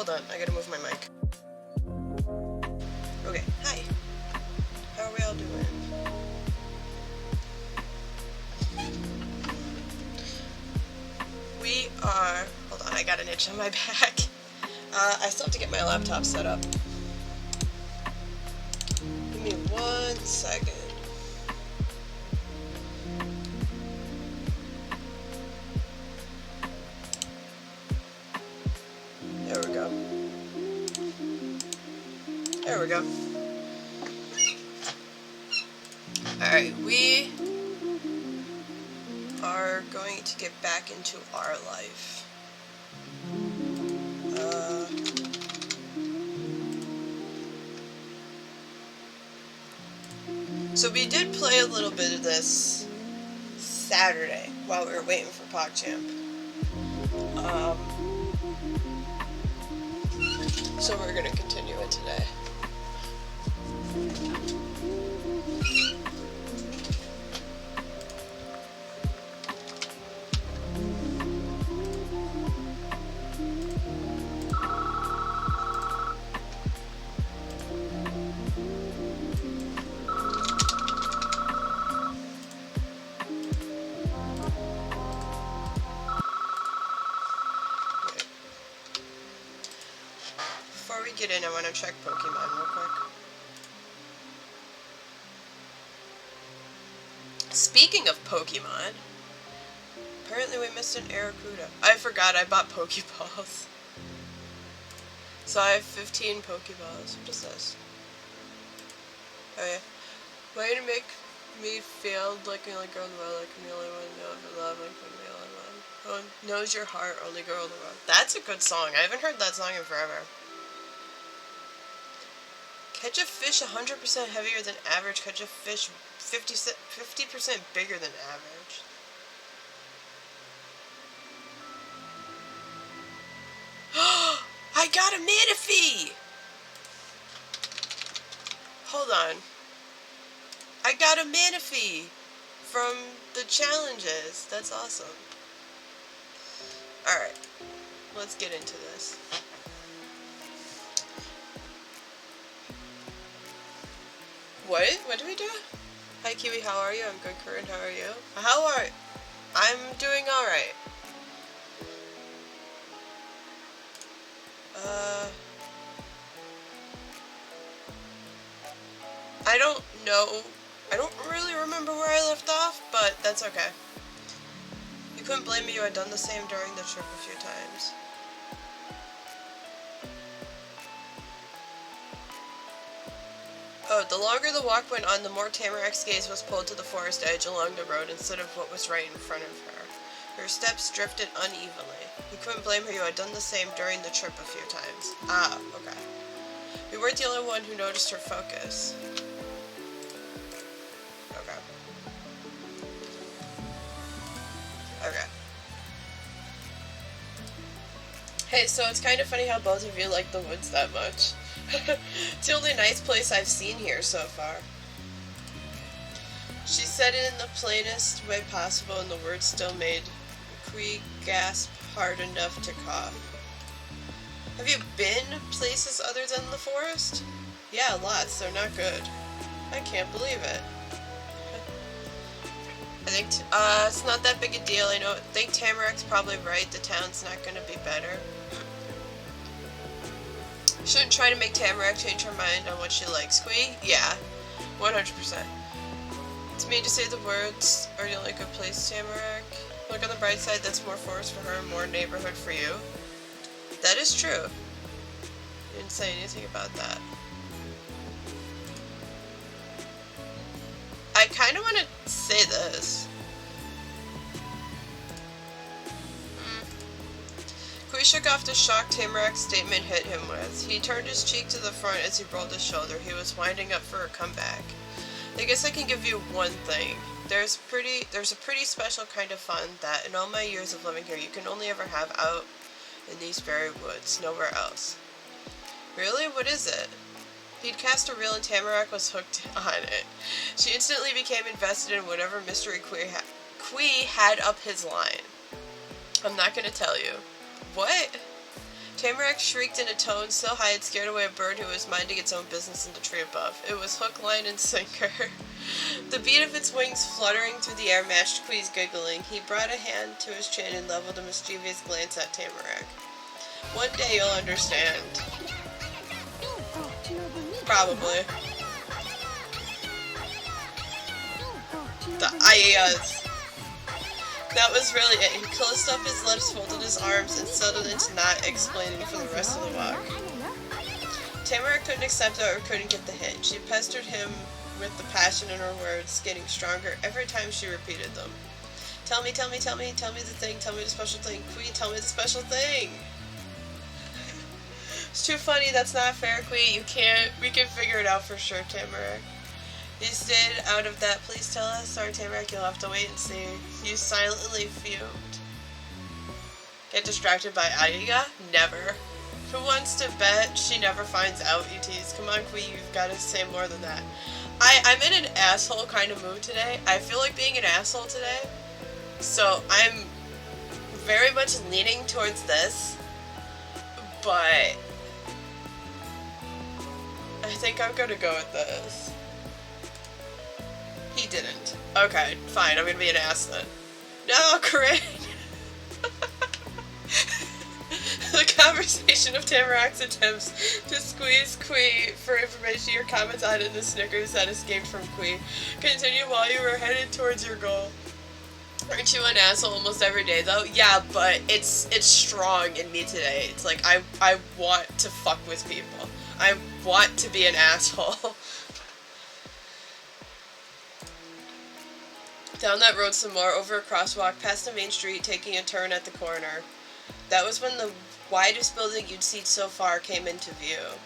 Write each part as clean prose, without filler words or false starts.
hold on, I gotta move my mic. Okay, hi. How are we all doing? We are... Hold on, I got an itch on my back. I still have to get my laptop set up. Give me 1 second. There we go. There we go. Alright, we are going to get back into our life. So we did play a little bit of this Saturday while we were waiting for PogChamp. So we're gonna continue it today. Before we get in, I want to check Pokemon real quick. Speaking of Pokemon, apparently we missed an Aracuda. I forgot I bought Pokeballs. So I have 15 Pokeballs. What is this? Oh yeah. Way to make me feel like the only girl in the world, like the only one to know if love, like the only one. Oh, knows your heart, only girl in the world. That's a good song. I haven't heard that song in forever. Catch a fish 100% heavier than average. Catch a fish 50% bigger than average. I got a Manaphy! Hold on. I got a Manaphy from the challenges. That's awesome. Alright. Let's get into this. What? What do we do? Hi Kiwi, how are you? I'm good, Corinne, how are you? I'm doing alright. I don't know. I don't really remember where I left off, but that's okay. You couldn't blame me, you had done the same during the trip a few times. Oh, the longer the walk went on, the more Tamarac's gaze was pulled to the forest edge along the road instead of what was right in front of her. Her steps drifted unevenly. You couldn't blame her, you had done the same during the trip a few times. Ah, okay. We weren't the only one who noticed her focus. Okay. Okay. Hey, so it's kind of funny how both of you like the woods that much. It's the only nice place I've seen here so far. She said it in the plainest way possible, and the words still made Kui gasp hard enough to cough. Have you been places other than the forest? Yeah, lots. They're not good. I can't believe it. I think it's not that big a deal. I think Tamarac's probably right. The town's not gonna be better. Shouldn't try to make Tamarack change her mind on what she likes. Kui? Yeah, 100%. It's mean to say the words are the only good place, Tamarack. Look on the bright side, that's more forest for her and more neighborhood for you. That is true. You didn't say anything about that. I kind of want to say this. Kui shook off the shock Tamarac's statement hit him with. He turned his cheek to the front as he rolled his shoulder. He was winding up for a comeback. I guess I can give you one thing. There's a pretty special kind of fun that, in all my years of living here, you can only ever have out in these very woods, nowhere else. Really? What is it? He'd cast a reel and Tamarack was hooked on it. She instantly became invested in whatever mystery Kui had up his line. I'm not gonna tell you. What? Tamarack shrieked in a tone so high it scared away a bird who was minding its own business in the tree above. It was hook, line, and sinker. The beat of its wings fluttering through the air matched Quee's giggling. He brought a hand to his chin and leveled a mischievous glance at Tamarack. One day you'll understand. Probably. The ayas. That was really it. He closed up his lips, folded his arms, and settled into not explaining for the rest of the walk. Tamarack couldn't accept it or couldn't get the hint. She pestered him with the passion in her words, getting stronger every time she repeated them. Tell me, tell me, tell me, tell me the thing, tell me the special thing. Quee, tell me the special thing. It's too funny, that's not fair, Quee. We can figure it out for sure, Tamarack. You stayed out of that, please tell us. Sorry, Tamarack, you'll have to wait and see. You silently fumed. Get distracted by Aya? Never. Who wants to bet she never finds out, you tease? Come on, Quee, you've got to say more than that. I'm in an asshole kind of mood today. I feel like being an asshole today. So I'm very much leaning towards this. But I think I'm gonna go with this. He didn't. Okay, fine, I'm gonna be an ass then. No, Corinne! The conversation of Tamarack's attempts to squeeze Quee for information or comments on it, the snickers that escaped from Quee continued while you were headed towards your goal. Aren't you an asshole almost every day though? Yeah, but it's strong in me today. It's like I want to fuck with people. I want to be an asshole. Down that road some more, over a crosswalk, past the main street, taking a turn at the corner. That was when the widest building you'd seen so far came into view.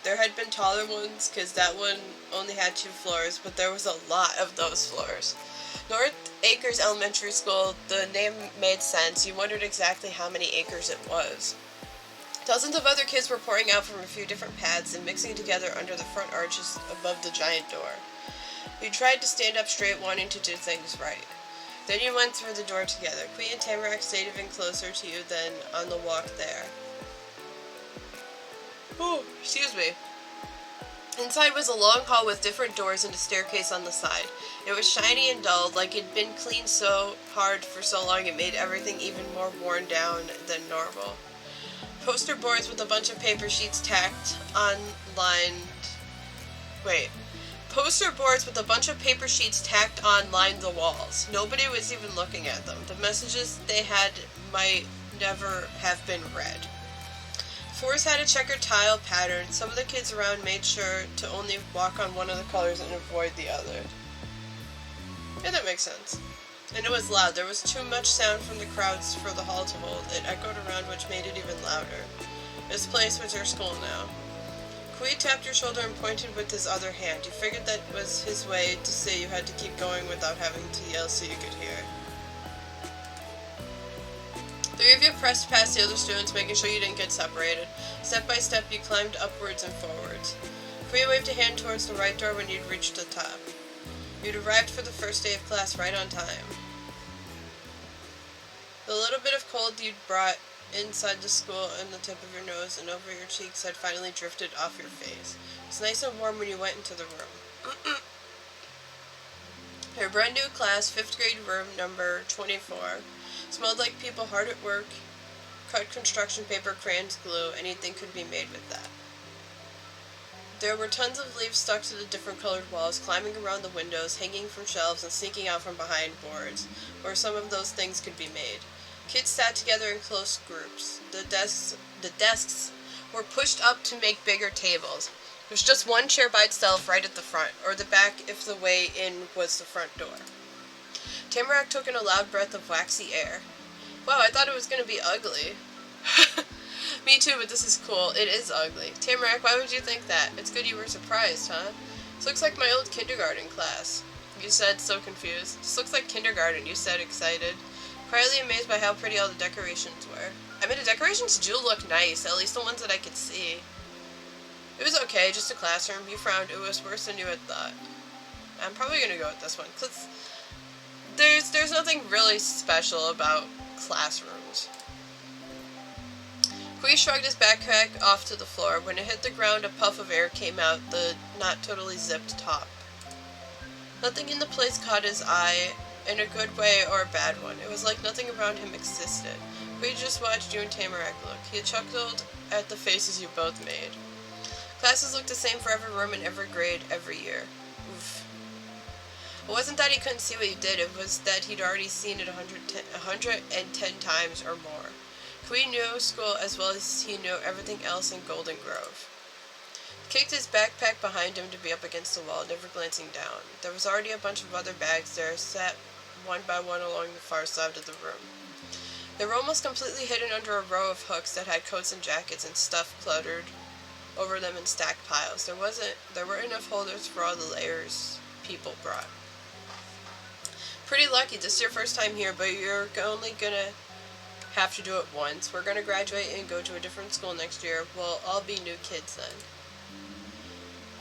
There had been taller ones, because that one only had 2 floors, but there was a lot of those floors. North Acres Elementary School, the name made sense. You wondered exactly how many acres it was. Dozens of other kids were pouring out from a few different paths and mixing together under the front arches above the giant door. You tried to stand up straight, wanting to do things right. Then you went through the door together. Quee and Tamarack stayed even closer to you than on the walk there. Oh, excuse me. Inside was a long hall with different doors and a staircase on the side. It was shiny and dull, like it'd been cleaned so hard for so long it made everything even more worn down than normal. Poster boards with a bunch of paper sheets tacked on lined... Poster boards with a bunch of paper sheets tacked on lined the walls. Nobody was even looking at them. The messages they had might never have been read. Floors had a checkered tile pattern. Some of the kids around made sure to only walk on one of the colors and avoid the other. Yeah, that makes sense. And it was loud. There was too much sound from the crowds for the hall to hold. It echoed around, which made it even louder. This place was your school now. Quee tapped your shoulder and pointed with his other hand. You figured that was his way to say you had to keep going without having to yell so you could hear. 3 of you pressed past the other students, making sure you didn't get separated. Step by step, you climbed upwards and forwards. Quee waved a hand towards the right door when you'd reached the top. You'd arrived for the first day of class right on time. The little bit of cold you'd brought inside the school and the tip of your nose and over your cheeks had finally drifted off your face. It was nice and warm when you went into the room. Your brand new class, 5th grade room number 24, smelled like people hard at work, cut construction paper, crayons, glue, anything could be made with that. There were tons of leaves stuck to the different colored walls, climbing around the windows, hanging from shelves, and sneaking out from behind boards, where some of those things could be made. Kids sat together in close groups. The desks were pushed up to make bigger tables. There was just one chair by itself right at the front, or the back if the way in was the front door. Tamarack took in a loud breath of waxy air. Wow, I thought it was going to be ugly. Me too, but this is cool. It is ugly. Tamarack, why would you think that? It's good you were surprised, huh? This looks like my old kindergarten class. You said, so confused. This looks like kindergarten, you said, excited. Quietly amazed by how pretty all the decorations were. I mean, the decorations do look nice, at least the ones that I could see. It was okay, just a classroom. You frowned. It was worse than you had thought. I'm probably going to go with this one, because there's nothing really special about classrooms. Kui shrugged his backpack off to the floor. When it hit the ground, a puff of air came out the not totally zipped top. Nothing in the place caught his eye, in a good way or a bad one. It was like nothing around him existed. Kui just watched you and Tamarack look. He chuckled at the faces you both made. Classes looked the same for every room in every grade, every year. Oof. It wasn't that he couldn't see what you did, it was that he'd already seen it 110 times or more. Kui knew school as well as he knew everything else in Golden Grove. He kicked his backpack behind him to be up against the wall, never glancing down. There was already a bunch of other bags there, sat one by one along the far side of the room. They were almost completely hidden under a row of hooks that had coats and jackets and stuff cluttered over them in stacked piles. There were enough holders for all the layers people brought. Pretty lucky. This is your first time here, but you're only gonna have to do it once. We're gonna graduate and go to a different school next year. We'll all be new kids then.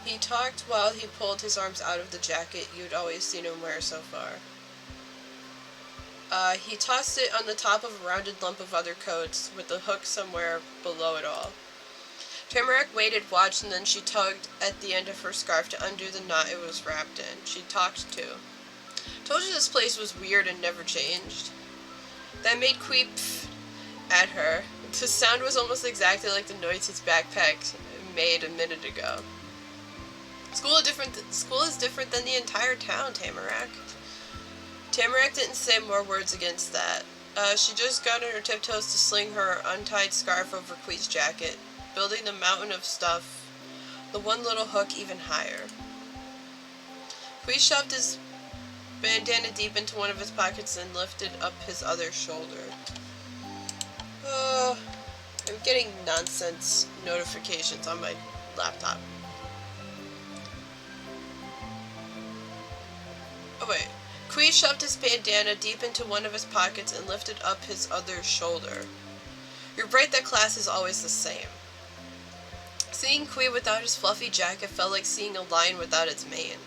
He talked while he pulled his arms out of the jacket you'd always seen him wear so far. He tossed it on the top of a rounded lump of other coats, with the hook somewhere below it all. Tamarack waited, watched, and then she tugged at the end of her scarf to undo the knot it was wrapped in. She talked too. Told you this place was weird and never changed. That made Kui pff at her. The sound was almost exactly like the noise his backpack made a minute ago. School is different than the entire town, Tamarack. Tamarack didn't say more words against that. She just got on her tiptoes to sling her untied scarf over Kui's jacket, building the mountain of stuff, the one little hook even higher. Kui shoved his bandana deep into one of his pockets and lifted up his other shoulder. I'm getting nonsense notifications on my laptop. Oh wait. Kui shoved his bandana deep into one of his pockets and lifted up his other shoulder. You're right that class is always the same. Seeing Kui without his fluffy jacket felt like seeing a lion without its mane.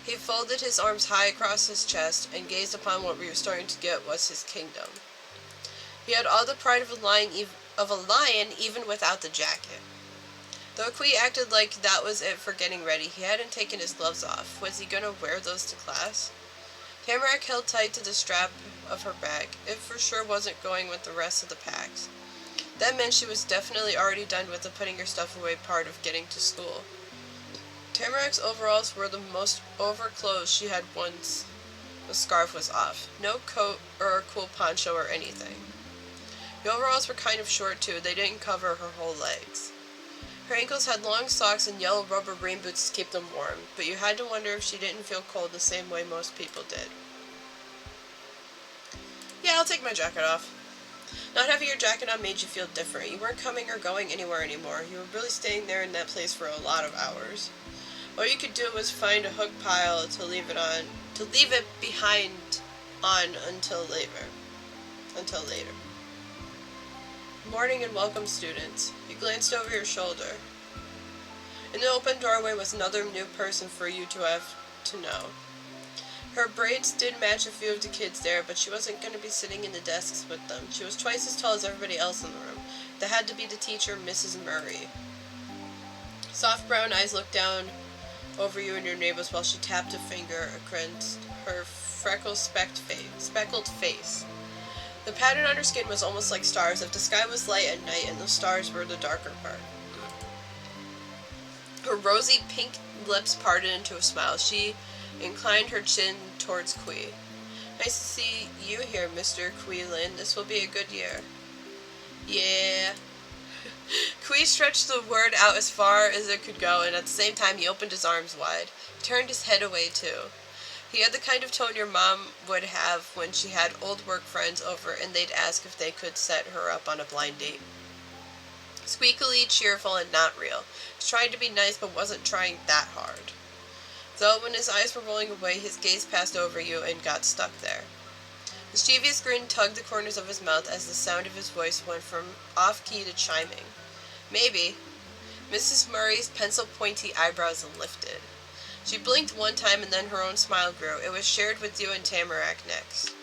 He folded his arms high across his chest and gazed upon what we were starting to get was his kingdom. He had all the pride of a lion even without the jacket. Though Kui acted like that was it for getting ready, he hadn't taken his gloves off. Was he gonna wear those to class? Tamarack held tight to the strap of her bag. It for sure wasn't going with the rest of the packs. That meant she was definitely already done with the putting your stuff away part of getting to school. Tamarack's overalls were the most over clothes she had once the scarf was off. No coat or a cool poncho or anything. The overalls were kind of short too. They didn't cover her whole legs. Her ankles had long socks and yellow rubber rain boots to keep them warm, but you had to wonder if she didn't feel cold the same way most people did. Yeah, I'll take my jacket off. Not having your jacket on made you feel different. You weren't coming or going anywhere anymore. You were really staying there in that place for a lot of hours. All you could do was find a hook pile to leave it behind on until later. Morning and welcome, students. You glanced over your shoulder. In the open doorway was another new person for you to have to know. Her braids did match a few of the kids there, but she wasn't going to be sitting in the desks with them. She was twice as tall as everybody else in the room. That had to be the teacher, Mrs. Murray. Soft brown eyes looked down over you and your neighbors while she tapped a finger against her speckled face. The pattern on her skin was almost like stars. If the sky was light at night and the stars were the darker part. Her rosy pink lips parted into a smile. She inclined her chin towards Kui. Nice to see you here, Mr. Kui-Lin. This will be a good year. Yeah. Kui stretched the word out as far as it could go, and at the same time he opened his arms wide. He turned his head away too. He had the kind of tone your mom would have when she had old work friends over and they'd ask if they could set her up on a blind date. Squeakily cheerful and not real. He was trying to be nice but wasn't trying that hard. Though when his eyes were rolling away, his gaze passed over you and got stuck there. The mischievous grin tugged the corners of his mouth as the sound of his voice went from off-key to chiming. Maybe. Mrs. Murray's pencil-pointy eyebrows lifted. She blinked one time and then her own smile grew. It was shared with you and Tamarack next.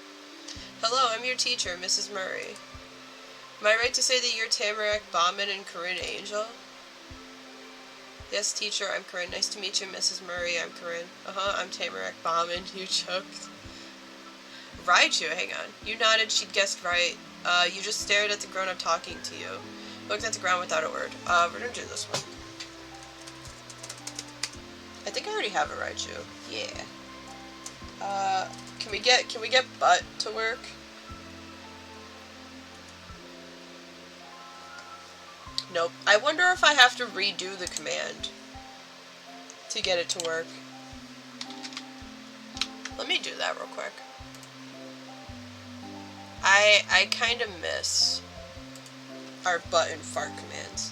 Hello, I'm your teacher, Mrs. Murray. Am I right to say that you're Tamarack Bauman and Corinne Angel? Yes, teacher, I'm Corinne. Nice to meet you, Mrs. Murray. I'm Corinne. I'm Tamarack Bauman. You choked. Raichu, hang on. You nodded, she'd guessed right. You just stared at the grown-up talking to you. Looked at the ground without a word. We're gonna do this one. I think I already have a Raichu. Yeah. Can we get butt to work? Nope. I wonder if I have to redo the command to get it to work. Let me do that real quick. I kind of miss our butt and fart commands.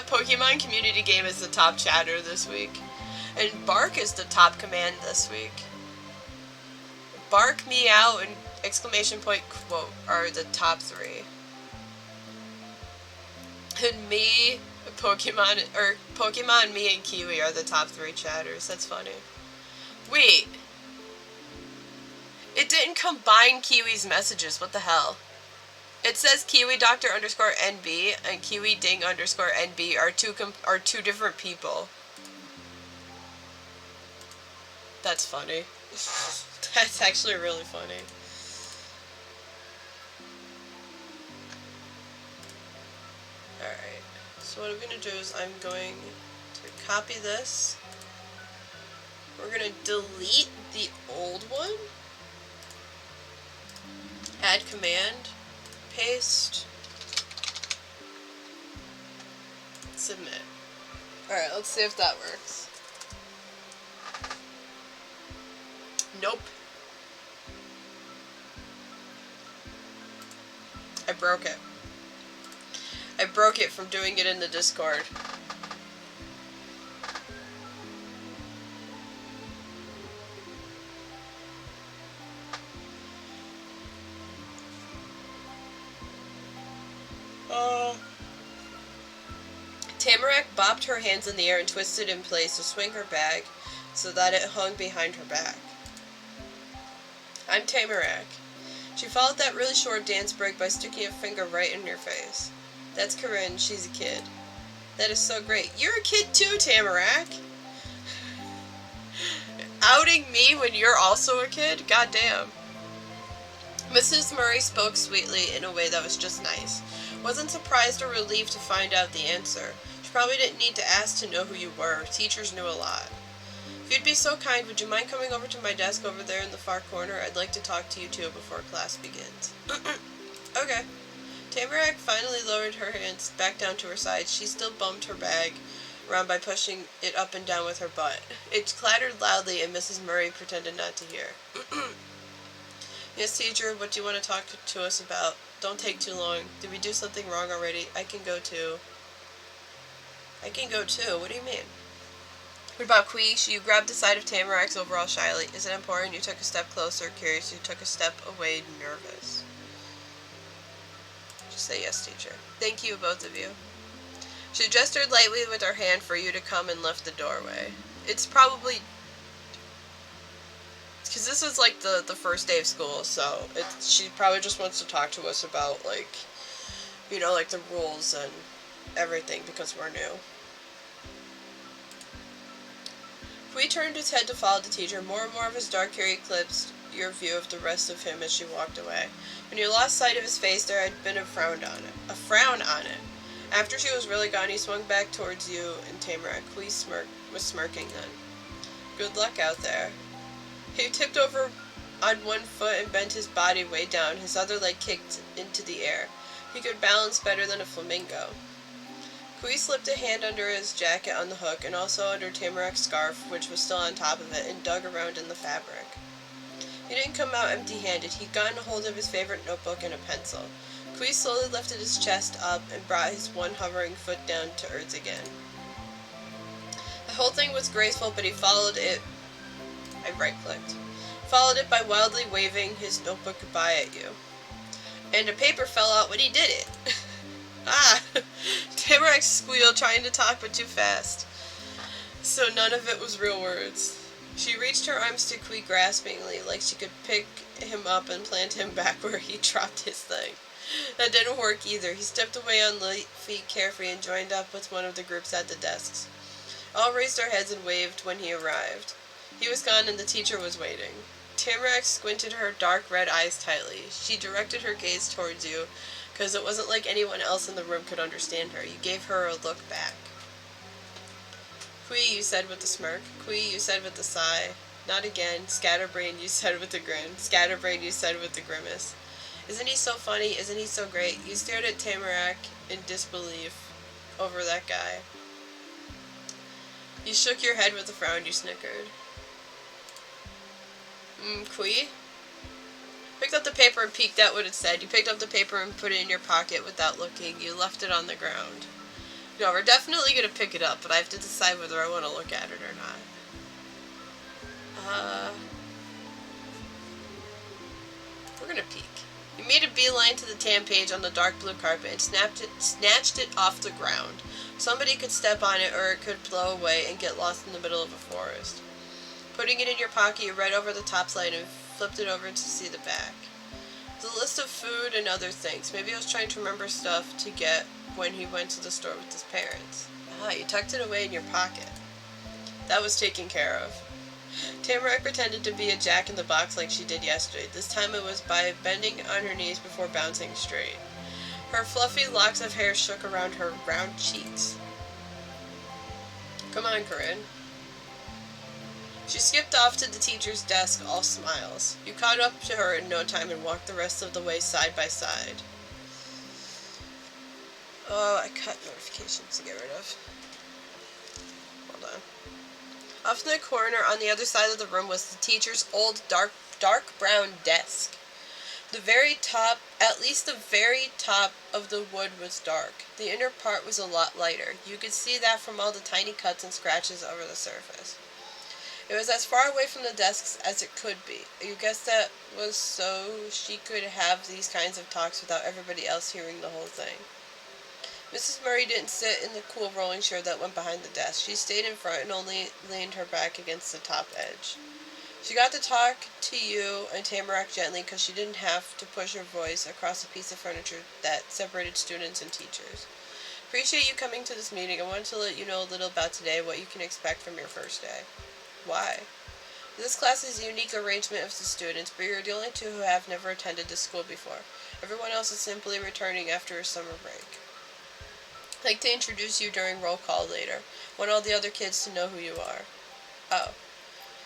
Pokemon community game is the top chatter this week. And bark is the top command this week. Bark, meow, and exclamation point quote are the top 3. And me, Pokemon, me, and Kiwi are the top 3 chatters. That's funny. Wait. It didn't combine Kiwi's messages. What the hell? It says Kiwi Doctor _NB and Kiwi Ding _NB are two different people. That's funny. That's actually really funny. Alright. So what I'm going to do is I'm going to copy this. We're going to delete the old one. Add command. Paste. Submit. Alright, let's see if that works. Nope. I broke it. I broke it from doing it in the Discord. Tamarack bobbed her hands in the air and twisted in place to swing her bag so that it hung behind her back. I'm Tamarack. She followed that really short dance break by sticking a finger right in your face. That's Corinne, she's a kid. That is so great. You're a kid too, Tamarack! Outing me when you're also a kid? Goddamn. Mrs. Murray spoke sweetly in a way that was just nice. Wasn't surprised or relieved to find out the answer. She probably didn't need to ask to know who you were. Teachers knew a lot. If you'd be so kind, would you mind coming over to my desk over there in the far corner? I'd like to talk to you two before class begins. Okay. Tamarack finally lowered her hands back down to her side. She still bumped her bag around by pushing it up and down with her butt. It clattered loudly and Mrs. Murray pretended not to hear. Yes, teacher, what do you want to talk to us about? Don't take too long. Did we do something wrong already? I can go too. I can go too? What do you mean? What about Queesh? You grabbed the side of Tamarack's overall shyly. Is it important? You took a step closer. Curious. You took a step away, nervous. Just say yes, teacher. Thank you, both of you. She gestured lightly with her hand for you to come and left the doorway. It's probably... because this is like the first day of school, so she probably just wants to talk to us about, like, you know, like the rules and everything because we're new. We turned his head to follow the teacher. More and more of his dark hair eclipsed your view of the rest of him as she walked away. When you lost sight of his face, there had been a frown on it. After she was really gone, he swung back towards you and Tamarack. We was smirking then. Good luck out there. He tipped over on one foot and bent his body way down. His other leg kicked into the air. He could balance better than a flamingo. Kui slipped a hand under his jacket on the hook and also under Tamarack's scarf, which was still on top of it, and dug around in the fabric. He didn't come out empty-handed. He'd gotten a hold of his favorite notebook and a pencil. Kui slowly lifted his chest up and brought his one hovering foot down to earth again. The whole thing was graceful, but he followed it... I right-clicked. Followed it by wildly waving his notebook goodbye at you. And a paper fell out when he did it. Ah! Tamarack squealed, trying to talk but too fast. So none of it was real words. She reached her arms to Kui graspingly, like she could pick him up and plant him back where he dropped his thing. That didn't work either. He stepped away on light feet carefree and joined up with one of the groups at the desks. All raised their heads and waved when he arrived. He was gone and the teacher was waiting. Tamarack squinted her dark red eyes tightly. She directed her gaze towards you, because it wasn't like anyone else in the room could understand her. You gave her a look back. "Kui," you said with a smirk. "Kui," you said with a sigh. "Not again." "Scatterbrain," you said with a grin. "Scatterbrain," you said with a grimace. "Isn't he so funny? Isn't he so great?" You stared at Tamarack in disbelief over that guy. You shook your head with a frown. You snickered. Kui? Picked up the paper and peeked at what it said. You picked up the paper and put it in your pocket without looking. You left it on the ground. No, we're definitely going to pick it up, but I have to decide whether I want to look at it or not. We're going to peek. You made a beeline to the tan page on the dark blue carpet and snatched it off the ground. Somebody could step on it or it could blow away and get lost in the middle of a forest. Putting it in your pocket, you read over the top slide and flipped it over to see the back. The list of food and other things. Maybe he was trying to remember stuff to get when he went to the store with his parents. You tucked it away in your pocket. That was taken care of. Tamarack pretended to be a jack-in-the-box like she did yesterday. This time it was by bending on her knees before bouncing straight. Her fluffy locks of hair shook around her round cheeks. "Come on, Corinne." She skipped off to the teacher's desk, all smiles. You caught up to her in no time and walked the rest of the way side by side. Oh, I cut notifications to get rid of. Hold on. Off in the corner on the other side of the room was the teacher's old dark brown desk. The very top, at least the very top of the wood was dark. The inner part was a lot lighter. You could see that from all the tiny cuts and scratches over the surface. It was as far away from the desks as it could be. You guess that was so she could have these kinds of talks without everybody else hearing the whole thing. Mrs. Murray didn't sit in the cool rolling chair that went behind the desk. She stayed in front and only leaned her back against the top edge. She got to talk to you and Tamarack gently because she didn't have to push her voice across a piece of furniture that separated students and teachers. "Appreciate you coming to this meeting. I wanted to let you know a little about today, what you can expect from your first day." "Why?" "This class is a unique arrangement of the students, but you're the only two who have never attended this school before. Everyone else is simply returning after a summer break. I'd like to introduce you during roll call later. I want all the other kids to know who you are." "Oh."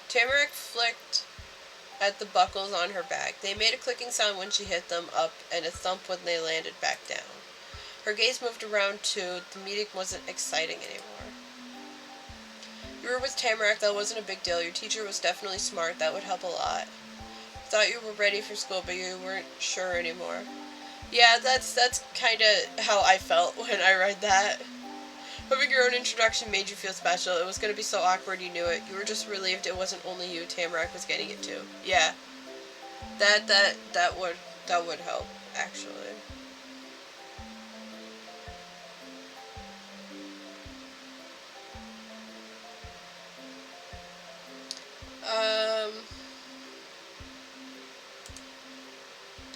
Tamarack flicked at the buckles on her bag. They made a clicking sound when she hit them up and a thump when they landed back down. Her gaze moved around too. The meeting wasn't exciting anymore. "You were with Tamarack. That wasn't a big deal. Your teacher was definitely smart. That would help a lot. Thought you were ready for school, but you weren't sure anymore." Yeah, that's kind of how I felt when I read that. Having your own introduction made you feel special. It was going to be so awkward you knew it. You were just relieved it wasn't only you Tamarack was getting it too. Yeah. That would help, actually.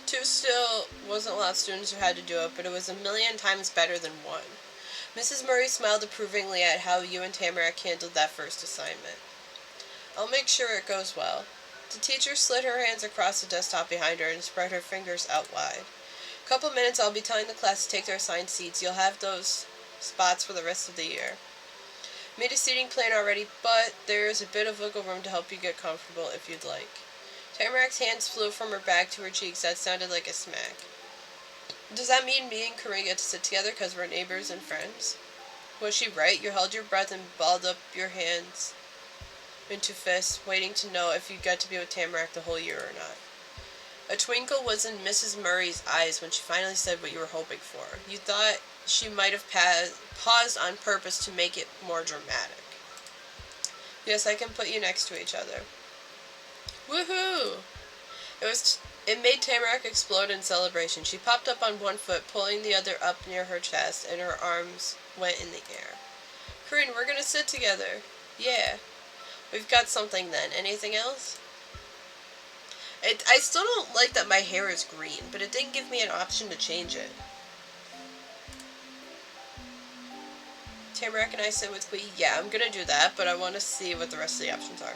Two still wasn't a lot of students who had to do it, but it was a million times better than one. Mrs. Murray smiled approvingly at how you and Tamarack handled that first assignment. "I'll make sure it goes well." The teacher slid her hands across the desktop behind her and spread her fingers out wide. "Couple minutes, I'll be telling the class to take their assigned seats. You'll have those spots for the rest of the year. Made a seating plan already, but there is a bit of wiggle room to help you get comfortable if you'd like." Tamarack's hands flew from her back to her cheeks. That sounded like a smack. "Does that mean me and Corinne get to sit together because we're neighbors and friends?" Was she right? You held your breath and balled up your hands into fists, waiting to know if you'd get to be with Tamarack the whole year or not. A twinkle was in Mrs. Murray's eyes when she finally said what you were hoping for. You thought she might have paused on purpose to make it more dramatic. "Yes, I can put you next to each other." Woohoo! It made Tamarack explode in celebration. She popped up on one foot, pulling the other up near her chest, and her arms went in the air. "Corinne, we're gonna sit together." "Yeah." "We've got something then. Anything else?" I still don't like that my hair is green, but it didn't give me an option to change it. Tamarack and I sit with Quee. Yeah, I'm gonna do that, but I want to see what the rest of the options are.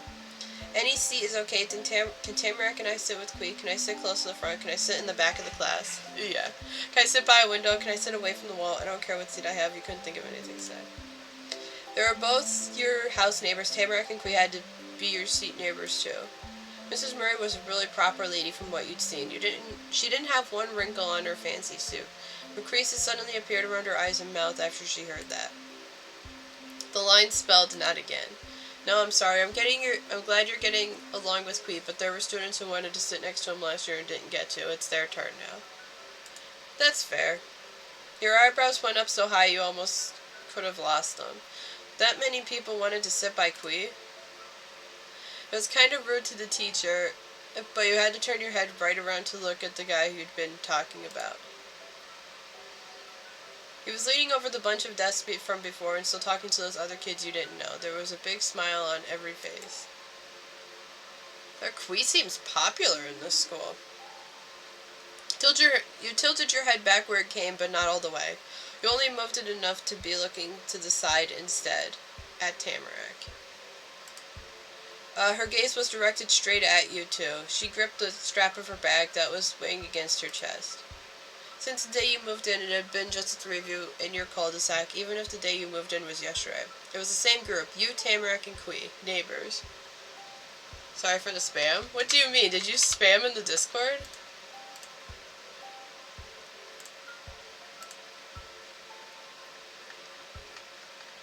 Any seat is okay. Can Tamarack and I sit with Quee? Can I sit close to the front? Can I sit in the back of the class? Yeah. Can I sit by a window? Can I sit away from the wall? I don't care what seat I have. You couldn't think of anything to say. There are both your house neighbors. Tamarack and Quee had to be your seat neighbors too. Mrs. Murray was a really proper lady from what you'd seen. She didn't have one wrinkle on her fancy suit. Her creases suddenly appeared around her eyes and mouth after she heard that. The line spelled not again. No, I'm sorry. I'm glad you're getting along with Quee, but there were students who wanted to sit next to him last year and didn't get to. It's their turn now. That's fair. Your eyebrows went up so high you almost could have lost them. That many people wanted to sit by Quee? It was kind of rude to the teacher, but you had to turn your head right around to look at the guy you'd been talking about. He was leaning over the bunch of desks from before and still talking to those other kids you didn't know. There was a big smile on every face. That Quee seems popular in this school. You tilted your head back where it came, but not all the way. You only moved it enough to be looking to the side instead, at Tamarack. Her gaze was directed straight at you, too. She gripped the strap of her bag that was swaying against her chest. Since the day you moved in, it had been just the three of you in your cul-de-sac, even if the day you moved in was yesterday. It was the same group, you, Tamarack, and Quee, neighbors. Sorry for the spam? What do you mean? Did you spam in the Discord?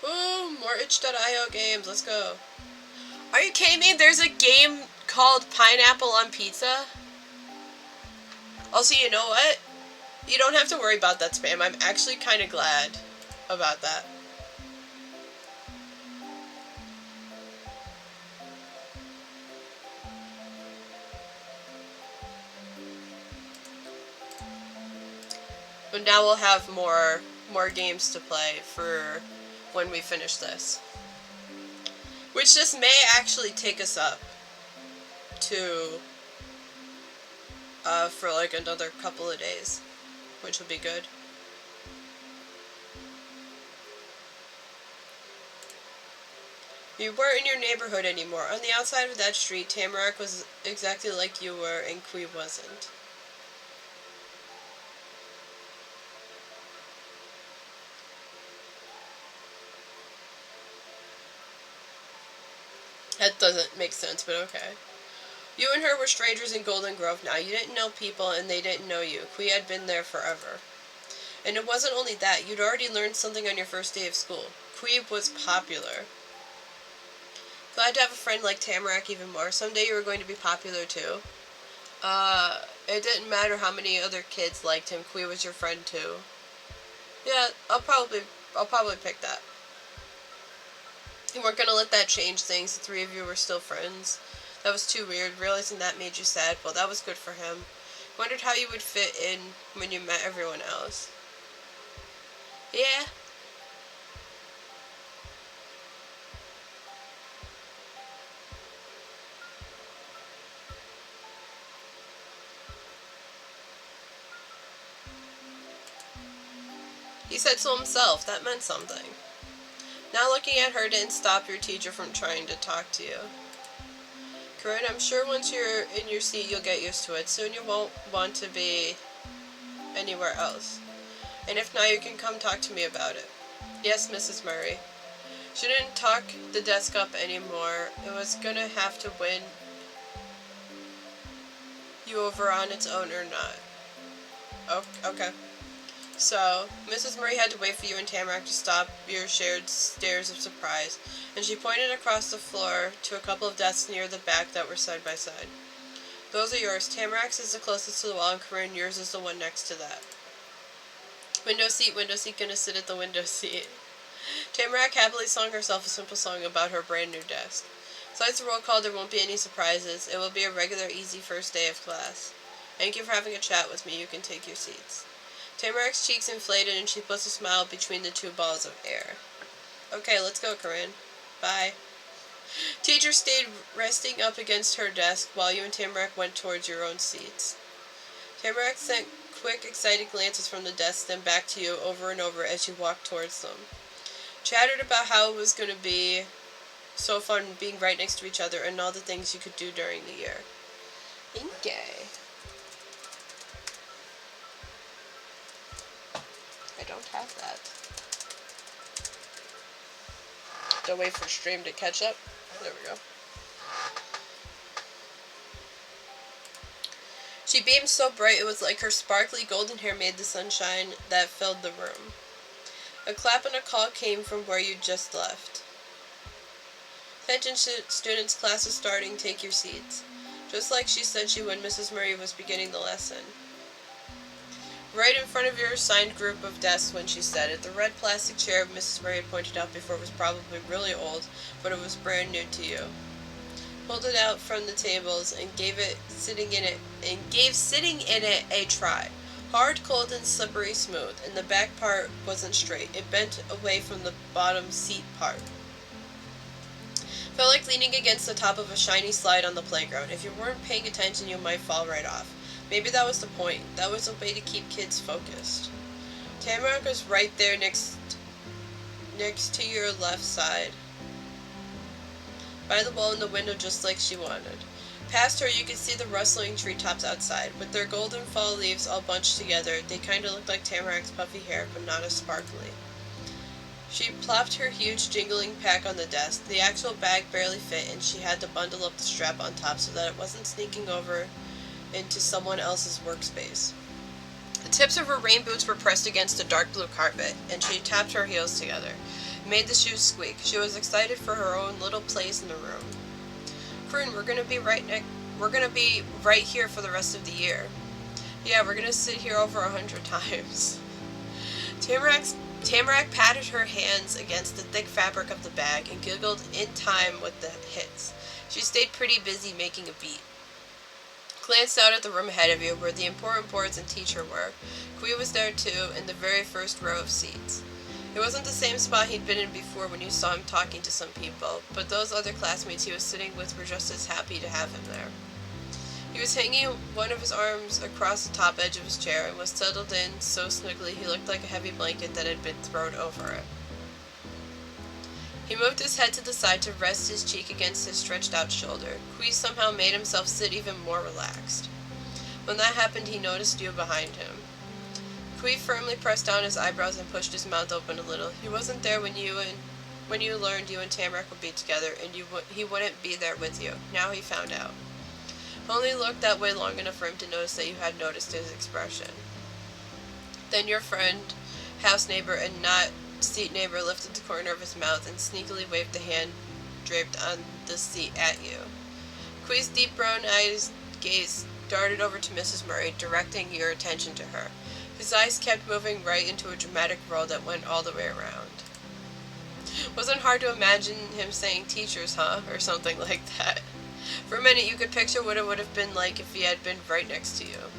Ooh, more itch.io games, let's go. Are you kidding me? There's a game called Pineapple on Pizza? Also, you know what? You don't have to worry about that spam. I'm actually kind of glad about that. But now we'll have more games to play for when we finish this. Which this may actually take us up to for like another couple of days, which will be good. You weren't in your neighborhood anymore. On the outside of that street, Tamarack was exactly like you were, and Quee wasn't. That doesn't make sense, but okay. You and her were strangers in Golden Grove now. You didn't know people, and they didn't know you. Quee had been there forever. And it wasn't only that. You'd already learned something on your first day of school. Quee was popular. Glad to have a friend like Tamarack even more. Someday you were going to be popular too. It didn't matter how many other kids liked him. Quee was your friend too. Yeah, I'll probably pick that. You weren't gonna let that change things. The three of you were still friends. That was too weird. Realizing that made you sad. Well, that was good for him. Wondered how you would fit in when you met everyone else. Yeah. He said so himself. That meant something. Now looking at her didn't stop your teacher from trying to talk to you. Corinne, I'm sure once you're in your seat you'll get used to it. Soon you won't want to be anywhere else. And if not, you can come talk to me about it. Yes, Mrs. Murray. She didn't talk the desk up anymore. It was gonna have to win you over on its own or not. Oh, okay. So, Mrs. Murray had to wait for you and Tamarack to stop your shared stares of surprise, and she pointed across the floor to a couple of desks near the back that were side by side. Those are yours. Tamarack's is the closest to the wall, and Corinne, yours is the one next to that. Window seat, gonna sit at the window seat. Tamarack happily sung herself a simple song about her brand new desk. Besides the roll call, there won't be any surprises. It will be a regular, easy first day of class. Thank you for having a chat with me. You can take your seats. Tamarack's cheeks inflated and she puts a smile between the two balls of air. Okay, let's go, Corinne. Bye. Teacher stayed resting up against her desk while you and Tamarack went towards your own seats. Tamarack sent quick, excited glances from the desk, then back to you over and over as you walked towards them. Chattered about how it was going to be so fun being right next to each other and all the things you could do during the year. Okay. I don't have that. Don't wait for stream to catch up. There we go. She beamed so bright it was like her sparkly golden hair made the sunshine that filled the room. A clap and a call came from where you just left. Attention students, class is starting, take your seats. Just like she said she would, Mrs. Murray was beginning the lesson. Right in front of your assigned group of desks when she said it, the red plastic chair Mrs. Murray had pointed out before was probably really old, but it was brand new to you. Pulled it out from the tables and gave sitting in it a try. Hard, cold, and slippery smooth, and the back part wasn't straight. It bent away from the bottom seat part. Felt like leaning against the top of a shiny slide on the playground. If you weren't paying attention, you might fall right off. Maybe that was the point. That was a way to keep kids focused. Tamarack was right there next to your left side, by the wall in the window just like she wanted. Past her, you could see the rustling treetops outside. With their golden fall leaves all bunched together, they kind of looked like Tamarack's puffy hair, but not as sparkly. She plopped her huge jingling pack on the desk. The actual bag barely fit, and she had to bundle up the strap on top so that it wasn't sneaking over into someone else's workspace. The tips of her rain boots were pressed against a dark blue carpet, and she tapped her heels together. It made the shoes squeak. She was excited for her own little place in the room. Corinne, we're gonna be right here for the rest of the year. Yeah, we're gonna sit here over 100 times. Tamarack patted her hands against the thick fabric of the bag and giggled in time with the hits. She stayed pretty busy making a beat. Glanced out at the room ahead of you, where the important boards and teacher were. Kui was there too, in the very first row of seats. It wasn't the same spot he'd been in before when you saw him talking to some people, but those other classmates he was sitting with were just as happy to have him there. He was hanging one of his arms across the top edge of his chair and was settled in so snugly he looked like a heavy blanket that had been thrown over it. He moved his head to the side to rest his cheek against his stretched-out shoulder. Kui somehow made himself sit even more relaxed. When that happened, he noticed you behind him. Kui firmly pressed down his eyebrows and pushed his mouth open a little. He wasn't there when you learned you and Tamarack would be together, and he wouldn't be there with you. Now he found out. Only looked that way long enough for him to notice that you had noticed his expression. Then your friend, house neighbor, and not seat neighbor lifted the corner of his mouth and sneakily waved the hand draped on the seat at you. Kui's deep brown eyes gaze darted over to Mrs. Murray, directing your attention to her. His eyes kept moving right into a dramatic roll that went all the way around. Wasn't hard to imagine him saying teachers, huh? Or something like that. For a minute you could picture what it would have been like if he had been right next to you.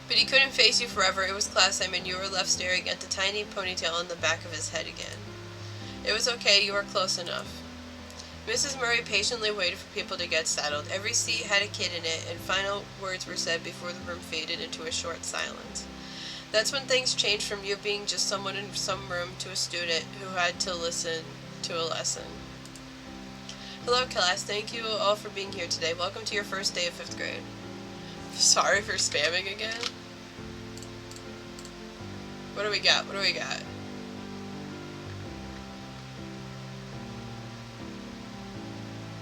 But he couldn't face you forever. It was class time and you were left staring at the tiny ponytail on the back of his head again. It was okay, you were close enough. Mrs. Murray patiently waited for people to get settled. Every seat had a kid in it, and final words were said before the room faded into a short silence. That's when things changed from you being just someone in some room to a student who had to listen to a lesson. Hello class, thank you all for being here today. Welcome to your first day of 5th grade. Sorry for spamming again. What do we got? What do we got?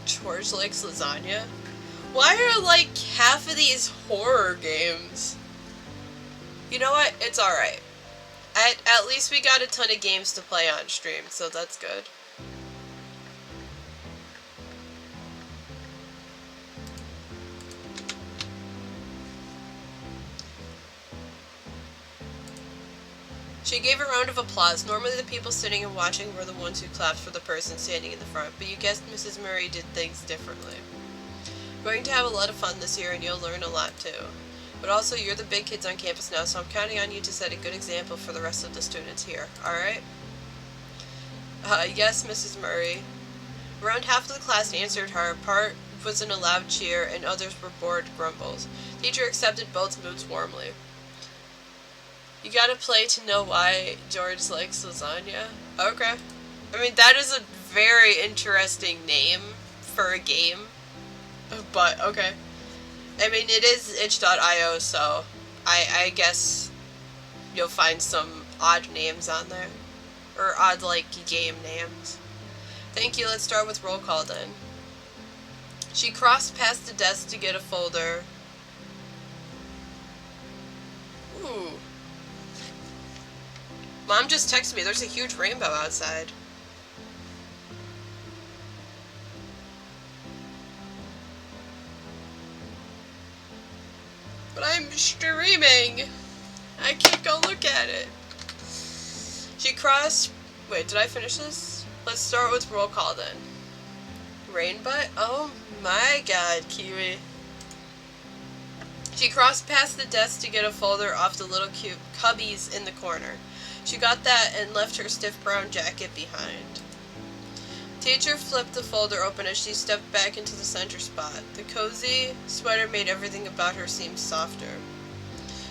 George likes lasagna? Why are like half of these horror games? You know what? It's alright. At least we got a ton of games to play on stream, so that's good. She gave a round of applause. Normally the people sitting and watching were the ones who clapped for the person standing in the front, but you guessed Mrs. Murray did things differently. We're going to have a lot of fun this year and you'll learn a lot too. But also you're the big kids on campus now, so I'm counting on you to set a good example for the rest of the students here, alright? Yes, Mrs. Murray. Around half of the class answered her. Part was in a loud cheer, and others were bored grumbles. Teacher accepted both moods warmly. You gotta play to know why George likes lasagna? Okay. I mean, that is a very interesting name for a game. But, okay. I mean, it is itch.io, so I guess you'll find some odd names on there. Or odd, like, game names. Thank you, let's start with roll call then. She crossed past the desk to get a folder. Ooh. Mom just texted me, there's a huge rainbow outside. But I'm streaming! I can't go look at it. She crossed... Wait, did I finish this? Let's start with roll call then. Rainbutt? Oh my god, Kiwi. She crossed past the desk to get a folder off the little cute cubbies in the corner. She got that and left her stiff brown jacket behind. Teacher flipped the folder open as she stepped back into the center spot. The cozy sweater made everything about her seem softer.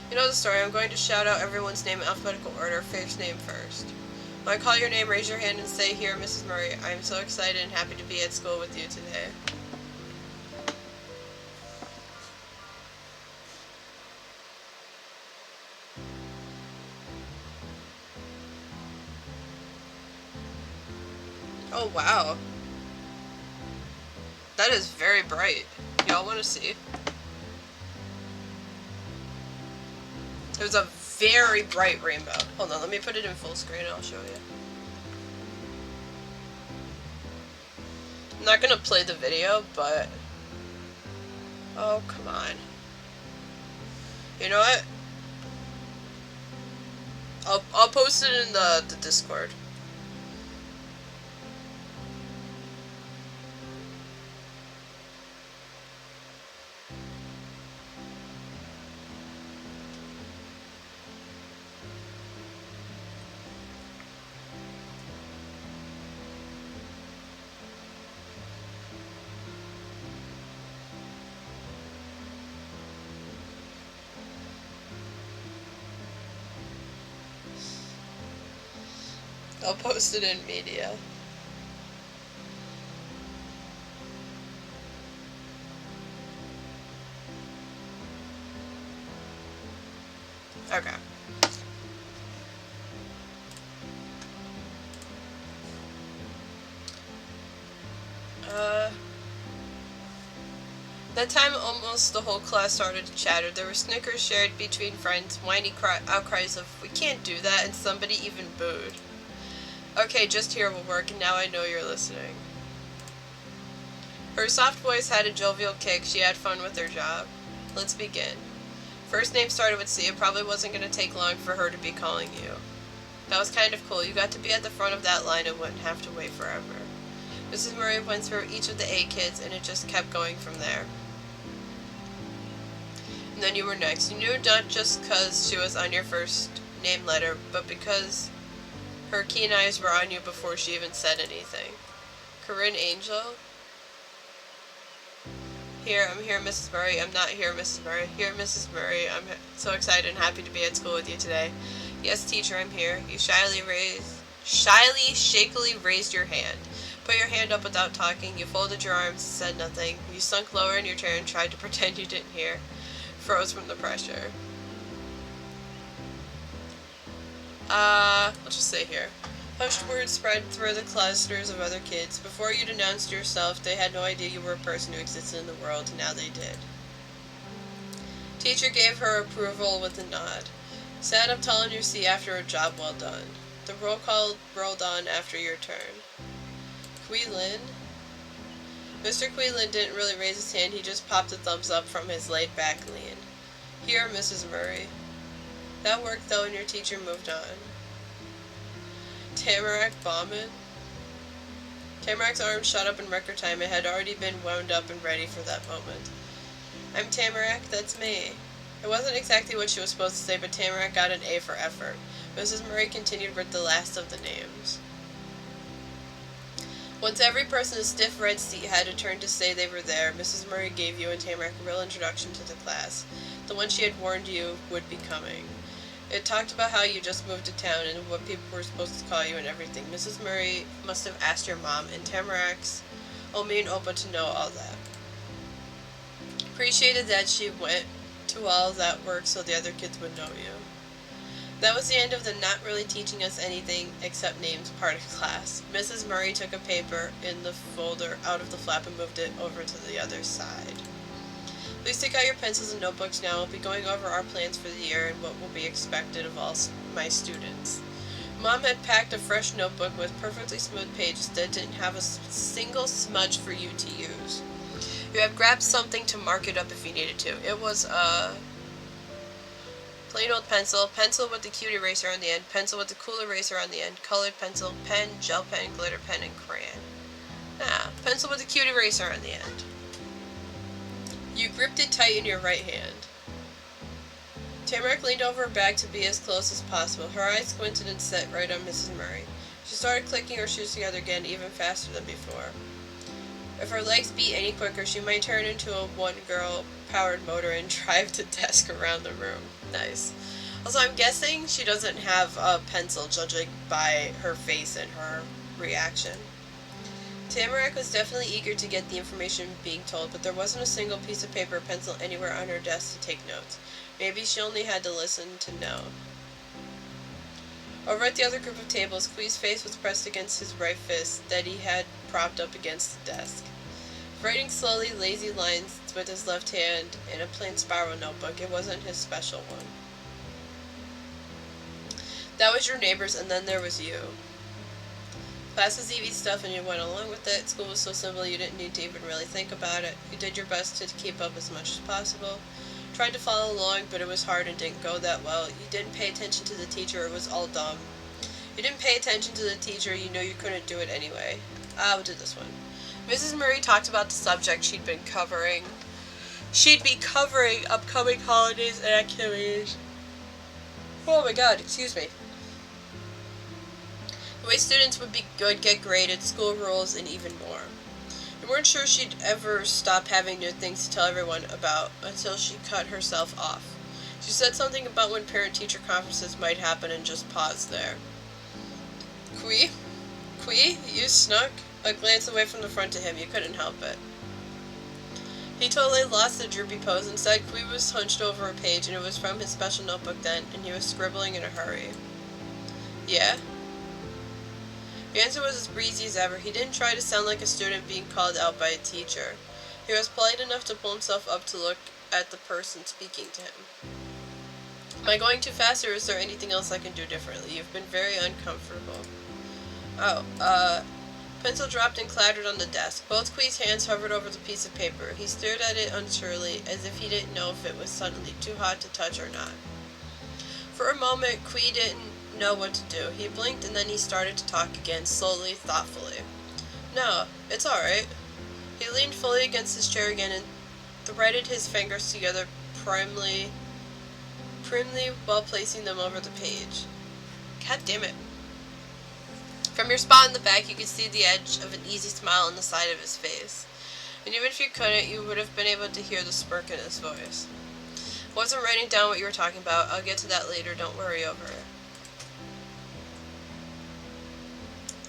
You know the story. I'm going to shout out everyone's name in alphabetical order, first name first. When I call your name, raise your hand and say, "Here, Mrs. Murray. I am so excited and happy to be at school with you today." Oh, wow. That is very bright. Y'all want to see? It was a very bright rainbow. Hold on, let me put it in full screen and I'll show you. I'm not gonna play the video, but... Oh, come on. You know what? I'll post it in the Discord. I'll post it in media. Okay. That time almost the whole class started to chatter. There were snickers shared between friends, whiny outcries of, "We can't do that," and somebody even booed. Okay, just here will work, and now I know you're listening. Her soft voice had a jovial kick. She had fun with her job. Let's begin. First name started with C. It probably wasn't going to take long for her to be calling you. That was kind of cool. You got to be at the front of that line and wouldn't have to wait forever. Mrs. Murray went through each of the 8 kids, and it just kept going from there. And then you were next. You knew not just because she was on your first name letter, but because her keen eyes were on you before she even said anything. Corinne Angel? Here, I'm here, Mrs. Murray. I'm not here, Mrs. Murray. Here, Mrs. Murray. I'm so excited and happy to be at school with you today. Yes, teacher, I'm here. You shakily raised your hand. Put your hand up without talking. You folded your arms and said nothing. You sunk lower in your chair and tried to pretend you didn't hear. Froze from the pressure. Let's just say here. Hushed words spread through the clusters of other kids. Before you'd announced yourself, they had no idea you were a person who existed in the world, and now they did. Teacher gave her approval with a nod. Sat up tall in your seat after a job well done. The roll call rolled on after your turn. Quilin? Mr. Quilin didn't really raise his hand, he just popped a thumbs up from his laid-back lean. Here, Mrs. Murray. That worked though, and your teacher moved on. Tamarack Bauman? Tamarack's arm shot up in record time. It had already been wound up and ready for that moment. I'm Tamarack, that's me. It wasn't exactly what she was supposed to say, but Tamarack got an A for effort. Mrs. Murray continued with the last of the names. Once every person in a stiff red seat had a turn to say they were there, Mrs. Murray gave you and Tamarack a real introduction to the class, the one she had warned you would be coming. It talked about how you just moved to town and what people were supposed to call you and everything. Mrs. Murray must have asked your mom and Tamarack's Omi and Opa to know all that. Appreciated that she went to all that work so the other kids would know you. That was the end of the not really teaching us anything except names part of class. Mrs. Murray took a paper in the folder out of the flap and moved it over to the other side. Please take out your pencils and notebooks now. We'll be going over our plans for the year and what will be expected of all my students. Mom had packed a fresh notebook with perfectly smooth pages that didn't have a single smudge for you to use. You had grabbed something to mark it up if you needed to. It was a plain old pencil, pencil with the cute eraser on the end, pencil with the cool eraser on the end, colored pencil, pen, gel pen, glitter pen, and crayon. Pencil with the cute eraser on the end. You gripped it tight in your right hand. Tamarack leaned over her bag to be as close as possible. Her eyes squinted and set right on Mrs. Murray. She started clicking her shoes together again even faster than before. If her legs beat any quicker, she might turn into a one-girl powered motor and drive the desk around the room. Nice. Also, I'm guessing she doesn't have a pencil, judging by her face and her reaction. Tamarack was definitely eager to get the information being told, but there wasn't a single piece of paper or pencil anywhere on her desk to take notes. Maybe she only had to listen to know. Over at the other group of tables, Quee's face was pressed against his right fist that he had propped up against the desk. Writing slowly lazy lines with his left hand in a plain spiral notebook. It wasn't his special one. That was your neighbors, and then there was you. Class was easy stuff and you went along with it. School was so simple you didn't need to even really think about it. You did your best to keep up as much as possible. Tried to follow along, but it was hard and didn't go that well. You didn't pay attention to the teacher, it was all dumb. You didn't pay attention to the teacher, you knew you couldn't do it anyway. We'll do this one. Mrs. Murray talked about the subject she'd been covering. She'd be covering upcoming holidays and activities. Oh my god, excuse me. The way students would be good, get graded, school rules, and even more. We weren't sure she'd ever stop having new things to tell everyone about until she cut herself off. She said something about when parent-teacher conferences might happen and just paused there. Quee? You snuck? A glance away from the front to him, you couldn't help it. He totally lost the droopy pose. Instead, Quee was hunched over a page, and it was from his special notebook then, and he was scribbling in a hurry. Yeah? The answer was as breezy as ever. He didn't try to sound like a student being called out by a teacher. He was polite enough to pull himself up to look at the person speaking to him. Am I going too fast, or is there anything else I can do differently? You've been very uncomfortable. Pencil dropped and clattered on the desk. Both Quee's hands hovered over the piece of paper. He stared at it unsurely, as if he didn't know if it was suddenly too hot to touch or not. For a moment, Quee didn't know what to do. He blinked and then he started to talk again, slowly, thoughtfully. No, it's alright. He leaned fully against his chair again and threaded his fingers together primly while placing them over the page. God damn it. From your spot in the back, you could see the edge of an easy smile on the side of his face. And even if you couldn't, you would have been able to hear the smirk in his voice. I wasn't writing down what you were talking about. I'll get to that later. Don't worry over it.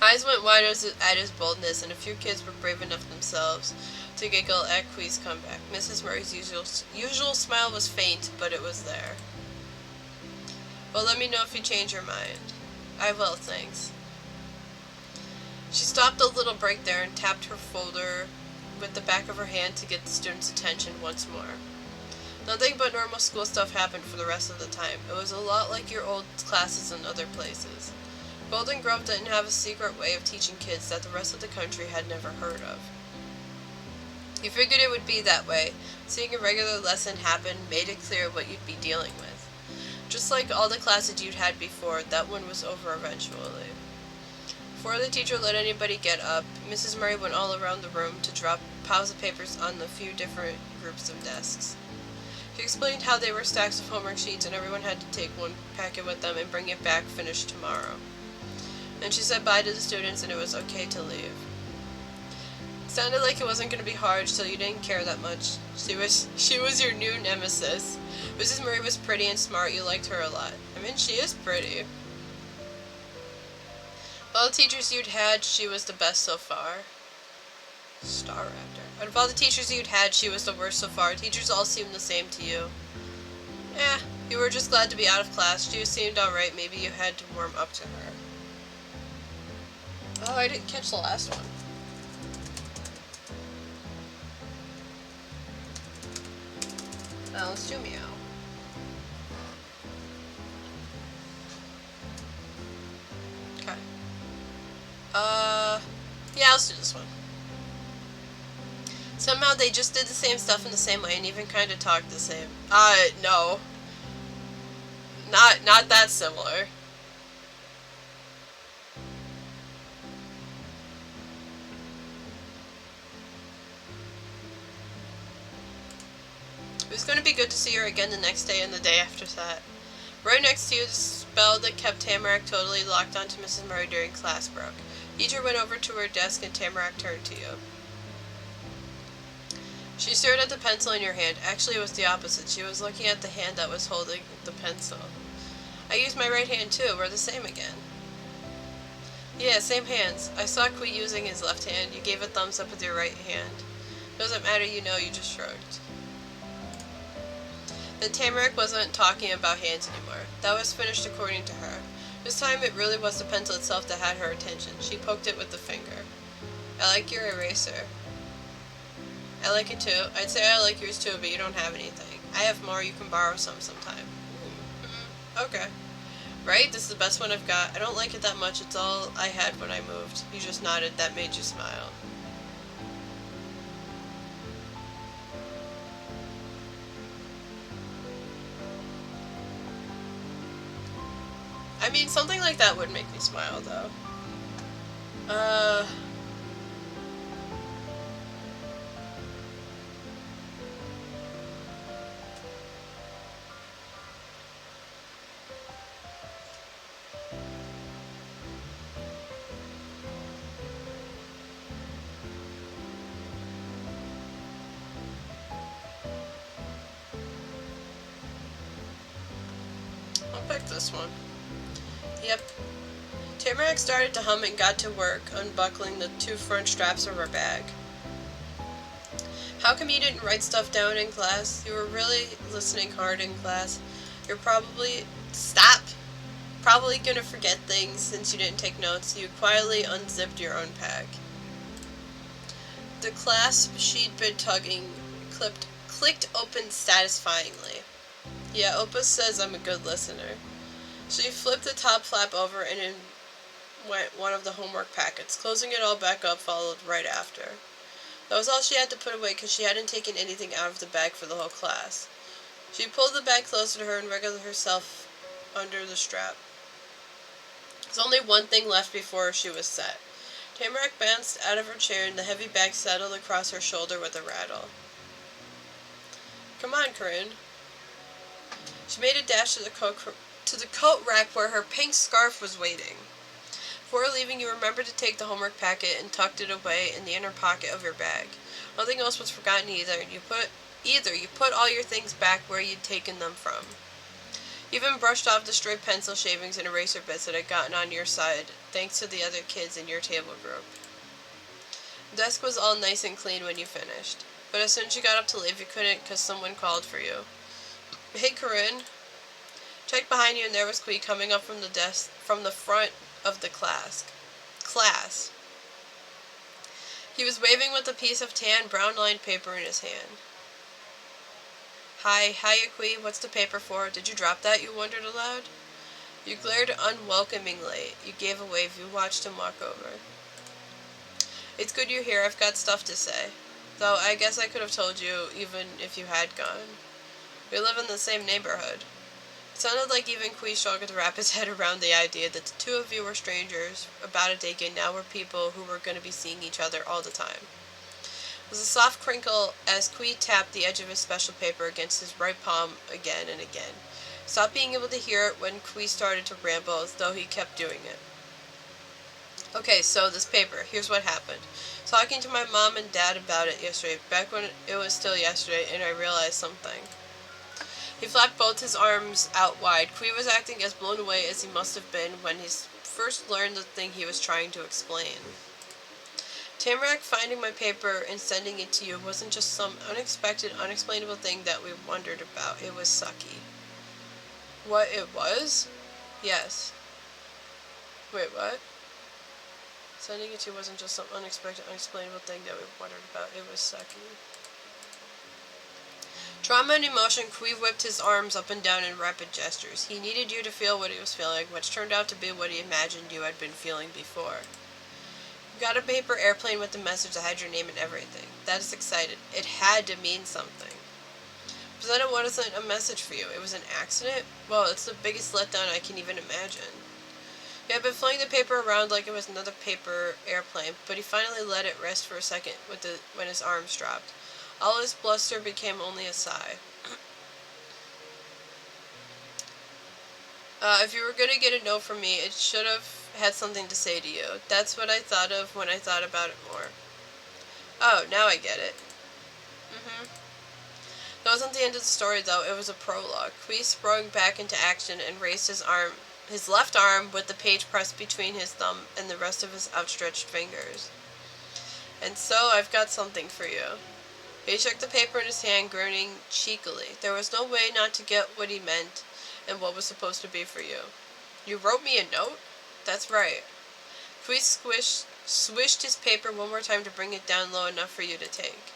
Eyes went wide at his boldness, and a few kids were brave enough themselves to giggle at Quee's comeback. Mrs. Murray's usual smile was faint, but it was there. Well, let me know if you change your mind. I will, thanks. She stopped a little break there and tapped her folder with the back of her hand to get the students' attention once more. Nothing but normal school stuff happened for the rest of the time. It was a lot like your old classes in other places. Golden Grove didn't have a secret way of teaching kids that the rest of the country had never heard of. You figured it would be that way. Seeing a regular lesson happen made it clear what you'd be dealing with. Just like all the classes you'd had before, that one was over eventually. Before the teacher let anybody get up, Mrs. Murray went all around the room to drop piles of papers on the few different groups of desks. She explained how they were stacks of homework sheets and everyone had to take one packet with them and bring it back finished tomorrow. Then she said bye to the students and it was okay to leave. Sounded like it wasn't gonna be hard, so you didn't care that much. She was your new nemesis. Mrs. Murray was pretty and smart. You liked her a lot. I mean, she is pretty. Of all the teachers you'd had, she was the best so far. Star Raptor. Out of all the teachers you'd had, she was the worst so far. Teachers all seemed the same to you. You were just glad to be out of class. She seemed alright. Maybe you had to warm up to her. Oh, I didn't catch the last one. Now let's do Meow. Okay. Yeah, let's do this one. Somehow they just did the same stuff in the same way and even kind of talked the same. No. Not that similar. It was going to be good to see her again the next day and the day after that. Right next to you, the spell that kept Tamarack totally locked onto Mrs. Murray during class broke. Teacher went over to her desk and Tamarack turned to you. She stared at the pencil in your hand. Actually, it was the opposite. She was looking at the hand that was holding the pencil. I used my right hand too. We're the same again. Yeah, same hands. I saw Kui using his left hand. You gave a thumbs up with your right hand. Doesn't matter, you know, you just shrugged. Then Tamarack wasn't talking about hands anymore. That was finished according to her. This time it really was the pencil itself that had her attention. She poked it with the finger. I like your eraser. I like it too. I'd say I like yours too, but you don't have anything. I have more. You can borrow some sometime. Okay. Right? This is the best one I've got. I don't like it that much. It's all I had when I moved. You just nodded. That made you smile. I mean, something like that would make me smile, though. I'll pick this one. Yep. Tamarack started to hum and got to work, unbuckling the two front straps of her bag. How come you didn't write stuff down in class? You were really listening hard in class. You're probably... Stop! Probably gonna forget things since you didn't take notes. You quietly unzipped your own pack. The clasp she'd been tugging clicked open satisfyingly. Yeah, Opus says I'm a good listener. She flipped the top flap over and in went one of the homework packets. Closing it all back up followed right after. That was all she had to put away because she hadn't taken anything out of the bag for the whole class. She pulled the bag closer to her and wriggled herself under the strap. There was only one thing left before she was set. Tamarack bounced out of her chair and the heavy bag settled across her shoulder with a rattle. Come on, Corinne. She made a dash to the coat rack where her pink scarf was waiting. Before leaving, you remembered to take the homework packet and tucked it away in the inner pocket of your bag. Nothing else was forgotten either. You put all your things back where you'd taken them from. You even brushed off the stray pencil shavings and eraser bits that had gotten on your side, thanks to the other kids in your table group. The desk was all nice and clean when you finished, but as soon as you got up to leave, you couldn't because someone called for you. Hey, Corinne. Checked behind you, and there was Kui coming up from the desk from the front of the class. He was waving with a piece of tan, brown-lined paper in his hand. Hiya, Kui. What's the paper for? Did you drop that? You wondered aloud. You glared unwelcomingly. You gave a wave. You watched him walk over. It's good you're here. I've got stuff to say. Though I guess I could have told you even if you had gone. We live in the same neighborhood. It sounded like even Kui struggled to wrap his head around the idea that the two of you were strangers about a decade now were people who were going to be seeing each other all the time. It was a soft crinkle as Kui tapped the edge of his special paper against his right palm again and again. Stopped being able to hear it when Kui started to ramble, as though he kept doing it. Okay, so this paper, here's what happened. talking to my mom and dad about it yesterday, back when it was still yesterday, and I realized something. He flapped both his arms out wide. Kui was acting as blown away as he must have been when he first learned the thing he was trying to explain. Tamarack finding my paper and sending it to you wasn't just some unexpected, unexplainable thing that we wondered about. It was sucky. What it was? Yes. Wait, what? Sending it to you wasn't just some unexpected, unexplainable thing that we wondered about. It was sucky. Trauma and emotion, Kui whipped his arms up and down in rapid gestures. He needed you to feel what he was feeling, which turned out to be what he imagined you had been feeling before. You got a paper airplane with the message that had your name and everything. That is excited. It had to mean something. But then it wasn't a message for you. It was an accident? Well, it's the biggest letdown I can even imagine. He had been flying the paper around like it was another paper airplane, but he finally let it rest for a second when his arms dropped. All his bluster became only a sigh. If you were going to get a note from me, it should have had something to say to you. That's what I thought of when I thought about it more. Oh, now I get it. That wasn't the end of the story, though. It was a prologue. Kui sprung back into action and raised his left arm with the page pressed between his thumb and the rest of his outstretched fingers. And so I've got something for you. He shook the paper in his hand, grinning cheekily. There was no way not to get what he meant and what was supposed to be for you. You wrote me a note? That's right. Kui swished his paper one more time to bring it down low enough for you to take.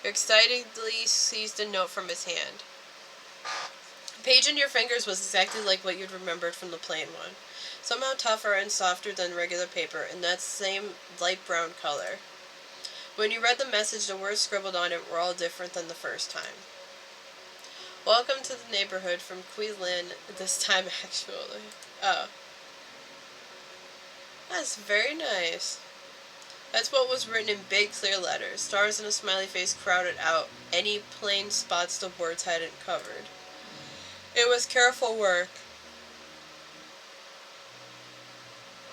You excitedly seized a note from his hand. The page in your fingers was exactly like what you'd remembered from the plain one. Somehow tougher and softer than regular paper, in that same light brown color. When you read the message, the words scribbled on it were all different than the first time. Welcome to the neighborhood from Kui Lin, this time actually. Oh. That's very nice. That's what was written in big, clear letters. Stars and a smiley face crowded out any plain spots the words hadn't covered. It was careful work.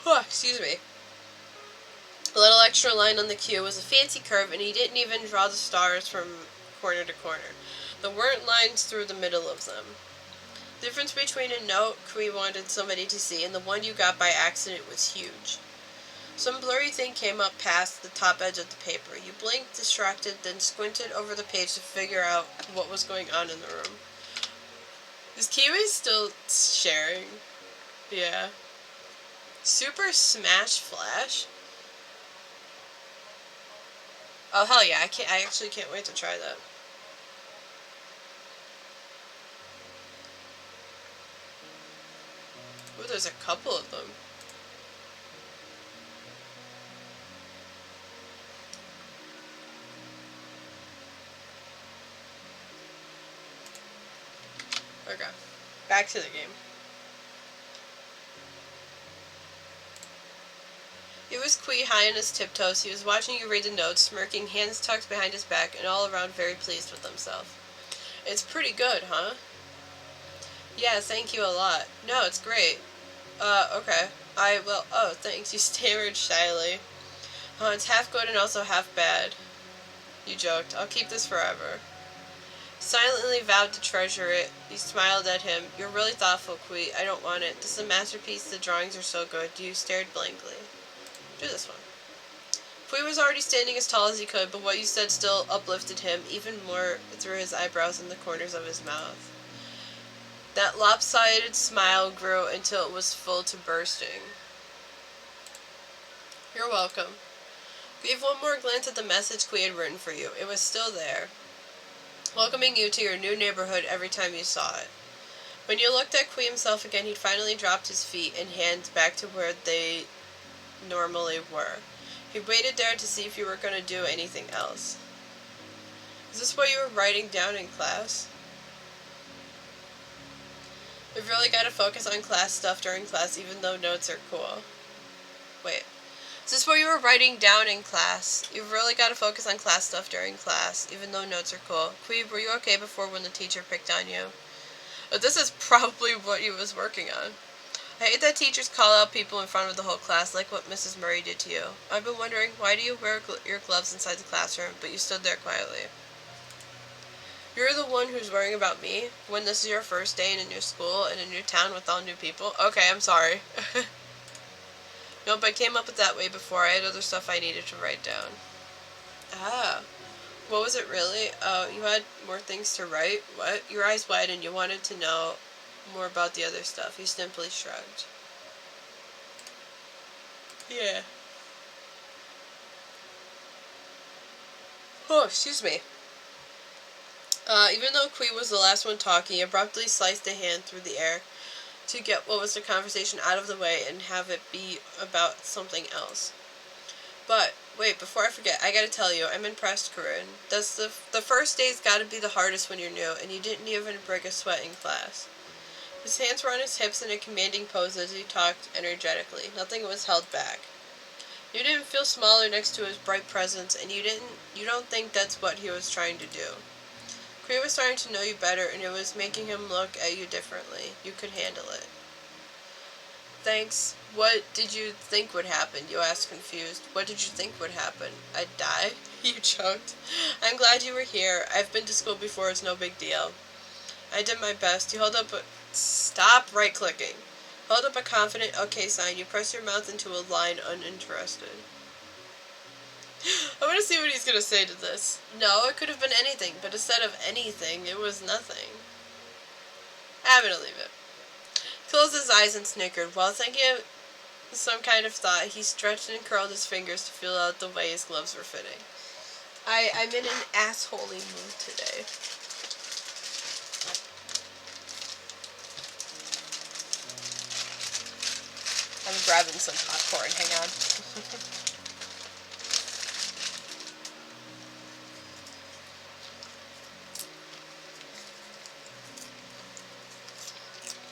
Excuse me. A little extra line on the cue was a fancy curve, and he didn't even draw the stars from corner to corner. There weren't lines through the middle of them. The difference between a note Kui wanted somebody to see and the one you got by accident was huge. Some blurry thing came up past the top edge of the paper. You blinked, distracted, then squinted over the page to figure out what was going on in the room. Is Kiwi still sharing? Yeah. Super Smash Flash? Oh, hell yeah. I actually can't wait to try that. Ooh, there's a couple of them. Okay. Back to the game. It was Kui high on his tiptoes. He was watching you read the notes, smirking, hands tucked behind his back, and all around very pleased with himself. It's pretty good, huh? Yeah, thank you a lot. No, it's great. Okay. Oh, thanks. You stammered shyly. It's half good and also half bad. You joked. I'll keep this forever. Silently vowed to treasure it. You smiled at him. You're really thoughtful, Kui. I don't want it. This is a masterpiece. The drawings are so good. You stared blankly. Do this one. Kui was already standing as tall as he could, but what you said still uplifted him, even more through his eyebrows and the corners of his mouth. That lopsided smile grew until it was full to bursting. You're welcome. Gave one more glance at the message Kui had written for you. It was still there, welcoming you to your new neighborhood every time you saw it. When you looked at Kui himself again, he'd finally dropped his feet and hands back to where they normally were. He waited there to see if you were going to do anything else. Is this what you were writing down in class? We've really got to focus on class stuff during class, even though notes are cool. Wait. Is this what you were writing down in class? You've really got to focus on class stuff during class, even though notes are cool. Kui, were you okay before when the teacher picked on you? Oh, this is probably what he was working on. I hate that teachers call out people in front of the whole class like what Mrs. Murray did to you. I've been wondering, why do you wear your gloves inside the classroom, but you stood there quietly? You're the one who's worrying about me when this is your first day in a new school in a new town with all new people? Okay, I'm sorry. Nope, I came up with that way before. I had other stuff I needed to write down. Ah. What was it really? Oh, you had more things to write? What? Your eyes widened. You wanted to know more about the other stuff. He simply shrugged. Yeah. Oh, excuse me. Even though Kui was the last one talking, he abruptly sliced a hand through the air to get what was the conversation out of the way and have it be about something else. But, wait, before I forget, I gotta tell you, I'm impressed, Corinne. That's the first day's gotta be the hardest when you're new, and you didn't even break a sweat in class. His hands were on his hips in a commanding pose as he talked energetically. Nothing was held back. You didn't feel smaller next to his bright presence, and you don't think that's what he was trying to do. Kui was starting to know you better, and it was making him look at you differently. You could handle it. Thanks. What did you think would happen? You asked, confused. What did you think would happen? I'd die? You choked. I'm glad you were here. I've been to school before. It's no big deal. I did my best. You held up a... Stop right-clicking. Held up a confident okay sign. You pressed your mouth into a line, uninterested. I want to see what he's going to say to this. No, it could have been anything, but instead of anything, it was nothing. I'm going to leave it. Closed his eyes and snickered. While thinking of some kind of thought, he stretched and curled his fingers to feel out the way his gloves were fitting. I'm in an assholey mood today. I'm grabbing some popcorn. Hang on.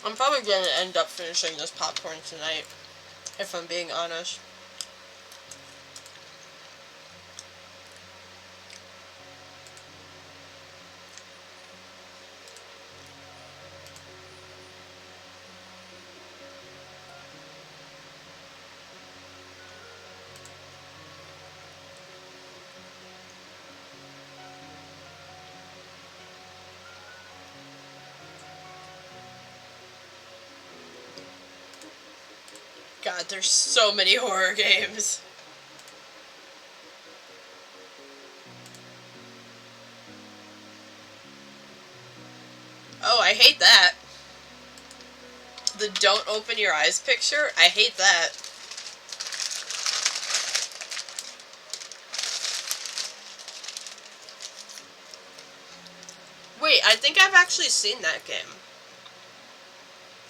I'm probably going to end up finishing this popcorn tonight, if I'm being honest. God, there's so many horror games. Oh, I hate that. The don't open your eyes picture? I hate that. Wait, I think I've actually seen that game.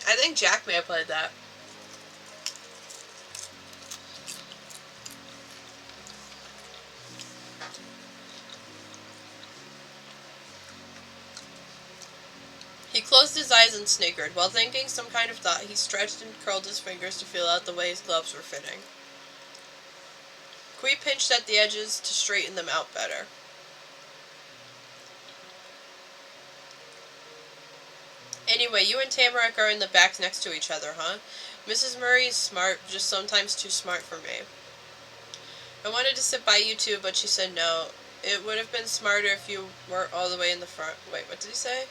I think Jack may have played that. He closed his eyes and snickered. While thinking some kind of thought, he stretched and curled his fingers to feel out the way his gloves were fitting. Kui pinched at the edges to straighten them out better. Anyway, you and Tamarack are in the back next to each other, huh? Mrs. Murray's smart, just sometimes too smart for me. I wanted to sit by you too, but she said no. It would have been smarter if you weren't all the way in the front. Wait, what did he say?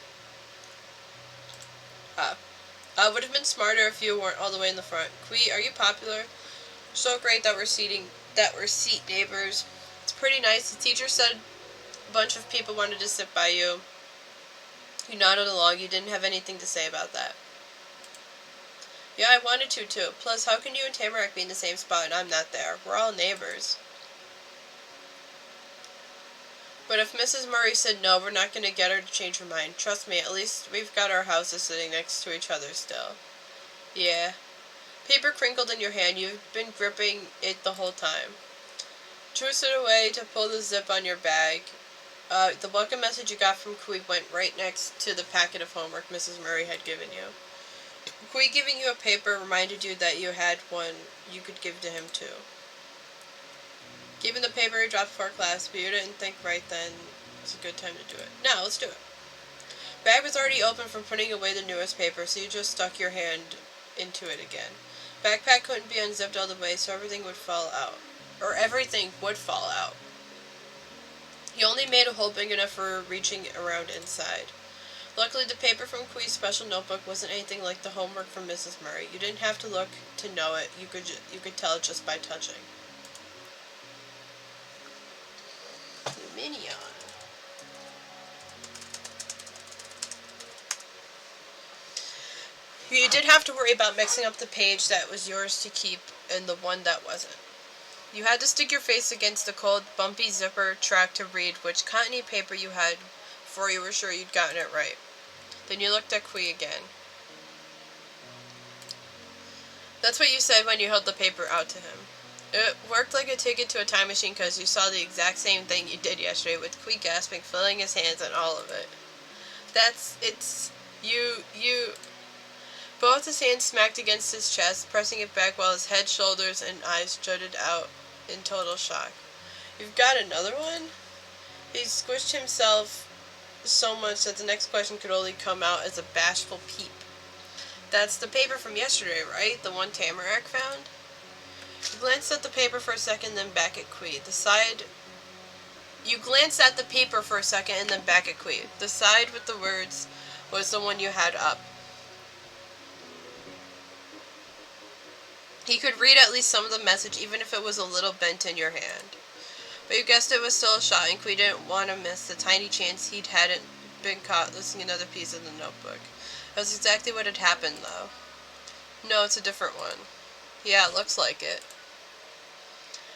Would have been smarter if you weren't all the way in the front. Kui, are you popular? So great that we're seat neighbors. It's pretty nice. The teacher said a bunch of people wanted to sit by you. You nodded along. You didn't have anything to say about that. Yeah, I wanted to too. Plus, how can you and Tamarack be in the same spot and I'm not there? We're all neighbors. But if Mrs. Murray said no, we're not going to get her to change her mind. Trust me, at least we've got our houses sitting next to each other still. Yeah. Paper crinkled in your hand. You've been gripping it the whole time. Twist it away to pull the zip on your bag. The welcome message you got from Kui went right next to the packet of homework Mrs. Murray had given you. Kui giving you a paper reminded you that you had one you could give to him too. Given the paper he dropped before class, but you didn't think right then it's a good time to do it. Now, let's do it. Bag was already open from putting away the newest paper, so you just stuck your hand into it again. Backpack couldn't be unzipped all the way, so everything would fall out. Or everything would fall out. He only made a hole big enough for reaching around inside. Luckily, the paper from Quee's special notebook wasn't anything like the homework from Mrs. Murray. You didn't have to look to know it. You could tell it just by touching. Minion. You did have to worry about mixing up the page that was yours to keep and the one that wasn't. You had to stick your face against the cold, bumpy zipper track to read which cottony paper you had before you were sure you'd gotten it right. Then you looked at Quee again. That's what you said when you held the paper out to him. It worked like a ticket to a time machine because you saw the exact same thing you did yesterday, with Quee gasping, filling his hands, and all of it. You... Both his hands smacked against his chest, pressing it back while his head, shoulders, and eyes jutted out in total shock. You've got another one? He squished himself so much that the next question could only come out as a bashful peep. That's the paper from yesterday, right? The one Tamarack found? You glanced at the paper for a second, then back at Quee. You glanced at the paper for a second and then back at Quee. The side with the words was the one you had up. He could read at least some of the message, even if it was a little bent in your hand. But you guessed it was still a shot, and Quee didn't want to miss the tiny chance he hadn't been caught listing another piece of the notebook. That was exactly what had happened, though. No, it's a different one. Yeah, it looks like it.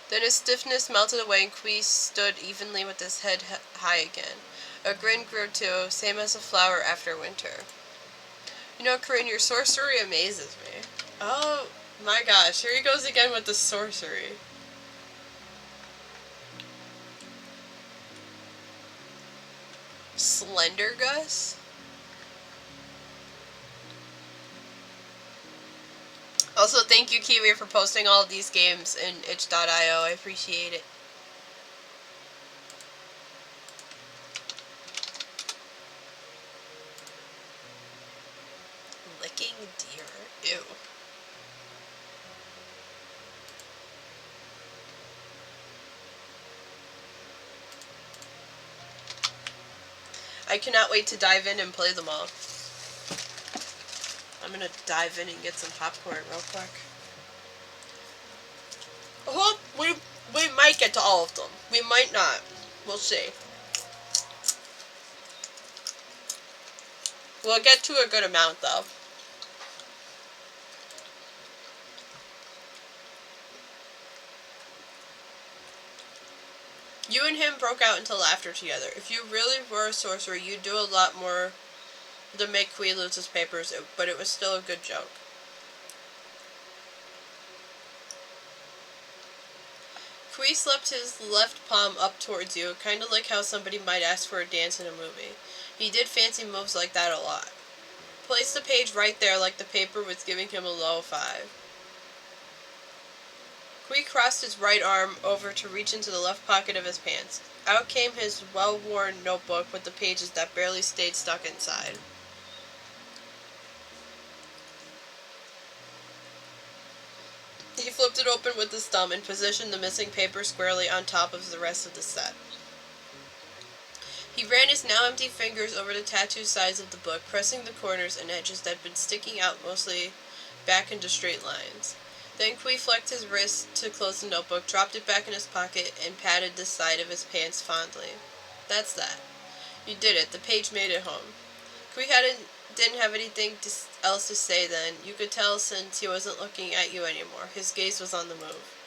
Then his stiffness melted away, and Quee stood evenly with his head high again. A grin grew too, same as a flower after winter. You know, Corinne, your sorcery amazes me. Oh... my gosh, here he goes again with the sorcery. Slender Gus? Also, thank you, Kiwi, for posting all of these games in itch.io. I appreciate it. Licking deer? Ew. I cannot wait to dive in and play them all. I'm gonna dive in and get some popcorn real quick. I hope we might get to all of them. We might not. We'll see. We'll get to a good amount, though. You and him broke out into laughter together. If you really were a sorcerer, you'd do a lot more to make Quee lose his papers, but it was still a good joke. Quee slipped his left palm up towards you, kind of like how somebody might ask for a dance in a movie. He did fancy moves like that a lot. Placed the page right there like the paper was giving him a low five. Quee crossed his right arm over to reach into the left pocket of his pants. Out came his well-worn notebook with the pages that barely stayed stuck inside. He flipped it open with his thumb and positioned the missing paper squarely on top of the rest of the set. He ran his now empty fingers over the tattooed sides of the book, pressing the corners and edges that had been sticking out mostly back into straight lines. Then Quee flexed his wrist to close the notebook, dropped it back in his pocket, and patted the side of his pants fondly. That's that. You did it. The page made it home. Quee didn't have anything else to say then. You could tell since he wasn't looking at you anymore. His gaze was on the move.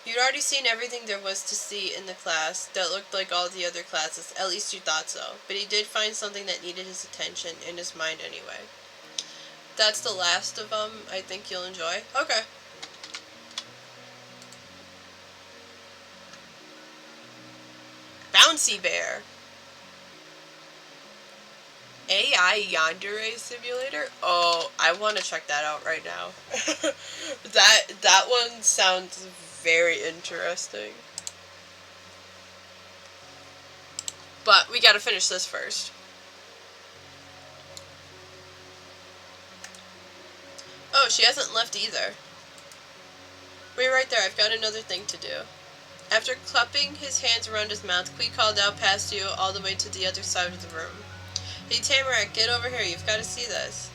You'd already seen everything there was to see in the class that looked like all the other classes. At least you thought so. But he did find something that needed his attention in his mind anyway. That's the last of them. I think you'll enjoy. Okay. Bouncy Bear. AI Yandere simulator? Oh, I want to check that out right now. that one sounds very interesting. But we gotta finish this first. Oh she hasn't left either. Wait right there, I've got another thing to do. After clapping his hands around his mouth, Kui called out past you all the way to the other side of the room. Hey Tamarack, get over here, you've got to see this.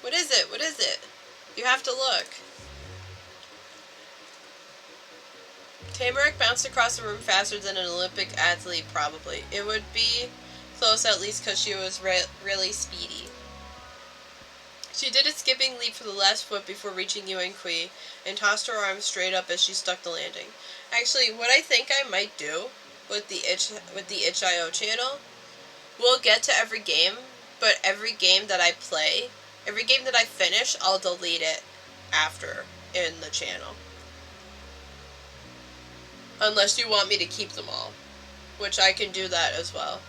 What is it? What is it? You have to look. Tamarack bounced across the room faster than an Olympic athlete, probably. It would be close at least because she was really speedy. She did a skipping leap for the last foot before reaching you and Kui, and tossed her arms straight up as she stuck the landing. Actually, what I think I might do with the itch.io channel, we'll get to every game, but every game that I play, every game that I finish, I'll delete it after in the channel. Unless you want me to keep them all, which I can do that as well.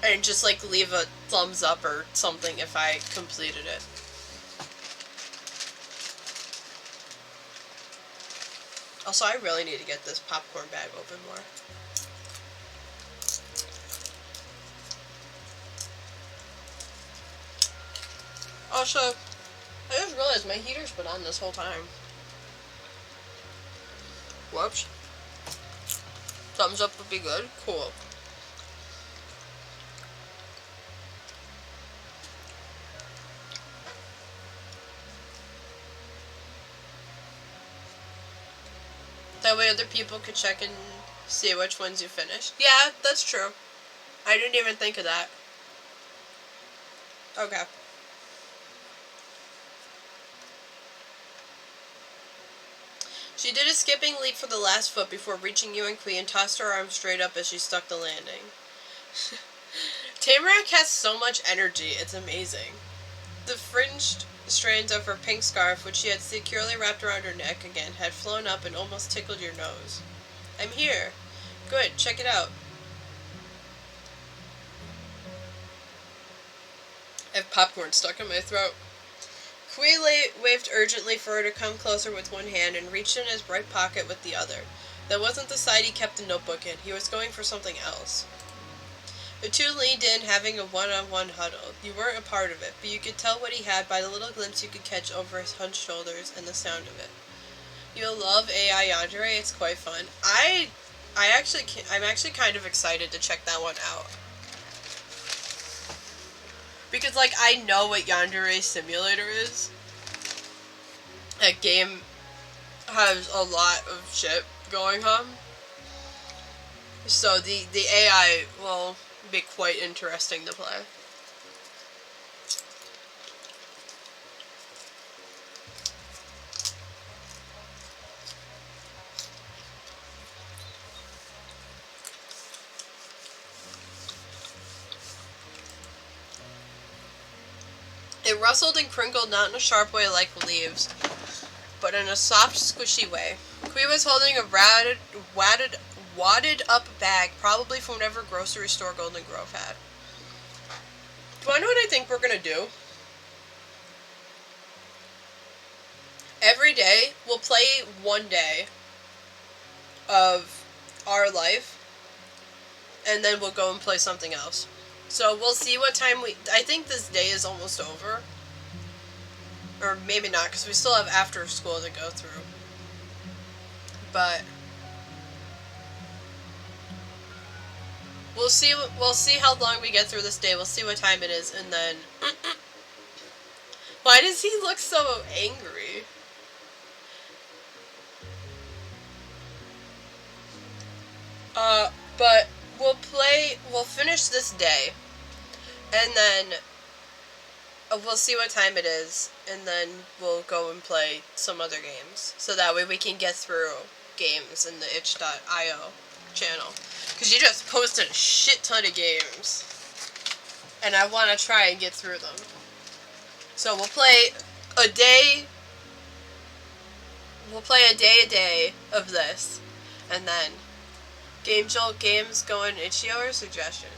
And just like leave a thumbs up or something if I completed it. Also, I really need to get this popcorn bag open more. Also, I just realized my heater's been on this whole time. Whoops. Thumbs up would be good. Cool. That way other people could check and see which ones you finished. Yeah, that's true. I didn't even think of that. Okay. She did a skipping leap for the last foot before reaching you and Kui and tossed her arms straight up as she stuck the landing. Tamarack has so much energy, it's amazing. The fringed strands of her pink scarf, which she had securely wrapped around her neck again, had flown up and almost tickled your nose. I'm here. Good, check it out. I have popcorn stuck in my throat. Kui waved urgently for her to come closer with one hand and reached in his right pocket with the other. That wasn't the side he kept the notebook in. He was going for something else. The two leaned in, having a one-on-one huddle. You weren't a part of it, but you could tell what he had by the little glimpse you could catch over his hunched shoulders and the sound of it. You'll love AI Yandere. It's quite fun. I'm actually kind of excited to check that one out. Because, like, I know what Yandere Simulator is. That game has a lot of shit going on. So the AI will be quite interesting to play. It rustled and crinkled not in a sharp way like leaves, but in a soft, squishy way. Kui was holding a wadded up bag, probably from whatever grocery store Golden Grove had. Do I know what I think we're gonna do? Every day, we'll play one day of our life, and then we'll go and play something else. So we'll see what time I think this day is almost over. Or maybe not, because we still have after school to go through. But we'll see how long we get through this day. We'll see what time it is, and then why does he look so angry? But we'll finish this day, and then we'll see what time it is, and then we'll go and play some other games, so that way we can get through games in the itch.io channel, because you just posted a shit ton of games, and I want to try and get through them. So we'll play a day a day of this, and then games go in itch.io or suggestions.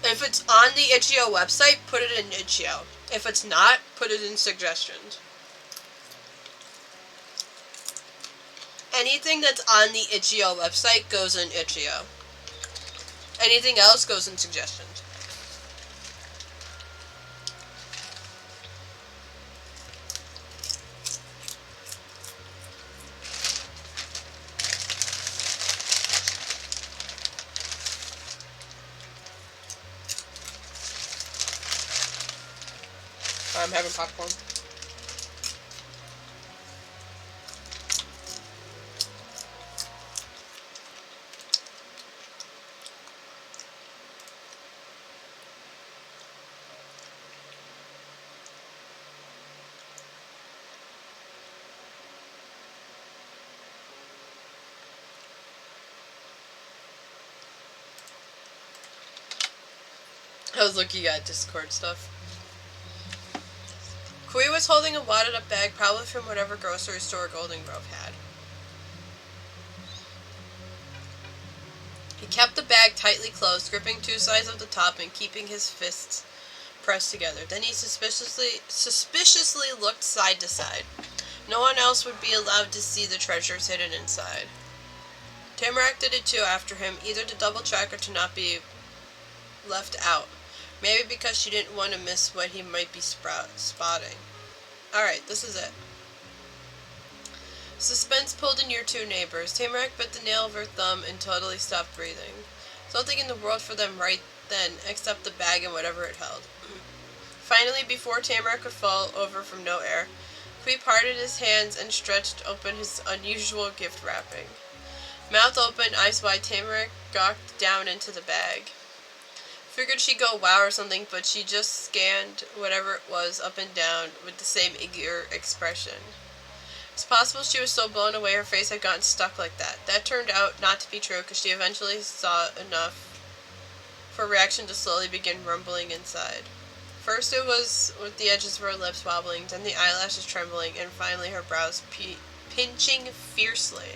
If it's on the itch.io website, put it in itch.io. If it's not, put it in suggestions. Anything that's on the itch.io website goes in itch.io. Anything else goes in suggestions. I'm having popcorn. I was looking at Discord stuff. Kui was holding a wadded up bag, probably from whatever grocery store Golden Grove had. He kept the bag tightly closed, gripping two sides of the top and keeping his fists pressed together. Then he suspiciously looked side to side. No one else would be allowed to see the treasures hidden inside. Tamarack did it too after him, either to double check or to not be left out. Maybe because she didn't want to miss what he might be spotting. Alright, this is it. Suspense pulled in your two neighbors. Tamarack bit the nail of her thumb and totally stopped breathing. Something in the world for them right then, except the bag and whatever it held. Finally, before Tamarack could fall over from no air, Kui parted his hands and stretched open his unusual gift wrapping. Mouth open, eyes wide, Tamarack gawked down into the bag. Figured she'd go wow or something, but she just scanned whatever it was up and down with the same eager expression. It's possible she was so blown away her face had gotten stuck like that. That turned out not to be true because she eventually saw enough for reaction to slowly begin rumbling inside. First it was with the edges of her lips wobbling, then the eyelashes trembling, and finally her brows pinching fiercely.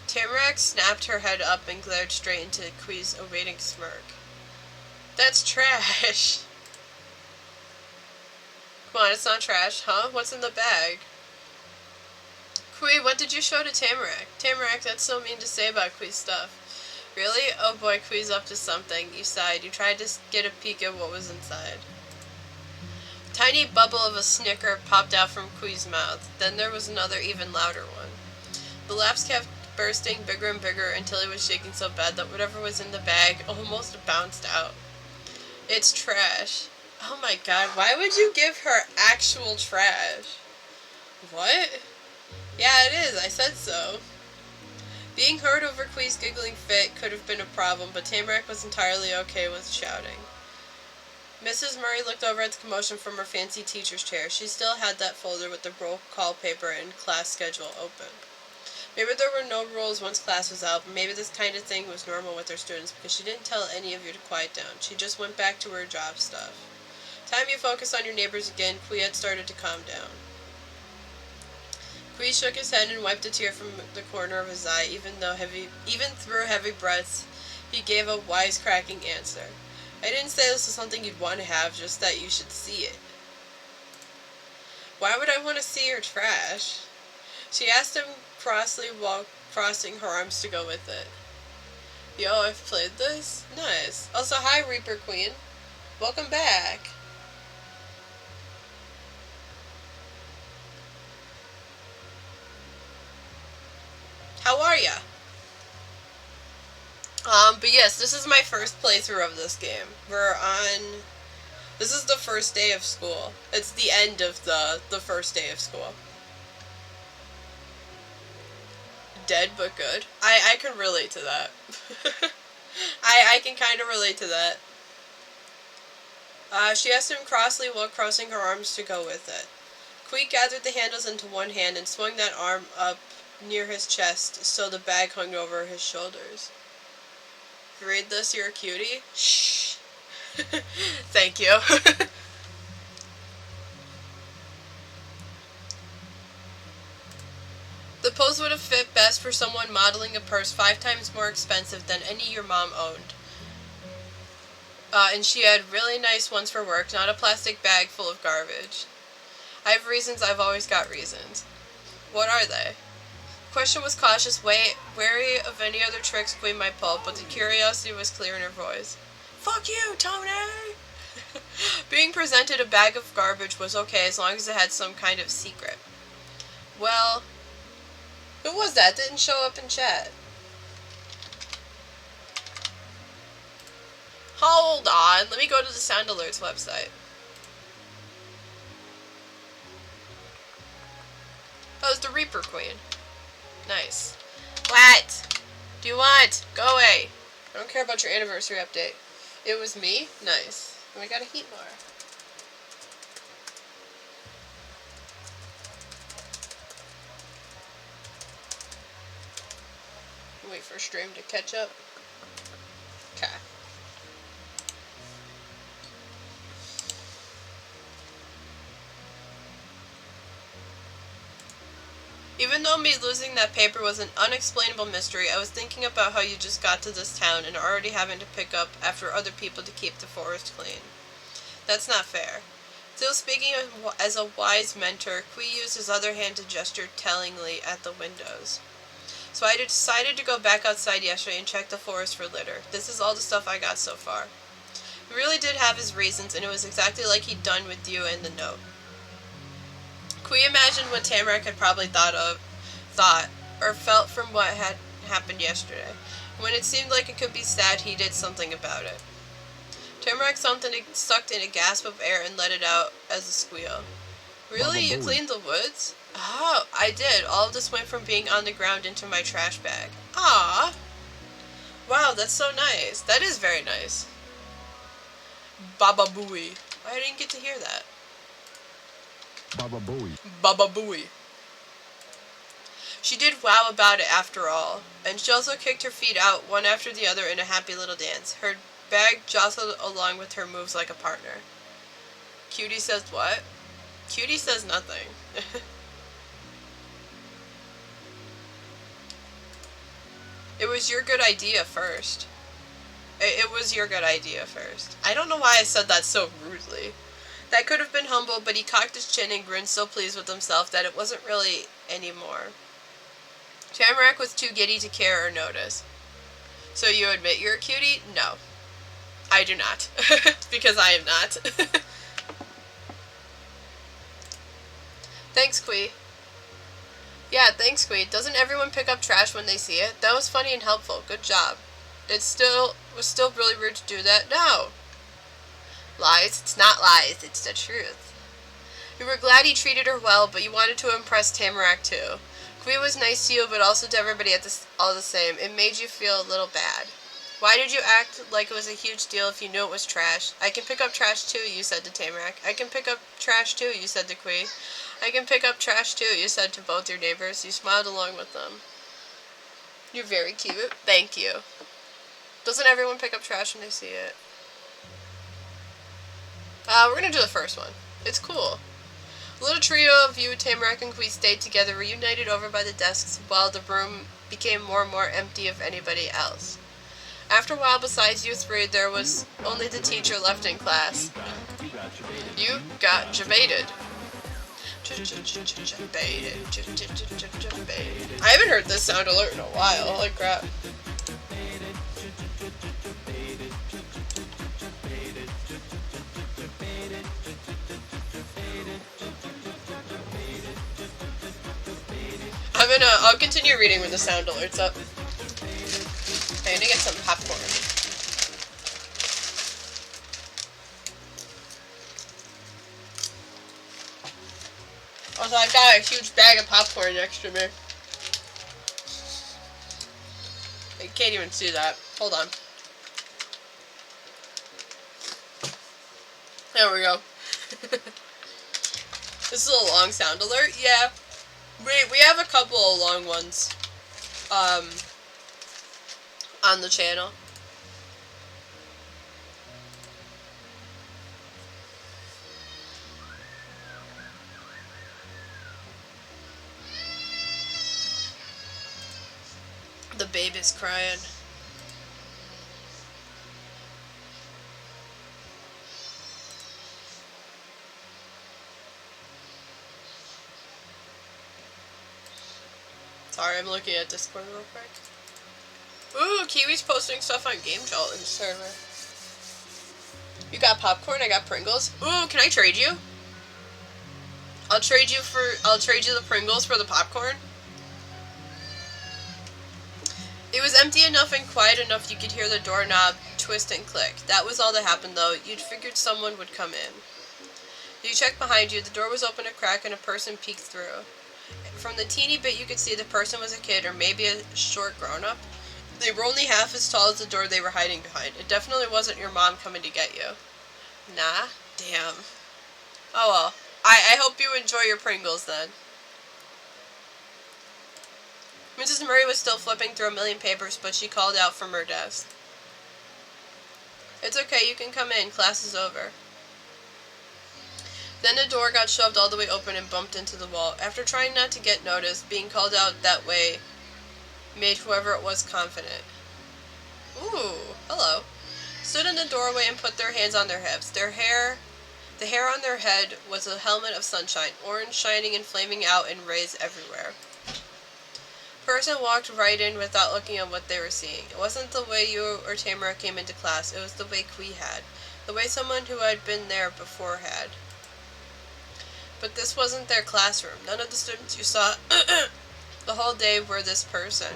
Tamarack snapped her head up and glared straight into Kui's awaiting smirk. That's trash. Come on, it's not trash, huh? What's in the bag? Kui, what did you show to Tamarack? Tamarack, that's so mean to say about Kui's stuff. Really? Oh boy, Kui's up to something. You sighed. You tried to get a peek at what was inside. A tiny bubble of a snicker popped out from Kui's mouth. Then there was another, even louder one. The laughs kept bursting bigger and bigger until it was shaking so bad that whatever was in the bag almost bounced out. It's trash. Oh my god, why would you give her actual trash? What? Yeah, it is, I said so. Being heard over Kui's giggling fit could have been a problem, but Tamarack was entirely okay with shouting. Mrs. Murray looked over at the commotion from her fancy teacher's chair. She still had that folder with the roll call paper and class schedule open. Maybe there were no rules once class was out, but maybe this kind of thing was normal with her students because she didn't tell any of you to quiet down. She just went back to her job stuff. Time you focus on your neighbors again, Kui had started to calm down. Kui shook his head and wiped a tear from the corner of his eye. Even through heavy breaths, he gave a wisecracking answer. I didn't say this was something you'd want to have, just that you should see it. Why would I want to see your trash? She asked him crossly while crossing her arms to go with it. Yo, I've played this? Nice. Also, hi, Reaper Queen. Welcome back. How are ya? But yes, this is my first playthrough of this game. This is the first day of school. It's the end of the first day of school. Dead but good. I can relate to that. I can kind of relate to that. She asked him crossly while crossing her arms to go with it. Kui gathered the handles into one hand and swung that arm up near his chest so the bag hung over his shoulders. If you read this, you're a cutie? Shh. Thank you. The pose would have fit best for someone modeling a purse 5 times more expensive than any your mom owned. And she had really nice ones for work, not a plastic bag full of garbage. I have reasons, I've always got reasons. What are they? The question was cautious, wary of any other tricks Queen might pull, but the curiosity was clear in her voice. Fuck you, Tony! Being presented a bag of garbage was okay as long as it had some kind of secret. Well, who was that? Didn't show up in chat. Hold on, let me go to the Sound Alerts website. Oh, it's the Reaper Queen. Nice. What do you want? Go away. I don't care about your anniversary update. It was me? Nice. And we gotta heat more. Wait for stream to catch up. Okay. Even though me losing that paper was an unexplainable mystery, I was thinking about how you just got to this town and are already having to pick up after other people to keep the forest clean. That's not fair. Still speaking as a wise mentor, Kui used his other hand to gesture tellingly at the windows. So I decided to go back outside yesterday and check the forest for litter. This is all the stuff I got so far. He really did have his reasons, and it was exactly like he'd done with you in the note. Kui imagined what Tamarack had probably thought, or felt from what had happened yesterday. When it seemed like it could be sad, he did something about it. Tamarack sucked in a gasp of air and let it out as a squeal. Really? You cleaned the woods? Oh, I did. All of this went from being on the ground into my trash bag. Ah. Wow, that's so nice. That is very nice. Baba Booey. I didn't get to hear that. Baba Booey. Baba Booey. She did wow about it after all, and she also kicked her feet out one after the other in a happy little dance. Her bag jostled along with her moves like a partner. Cutie says what? Cutie says nothing. It was your good idea first. It was your good idea first. I don't know why I said that so rudely. That could have been humble, but he cocked his chin and grinned so pleased with himself that it wasn't really anymore. Tamarack was too giddy to care or notice. So you admit you're a cutie? No. I do not. Because I am not. Thanks, Kui. Yeah, thanks, Kui. Doesn't everyone pick up trash when they see it? That was funny and helpful. Good job. It was still really rude to do that? No. Lies? It's not lies. It's the truth. You were glad he treated her well, but you wanted to impress Tamarack too. Kui was nice to you, but also to everybody all the same. It made you feel a little bad. Why did you act like it was a huge deal if you knew it was trash? I can pick up trash too, you said to Tamarack. I can pick up trash too, you said to Kui. I can pick up trash too, you said to both your neighbors. You smiled along with them. You're very cute. Thank you. Doesn't everyone pick up trash when they see it? We're gonna do the first one. It's cool. A little trio of you, Tamarack and Kui, stayed together, reunited over by the desks, while the room became more and more empty of anybody else. After a while, besides you three, there was only the teacher left in class. You got jebaited. I haven't heard this sound alert in a while. Holy crap. I'll continue reading when the sound alert's up. Okay, I'm gonna get some popcorn. Also, I've got a huge bag of popcorn next to me. I can't even see that. Hold on. There we go. This is a long sound alert? Yeah. We have a couple of long ones on the channel. The baby's crying. Sorry, I'm looking at Discord real quick. Ooh, Kiwi's posting stuff on Game Jolt in the server. You got popcorn, I got Pringles. Ooh, can I trade you? I'll trade you the Pringles for the popcorn. It was empty enough and quiet enough you could hear the doorknob twist and click. That was all that happened though. You'd figured someone would come in. You checked behind you, the door was open a crack and a person peeked through. From the teeny bit you could see the person was a kid or maybe a short grown-up. They were only half as tall as the door they were hiding behind. It definitely wasn't your mom coming to get you. Nah? Damn. Oh well. I hope you enjoy your Pringles then. Mrs. Murray was still flipping through a million papers, but she called out from her desk. It's okay, you can come in. Class is over. Then the door got shoved all the way open and bumped into the wall. After trying not to get noticed, being called out that way made whoever it was confident. Ooh, hello. Stood in the doorway and put their hands on their hips. The hair on their head was a helmet of sunshine, orange, shining and flaming out in rays everywhere. Person walked right in without looking at what they were seeing. It wasn't the way you or Tamara came into class, it was the way Kui had. The way someone who had been there before had. But this wasn't their classroom. None of the students you saw the whole day were this person.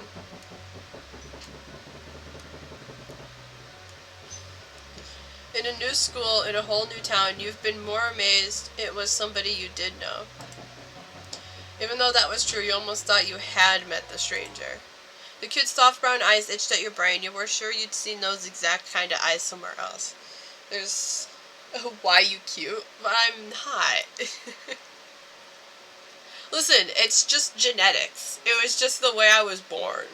In a new school, in a whole new town, you've been more amazed it was somebody you did know. Even though that was true, you almost thought you had met the stranger. The cute soft brown eyes itched at your brain. You were sure you'd seen those exact kind of eyes somewhere else. There's... why you cute? But I'm not. Listen, it's just genetics. It was just the way I was born.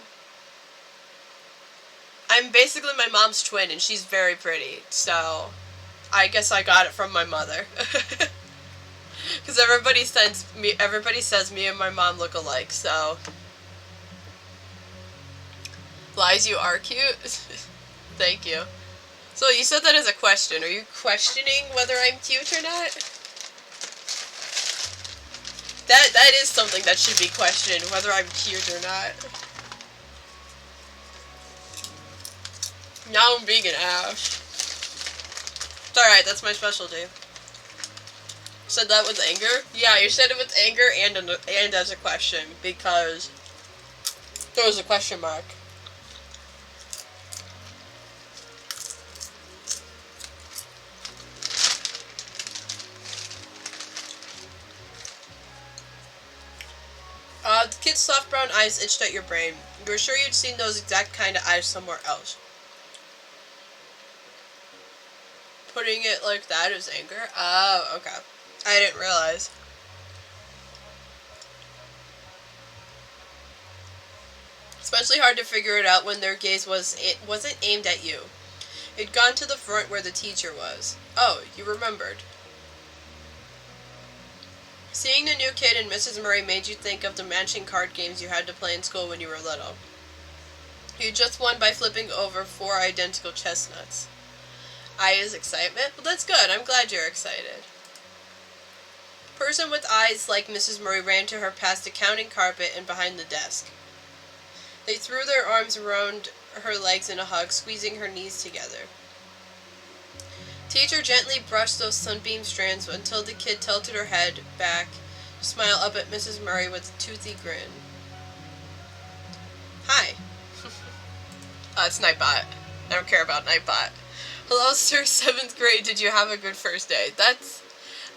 I'm basically my mom's twin, and she's very pretty, so I guess I got it from my mother. Because everybody says me and my mom look alike, so... Lies, you are cute? Thank you. So you said that as a question. Are you questioning whether I'm cute or not? That is something that should be questioned, whether I'm cute or not. Now I'm being an ass. It's alright, that's my specialty. Said that with anger? Yeah, you said it with anger and as a question, because there was a question mark. The kid's soft brown eyes itched at your brain. You were sure you'd seen those exact kind of eyes somewhere else. Putting it like that is anger? Oh, okay. I didn't realize. Especially hard to figure it out when their gaze wasn't aimed at you. It'd gone to the front where the teacher was. Oh, you remembered. Seeing the new kid and Mrs. Murray made you think of the matching card games you had to play in school when you were little. You just won by flipping over 4 identical chestnuts. Aya's excitement? Well, that's good. I'm glad you're excited. Person with eyes like Mrs. Murray ran to her past the counting carpet and behind the desk. They threw their arms around her legs in a hug, squeezing her knees together. Teacher gently brushed those sunbeam strands until the kid tilted her head back to smile up at Mrs. Murray with a toothy grin. Hi. It's Nightbot. I don't care about Nightbot. Hello, sir, 7th grade. Did you have a good first day? That's...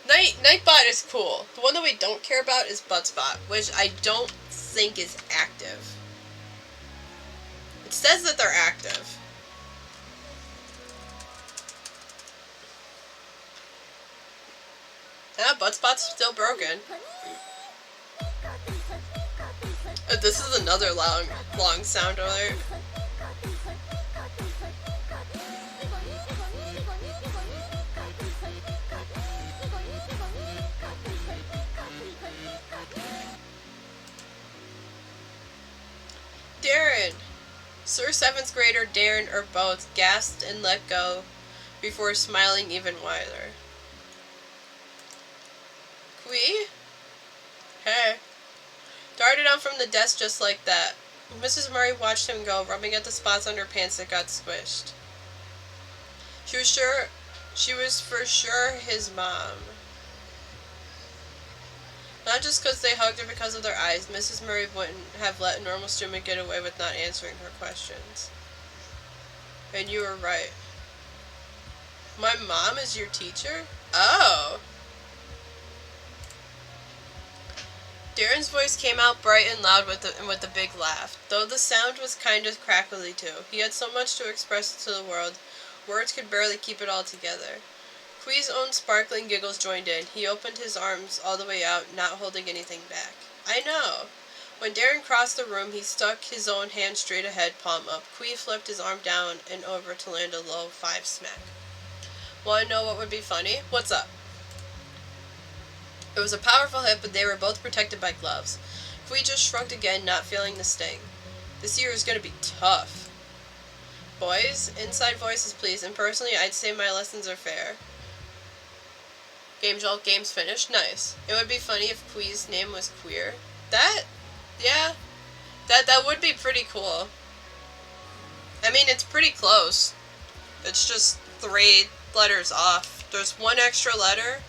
Nightbot is cool. The one that we don't care about is Buttspot, which I don't think is active. It says that they're active. Yeah, Buttspot's still broken. This is another long sound alert. Darren! Sir 7th grader Darren or both gasped and let go before smiling even wider. Kui? Hey. Darted out from the desk just like that. Mrs. Murray watched him go, rubbing at the spots on her pants that got squished. She was for sure his mom. Not just because they hugged her because of their eyes, Mrs. Murray wouldn't have let a normal student get away with not answering her questions. And you were right. My mom is your teacher? Oh! Darren's voice came out bright and loud with a big laugh, though the sound was kind of crackly too. He had so much to express to the world, words could barely keep it all together. Quee's own sparkling giggles joined in. He opened his arms all the way out, not holding anything back. I know. When Darren crossed the room, he stuck his own hand straight ahead, palm up. Quee flipped his arm down and over to land a low 5 smack. Wanna know what would be funny? What's up? It was a powerful hit, but they were both protected by gloves. Quee just shrugged again, not feeling the sting. This year is gonna be tough. Boys, inside voices please, and personally I'd say my lessons are fair. Game Jolt, game's finished. Nice. It would be funny if Quee's name was Queer. Yeah, that would be pretty cool. I mean, it's pretty close. It's just 3 letters off. There's 1 extra letter,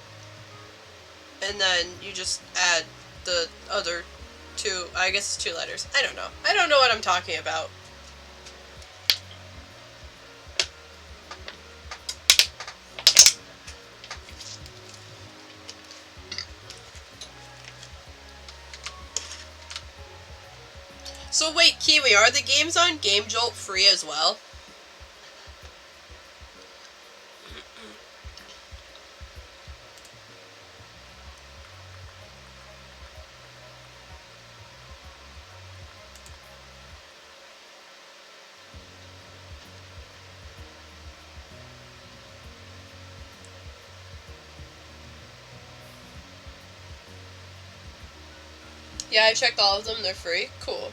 and then you just add the other 2, I guess it's 2 letters. I don't know. I don't know what I'm talking about. So wait, Kiwi, are the games on Game Jolt free as well? Yeah, I checked all of them. They're free. Cool.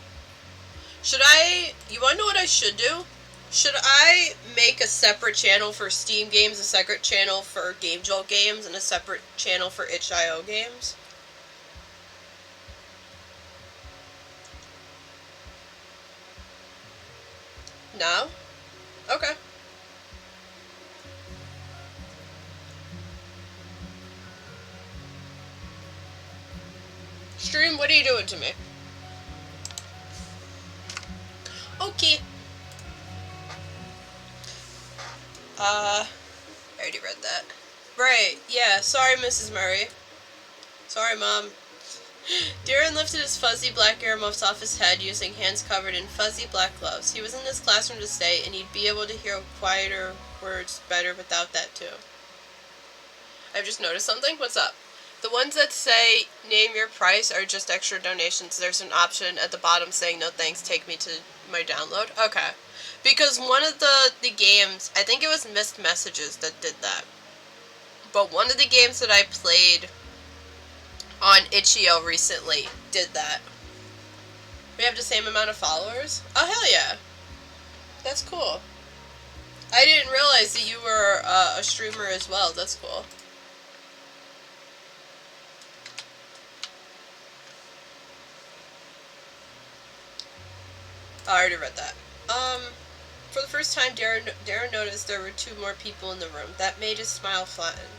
You wanna know what I should do? Should I make a separate channel for Steam games, a separate channel for Game Jolt games, and a separate channel for itch.io games? No? Okay. Stream, what are you doing to me? Okay. I already read that. Right, yeah, sorry, Mrs. Murray. Sorry, Mom. Darren lifted his fuzzy black earmuffs off his head using hands covered in fuzzy black gloves. He was in this classroom to stay, and he'd be able to hear quieter words better without that, too. I've just noticed something. What's up? The ones that say, name your price, are just extra donations. There's an option at the bottom saying, no thanks, take me to my download. Okay. Because one of the games, I think it was Missed Messages that did that. But one of the games that I played on itch.io recently did that. We have the same amount of followers? Oh, hell yeah. That's cool. I didn't realize that you were a streamer as well. That's cool. I already read that. For the first time, Darren noticed there were 2 more people in the room. That made his smile flatten.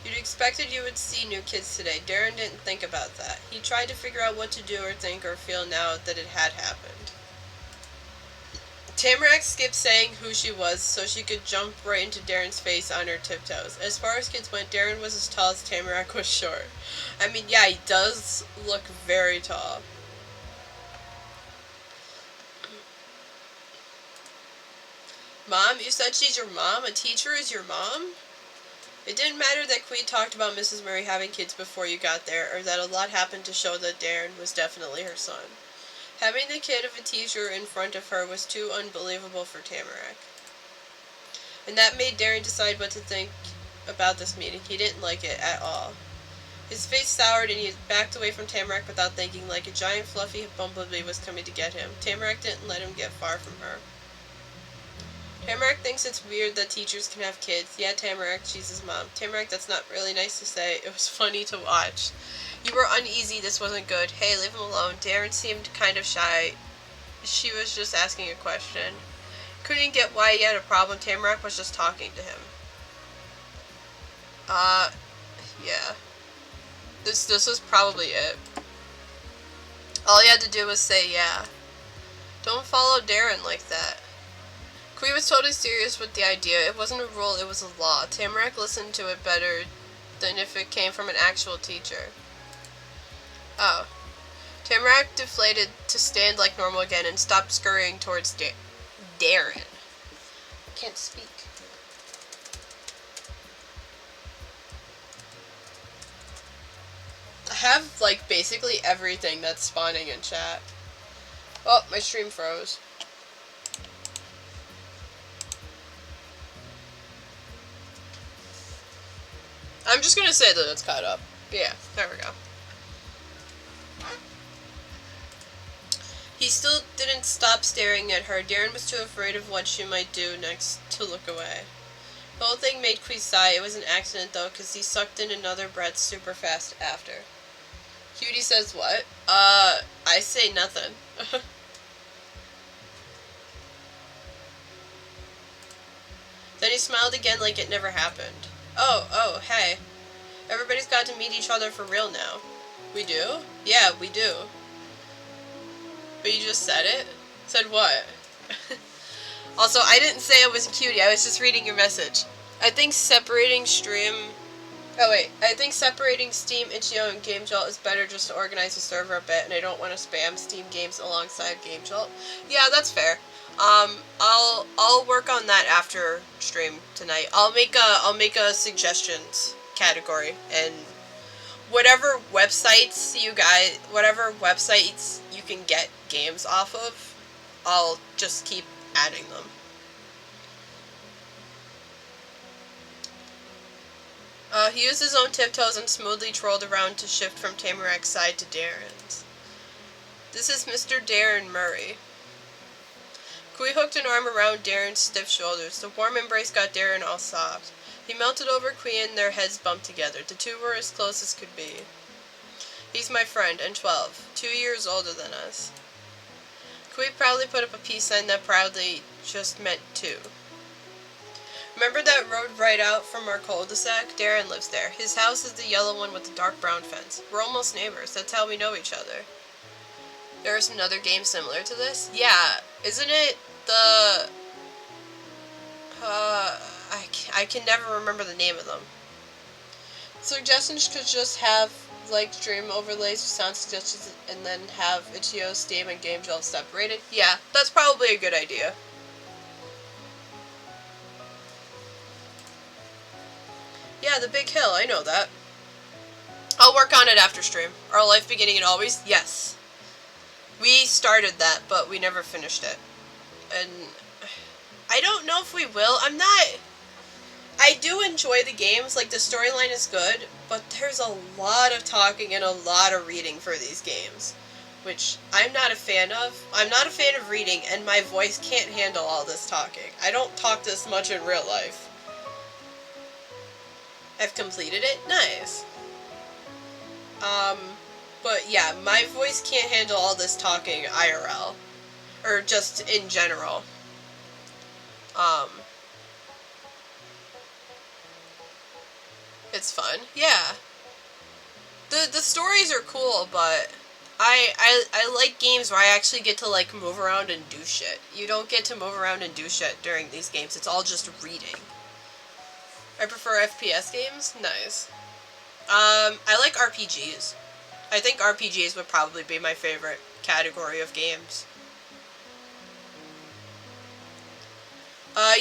You'd expected you would see new kids today. Darren didn't think about that. He tried to figure out what to do or think or feel now that it had happened. Tamarack skipped saying who she was so she could jump right into Darren's face on her tiptoes. As far as kids went, Darren was as tall as Tamarack was short. I mean, yeah, he does look very tall. Mom, you said she's your mom? A teacher is your mom? It didn't matter that Quee talked about Mrs. Murray having kids before you got there, or that a lot happened to show that Darren was definitely her son. Having the kid of a teacher in front of her was too unbelievable for Tamarack. And that made Darren decide what to think about this meeting. He didn't like it at all. His face soured and he backed away from Tamarack without thinking, like a giant fluffy bumblebee was coming to get him. Tamarack didn't let him get far from her. Tamarack thinks it's weird that teachers can have kids. Yeah, Tamarack, she's his mom. Tamarack, that's not really nice to say. It was funny to watch. You were uneasy, this wasn't good. Hey, leave him alone. Darren seemed kind of shy. She was just asking a question. Couldn't get why he had a problem. Tamarack was just talking to him. Yeah. This was probably it. All he had to do was say yeah. Don't follow Darren like that. Quee was totally serious with the idea. It wasn't a rule, it was a law. Tamarack listened to it better than if it came from an actual teacher. Oh. Tamarack deflated to stand like normal again and stopped scurrying towards Darren. Can't speak. I have, like, basically everything that's spawning in chat. Oh, my stream froze. I'm just gonna say that it's caught up. Yeah, there we go. He still didn't stop staring at her. Darren was too afraid of what she might do next to look away. The whole thing made Quee sigh. It was an accident, though, because he sucked in another breath super fast after. Cutie says what? I say nothing. Then he smiled again like it never happened. Oh, hey. Everybody's got to meet each other for real now. We do? Yeah, we do. But you just said it? Said what? Also, I didn't say it was a cutie. I was just reading your message. I think separating Steam, Itch.io, and GameJolt is better just to organize the server a bit, and I don't want to spam Steam games alongside GameJolt. Yeah, that's fair. I'll work on that after stream tonight. I'll make a suggestions category, and whatever websites you can get games off of, I'll just keep adding them. He used his own tiptoes and smoothly trolled around to shift from Tamarack's side to Darren's. This is Mr. Darren Murray. Kui hooked an arm around Darren's stiff shoulders. The warm embrace got Darren all soft. He melted over Kui and their heads bumped together. The two were as close as could be. He's my friend, and 12. 2 years older than us. Kui proudly put up a peace sign that proudly just meant 2. Remember that road right out from our cul-de-sac? Darren lives there. His house is the yellow one with the dark brown fence. We're almost neighbors. That's how we know each other. There's another game similar to this? Yeah. Isn't it the... I can never remember the name of them. Suggestions could just have, like, stream overlays for sound suggestions and then have Itch.io, Steam, and GameJolt separated. Yeah, that's probably a good idea. Yeah, the big hill, I know that. I'll work on it after stream. Our life beginning and always? Yes. We started that, but we never finished it. And I don't know if we will. I do enjoy the games, like the storyline is good, but there's a lot of talking and a lot of reading for these games, which I'm not a fan of. I'm not a fan of reading, and my voice can't handle all this talking. I don't talk this much in real life. I've completed it? Nice. But yeah, my voice can't handle all this talking IRL. Or just in general. It's fun. Yeah. The stories are cool, but I like games where I actually get to, like, move around and do shit. You don't get to move around and do shit during these games. It's all just reading. I prefer FPS games? Nice. I like RPGs. I think RPGs would probably be my favorite category of games.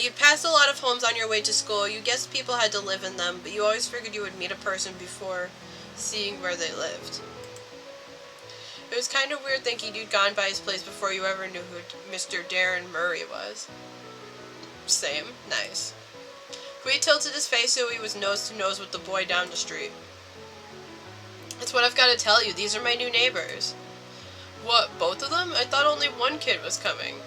You'd pass a lot of homes on your way to school. You guessed people had to live in them, but you always figured you would meet a person before seeing where they lived. It was kind of weird thinking you'd gone by his place before you ever knew who Mr. Darren Murray was. Same. Nice. Kui tilted his face so he was nose to nose with the boy down the street. That's what I've got to tell you. These are my new neighbors. What, both of them? I thought only one kid was coming.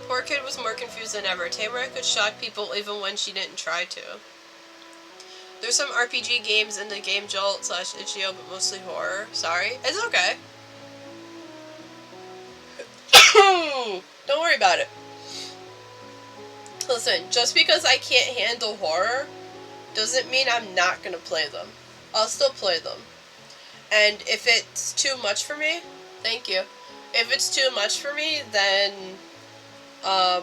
Poor kid was more confused than ever. Tamara could shock people even when she didn't try to. There's some RPG games in the GameJolt / Itch.io, but mostly horror. Sorry. It's okay. Don't worry about it. Listen, just because I can't handle horror doesn't mean I'm not gonna play them. I'll still play them. And if it's too much for me, thank you. If it's too much for me, then I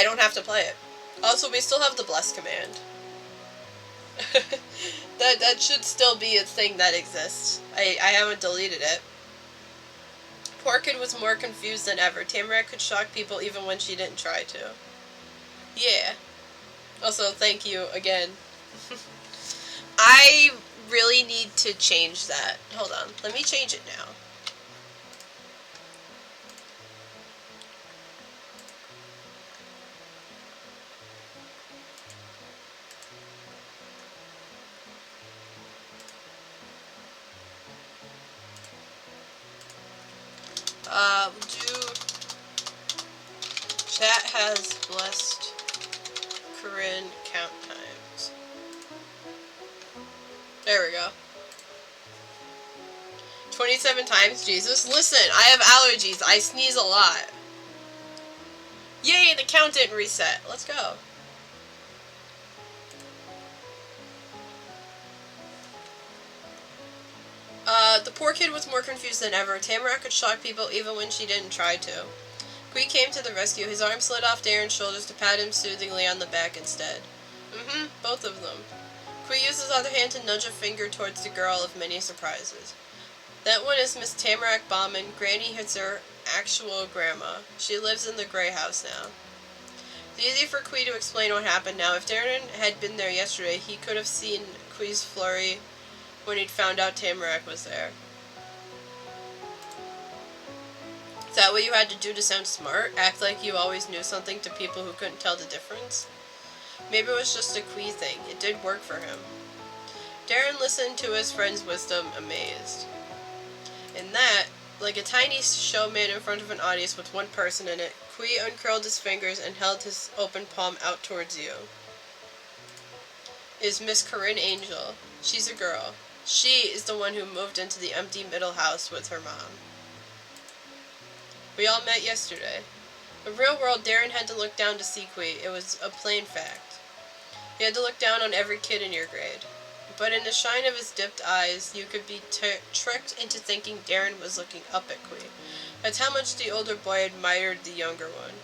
don't have to play it. Also, we still have the bless command. That should still be a thing that exists. I haven't deleted it. Poor kid was more confused than ever. Tamara could shock people even when she didn't try to. Yeah. Also, thank you again. I really need to change that. Hold on. Let me change it now. We'll do... Chat has blessed Corinne count times. There we go. 27 times? Jesus. Listen, I have allergies. I sneeze a lot. Yay, the count didn't reset. Let's go. The poor kid was more confused than ever. Tamara could shock people even when she didn't try to. Kui came to the rescue. His arm slid off Darren's shoulders to pat him soothingly on the back instead. Both of them. Kui used his other hand to nudge a finger towards the girl of many surprises. That one is Miss Tamarack Bauman. Granny is her actual grandma. She lives in the gray house now. It's easy for Kui to explain what happened now. If Darren had been there yesterday, he could have seen Kui's flurry when he'd found out Tamarack was there. Is that what you had to do to sound smart? Act like you always knew something to people who couldn't tell the difference? Maybe it was just a Kui thing. It did work for him. Darren listened to his friend's wisdom, amazed. In that, like a tiny showman in front of an audience with one person in it, Kui uncurled his fingers and held his open palm out towards you. Is Miss Corinne Angel. She's a girl. She is the one who moved into the empty middle house with her mom. We all met yesterday. In the real world, Darren had to look down to see Kui. It was a plain fact. He had to look down on every kid in your grade. But in the shine of his dipped eyes, you could be tricked into thinking Darren was looking up at Kui. That's how much the older boy admired the younger one.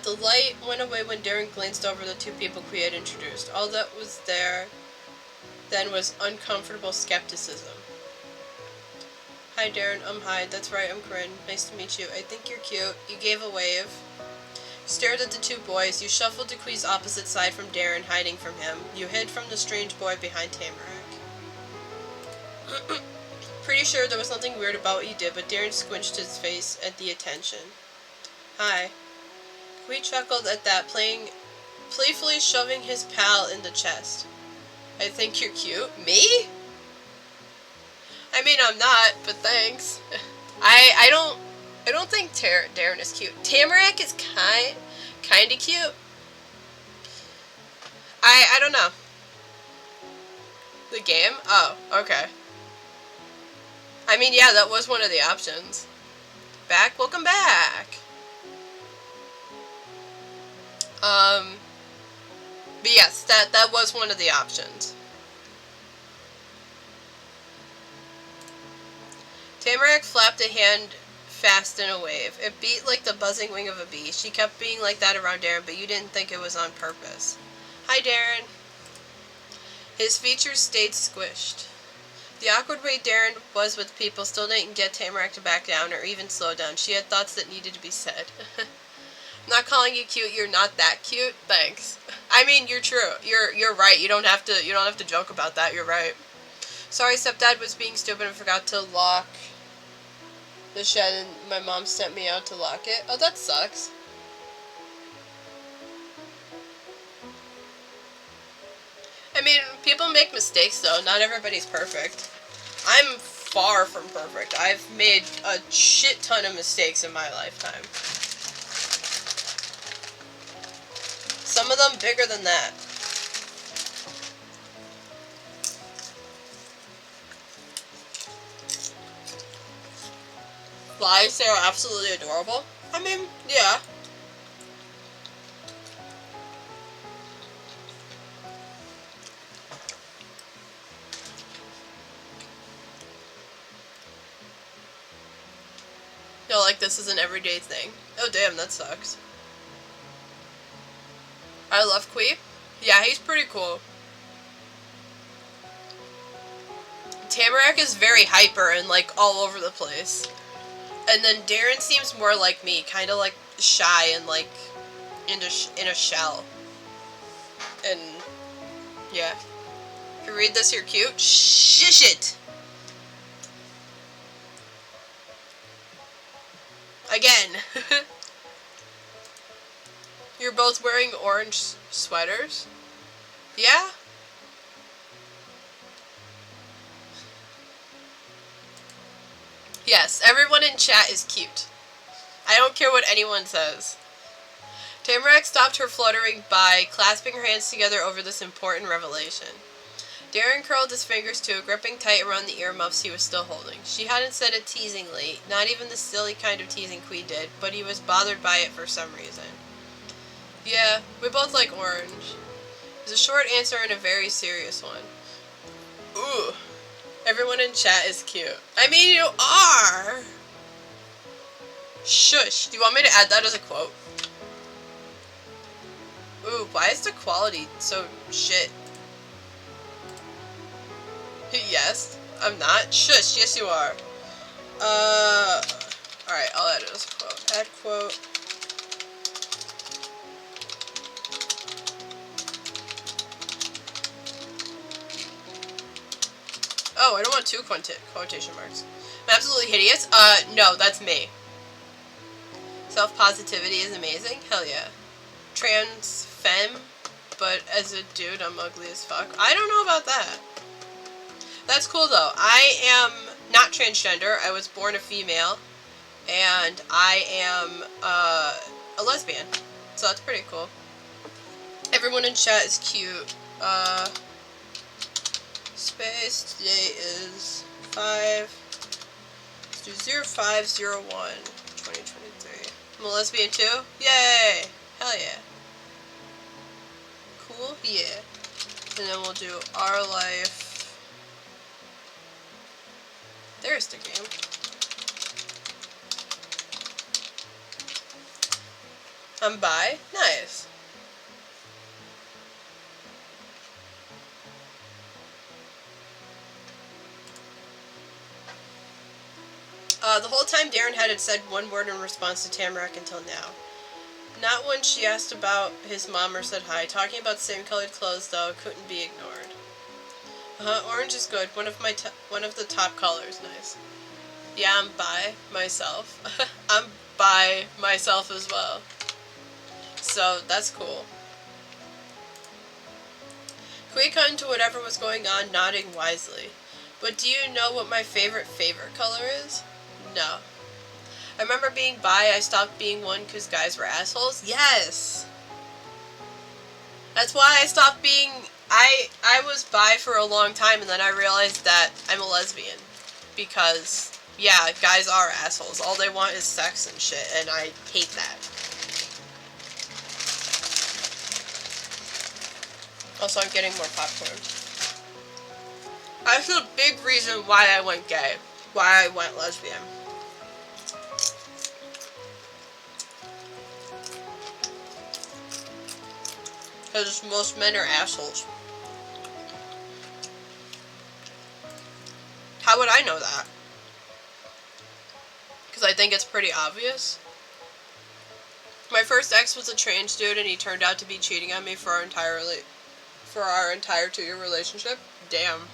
The light went away when Darren glanced over the two people Kui had introduced. All that was there then was uncomfortable skepticism. Hi Darren, hi, that's right, I'm Corinne. Nice to meet you. I think you're cute. You gave a wave. You stared at the two boys. You shuffled to Kui's opposite side from Darren, hiding from him. You hid from the strange boy behind Tamarack. Pretty sure there was nothing weird about what you did, but Darren squinched his face at the attention. Hi. Kui chuckled at that, playfully shoving his pal in the chest. I think you're cute. Me? I mean, I'm not, but thanks. I don't think Darren is cute. Tamarack is kinda cute. I don't know. The game? Oh, okay. I mean, yeah, that was one of the options. Back? Welcome back. But yes, that was one of the options. Tamarack flapped a hand fast in a wave. It beat like the buzzing wing of a bee. She kept being like that around Darren, but you didn't think it was on purpose. Hi, Darren. His features stayed squished. The awkward way Darren was with people still didn't get Tamarack to back down or even slow down. She had thoughts that needed to be said. I'm not calling you cute. You're not that cute. Thanks. I mean, you're true. You're right. You don't have to joke about that. You're right. Sorry, stepdad was being stupid and forgot to lock the shed, and my mom sent me out to lock it. Oh, that sucks. I mean, people make mistakes, though. Not everybody's perfect. I'm far from perfect. I've made a shit ton of mistakes in my lifetime. Some of them bigger than that. Flies, they are absolutely adorable. I mean, yeah. No, like this is an everyday thing. Oh damn, that sucks. I love Kui. Yeah, he's pretty cool. Tamarack is very hyper and, like, all over the place. And then Darren seems more like me, kind of, like, shy and, like, in a shell. And, yeah. If you read this, you're cute. Shish it! Again. You're both wearing orange sweaters? Yeah? Yes, everyone in chat is cute. I don't care what anyone says. Tamarack stopped her fluttering by clasping her hands together over this important revelation. Darren curled his fingers too, gripping tight around the earmuffs he was still holding. She hadn't said it teasingly, not even the silly kind of teasing Quee did, but he was bothered by it for some reason. Yeah, we both like orange. It's a short answer and a very serious one. Ooh. Everyone in chat is cute. I mean, you are! Shush. Do you want me to add that as a quote? Ooh, why is the quality so shit? Yes, I'm not. Shush, yes you are. Alright, I'll add it as a quote. Add quote. Oh, I don't want two quotation marks. I'm absolutely hideous? No, that's me. Self-positivity is amazing? Hell yeah. Trans femme, but as a dude, I'm ugly as fuck. I don't know about that. That's cool, though. I am not transgender. I was born a female, and I am, a lesbian. So that's pretty cool. Everyone in chat is cute. Space, today is 05/01/2023. I'm a lesbian too? Yay! Hell yeah. Cool? Yeah. And then we'll do our life. There's the game. I'm bi? Nice. The whole time Darren hadn't said one word in response to Tamarack until now. Not when she asked about his mom or said hi. Talking about same-colored clothes, though, couldn't be ignored. Orange is good. One of the top colors. Nice. Yeah, I'm bi myself. I'm bi myself as well. So, that's cool. Quee cut into whatever was going on, nodding wisely. But do you know what my favorite color is? No. I remember being bi, I stopped being one because guys were assholes. Yes! That's why I stopped being... I was bi for a long time, and then I realized that I'm a lesbian. Because, yeah, guys are assholes. All they want is sex and shit, and I hate that. Also, I'm getting more popcorn. That's a big reason why I went gay. Why I went lesbian. Because most men are assholes. How would I know that? Because I think it's pretty obvious. My first ex was a trans dude, and he turned out to be cheating on me for our entire 2-year relationship. Damn.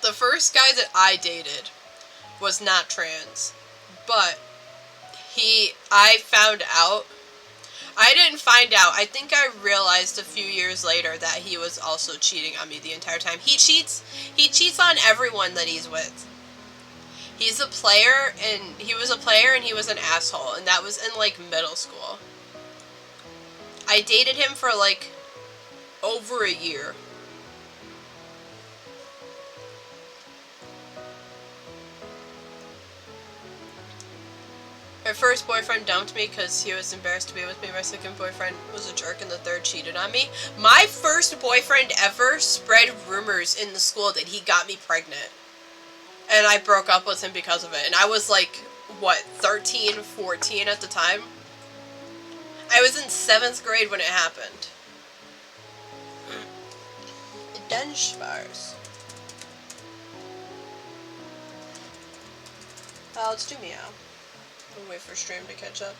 The first guy that I dated was not trans, but I found out. I didn't find out. I think I realized a few years later that he was also cheating on me the entire time. He cheats on everyone that he's with. He's a player, and he was a player, and he was an asshole, and that was in, like, middle school. I dated him for, like, over a year. My first boyfriend dumped me because he was embarrassed to be with me. My second boyfriend was a jerk, and the third cheated on me. My first boyfriend ever spread rumors in the school that he got me pregnant. And I broke up with him because of it. And I was like what, 13, 14 at the time? I was in 7th grade when it happened. Denschwars. Let's do meow. We'll wait for stream to catch up.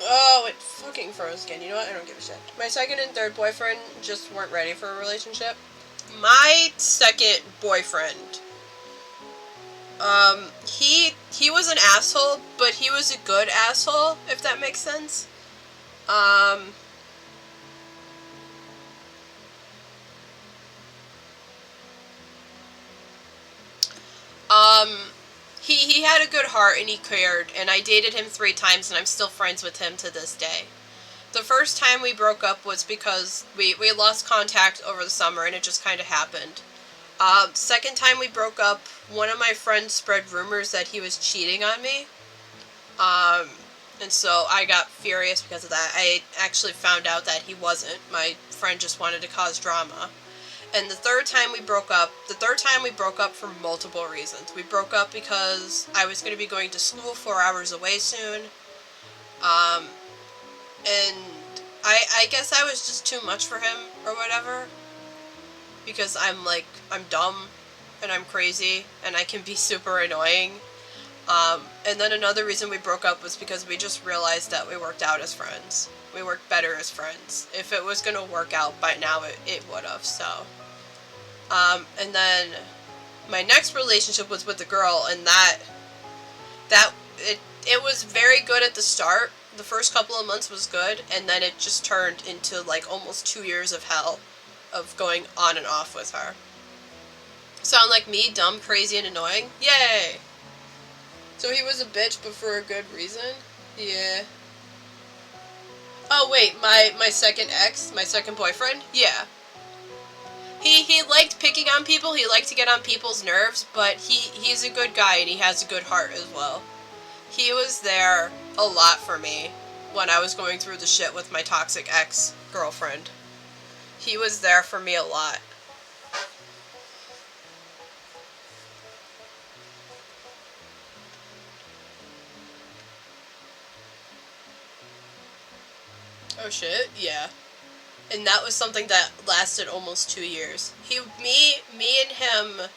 Oh, it fucking froze again. You know what? I don't give a shit. My second and third boyfriend just weren't ready for a relationship. My second boyfriend, he was an asshole, but he was a good asshole, if that makes sense. He had a good heart and he cared, and I dated him 3 times and I'm still friends with him to this day. The first time we broke up was because we lost contact over the summer and it just kind of happened. Second time we broke up, one of my friends spread rumors that he was cheating on me. And so I got furious because of that. I actually found out that he wasn't. My friend just wanted to cause drama. And the third time we broke up for multiple reasons. We broke up because I was going to be going to school 4 hours away soon. And I guess I was just too much for him or whatever. Because I'm dumb and I'm crazy and I can be super annoying. And then another reason we broke up was because we just realized that we worked out as friends. We worked better as friends. If it was going to work out by now, it would have, so. And then my next relationship was with a girl, and it was very good at the start. The first couple of months was good, and then it just turned into like almost 2 years of hell of going on and off with her. Sound like me, dumb, crazy, and annoying? Yay! So he was a bitch, but for a good reason? Yeah. Oh wait, my second ex, my second boyfriend? Yeah. He liked picking on people, he liked to get on people's nerves, but he's a good guy and he has a good heart as well. He was there a lot for me when I was going through the shit with my toxic ex-girlfriend. He was there for me a lot. Oh shit, yeah. And that was something that lasted almost 2 years. Me and him,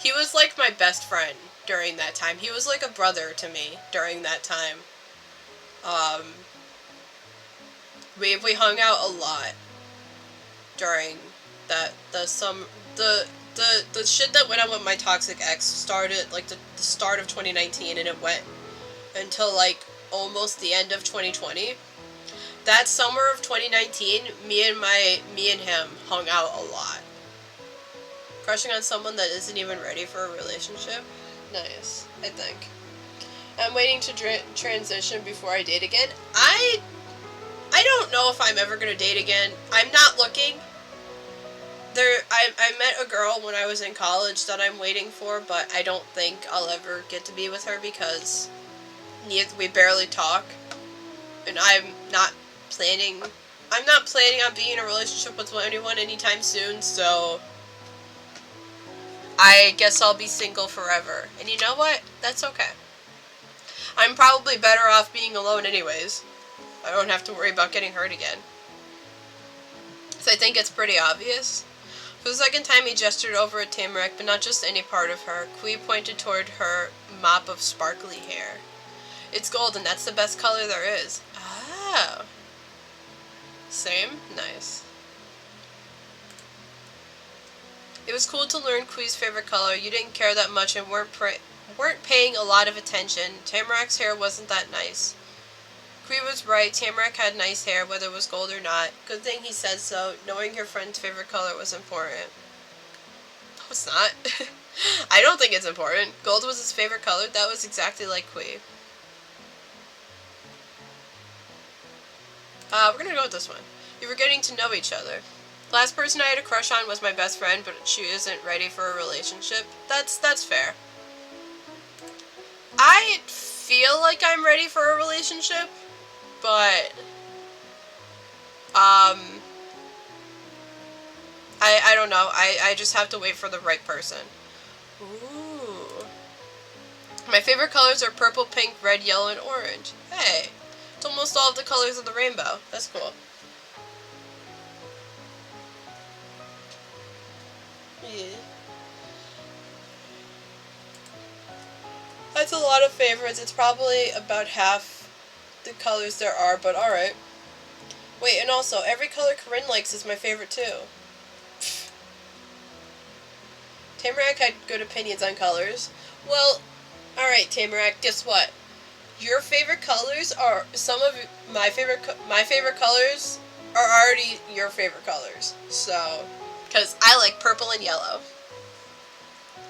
he was like my best friend during that time. He was like a brother to me during that time. We hung out a lot during the shit that went on with my toxic ex started like the start of 2019 and it went until like almost the end of 2020. That summer of 2019, me and him hung out a lot. Crushing on someone that isn't even ready for a relationship? Nice, I think. I'm waiting to transition before I date again. I don't know if I'm ever gonna date again. I'm not looking. I met a girl when I was in college that I'm waiting for, but I don't think I'll ever get to be with her because we barely talk. And I'm not planning on being in a relationship with anyone anytime soon, so I guess I'll be single forever. And you know what? That's okay. I'm probably better off being alone anyways. I don't have to worry about getting hurt again. So I think it's pretty obvious. For the second time he gestured over at Tamarack, but not just any part of her. Kui pointed toward her mop of sparkly hair. It's golden, that's the best color there is. Oh. Same? Nice. It was cool to learn Kui's favorite color. You didn't care that much and weren't paying a lot of attention. Tamarack's hair wasn't that nice. Kui was right. Tamarack had nice hair, whether it was gold or not. Good thing he said so. Knowing your friend's favorite color was important. No, it's not. I don't think it's important. Gold was his favorite color. That was exactly like Kui. We're gonna go with this one. You were getting to know each other. Last person I had a crush on was my best friend, but she isn't ready for a relationship. That's fair. I feel like I'm ready for a relationship, but I don't know. I just have to wait for the right person. Ooh. My favorite colors are purple, pink, red, yellow, and orange. Hey, it's almost all of the colors of the rainbow. That's cool. Yeah. That's a lot of favorites. It's probably about half the colors there are, but alright. Wait, and also, every color Corinne likes is my favorite too. Tamarack had good opinions on colors. Well, alright, Tamarack, guess what? Your favorite colors are some of my favorite colors are already your favorite colors. So, because I like purple and yellow.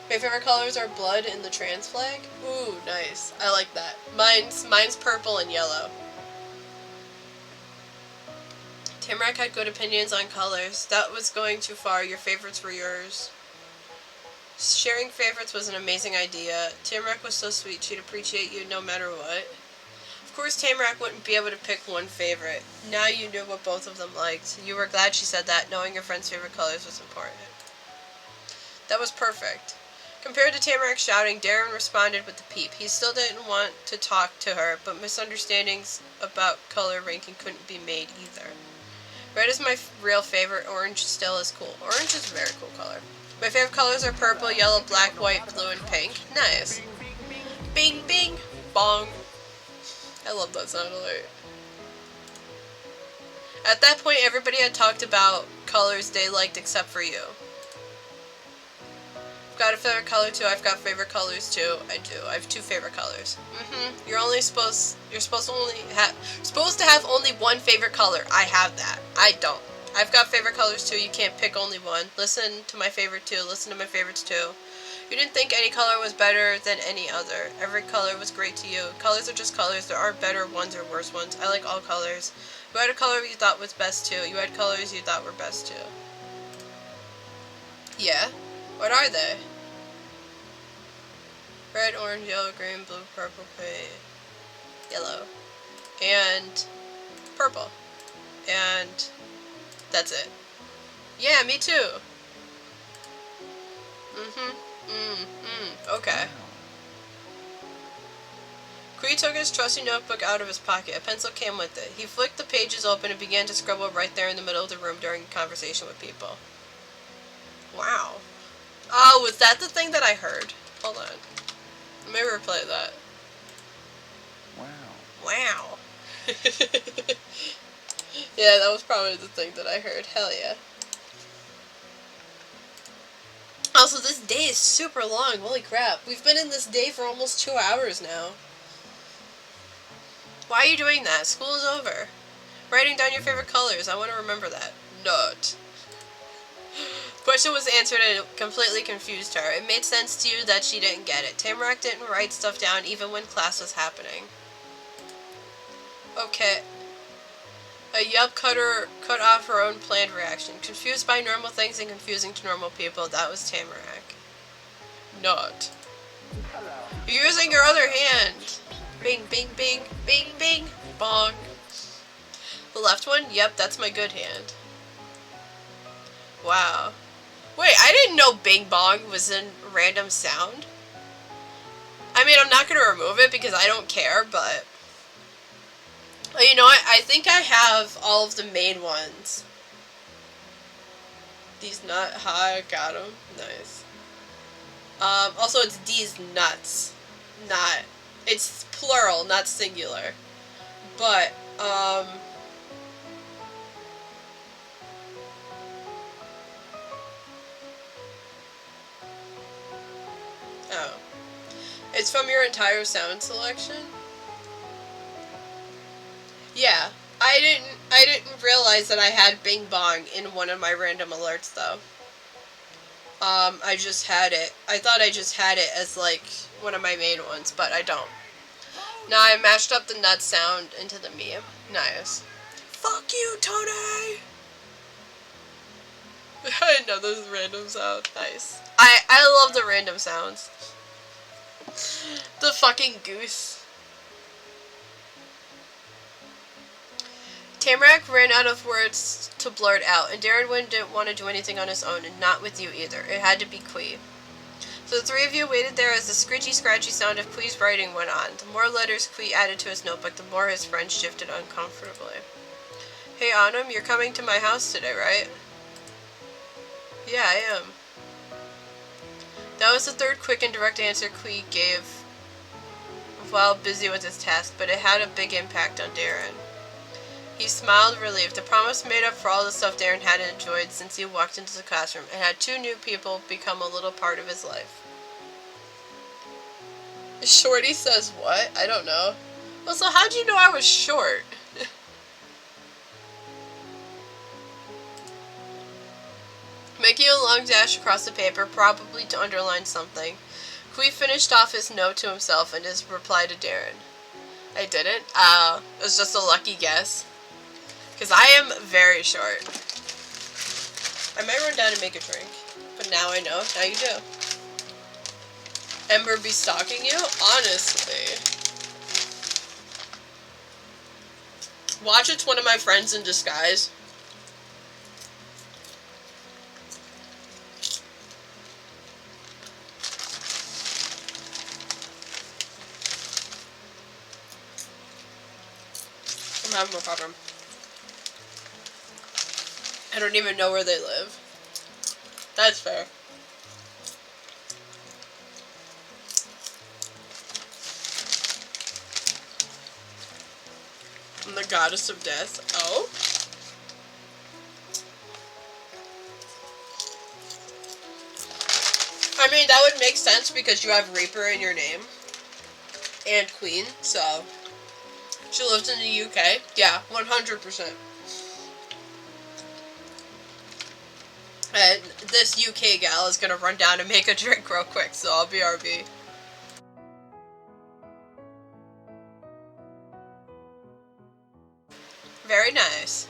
My favorite colors are blood and the trans flag. Ooh, nice. I like that. Mine's purple and yellow. Tamarack had good opinions on colors. That was going too far. Your favorites were yours. Sharing favorites was an amazing idea. Tamarack was so sweet. She'd appreciate you no matter what. Of course, Tamarack wouldn't be able to pick one favorite. Now you knew what both of them liked. You were glad she said that. Knowing your friend's favorite colors was important. That was perfect. Compared to Tamarack shouting, Darren responded with a peep. He still didn't want to talk to her, but misunderstandings about color ranking couldn't be made either. Red is my real favorite. Orange still is cool. Orange is a very cool color. My favorite colors are purple, yellow, black, white, blue, and pink. Nice. Bing, bing, bong. I love that sound alert. At that point, everybody had talked about colors they liked except for you. I've got a favorite color too. I've got favorite colors too. I do. I have two favorite colors. You're supposed to have only one favorite color. I have that. I don't. I've got favorite colors too. You can't pick only one. Listen to my favorite too. Listen to my favorites too. You didn't think any color was better than any other. Every color was great to you. Colors are just colors. There aren't better ones or worse ones. I like all colors. You had a color you thought was best too. You had colors you thought were best too. Yeah? What are they? Red, orange, yellow, green, blue, purple, pink, yellow, and purple. And that's it. Yeah, me too. Okay. Kree took his trusty notebook out of his pocket. A pencil came with it. He flicked the pages open and began to scribble right there in the middle of the room during a conversation with people. Wow. Oh, was that the thing that I heard? Hold on. Let me replay that. Wow. Wow. Yeah, that was probably the thing that I heard. Hell yeah. Also, this day is super long. Holy crap. We've been in this day for almost 2 hours now. Why are you doing that? School is over. Writing down your favorite colors. I want to remember that. Not. Question was answered and it completely confused her. It made sense to you that she didn't get it. Tamarack didn't write stuff down even when class was happening. Okay. A yelp cut off her own planned reaction. Confused by normal things and confusing to normal people. That was Tamarack. Not. You're using your other hand. Bing, bing, bing, bing, bing, bong. The left one? Yep, that's my good hand. Wow. Wait, I didn't know Bing Bong was in random sound. I mean, I'm not going to remove it because I don't care, but... Oh, you know what? I think I have all of the main ones. These nuts. Ha, I got them. Nice. Also, it's these nuts. Not... It's plural, not singular. But, Oh. It's from your entire sound selection? Yeah. I didn't realize that I had Bing Bong in one of my random alerts, though. I just had it. I thought I just had it as, like, one of my main ones, but I don't. Now I matched up the nut sound into the meme. Nice. Fuck you, Tony! I know this random sound. Nice. I love the random sounds. The fucking goose. Tamarack ran out of words to blurt out, and Darren didn't want to do anything on his own, and not with you either. It had to be Quee. The three of you waited there as the scritchy, scratchy sound of Quee's writing went on. The more letters Quee added to his notebook, the more his friend shifted uncomfortably. Hey, Autumn, you're coming to my house today, right? Yeah, I am. That was the third quick and direct answer Quee gave while busy with his task, but it had a big impact on Darren. He smiled relieved. The promise made up for all the stuff Darren hadn't enjoyed since he walked into the classroom and had two new people become a little part of his life. Shorty says what? I don't know. Well, so how'd you know I was short? Making a long dash across the paper, probably to underline something, Quee finished off his note to himself and his reply to Darren. I didn't? It was just a lucky guess. Because I am very short. I might run down and make a drink. But now I know. Now you do. Ember be stalking you? Honestly. Watch, it's one of my friends in disguise. I'm having a problem. I don't even know where they live. That's fair. I'm the goddess of death. Oh? I mean, that would make sense because you have Reaper in your name. And Queen, so... She lives in the UK. Yeah, 100%. And this UK gal is gonna run down and make a drink real quick, so I'll be RB. Very nice.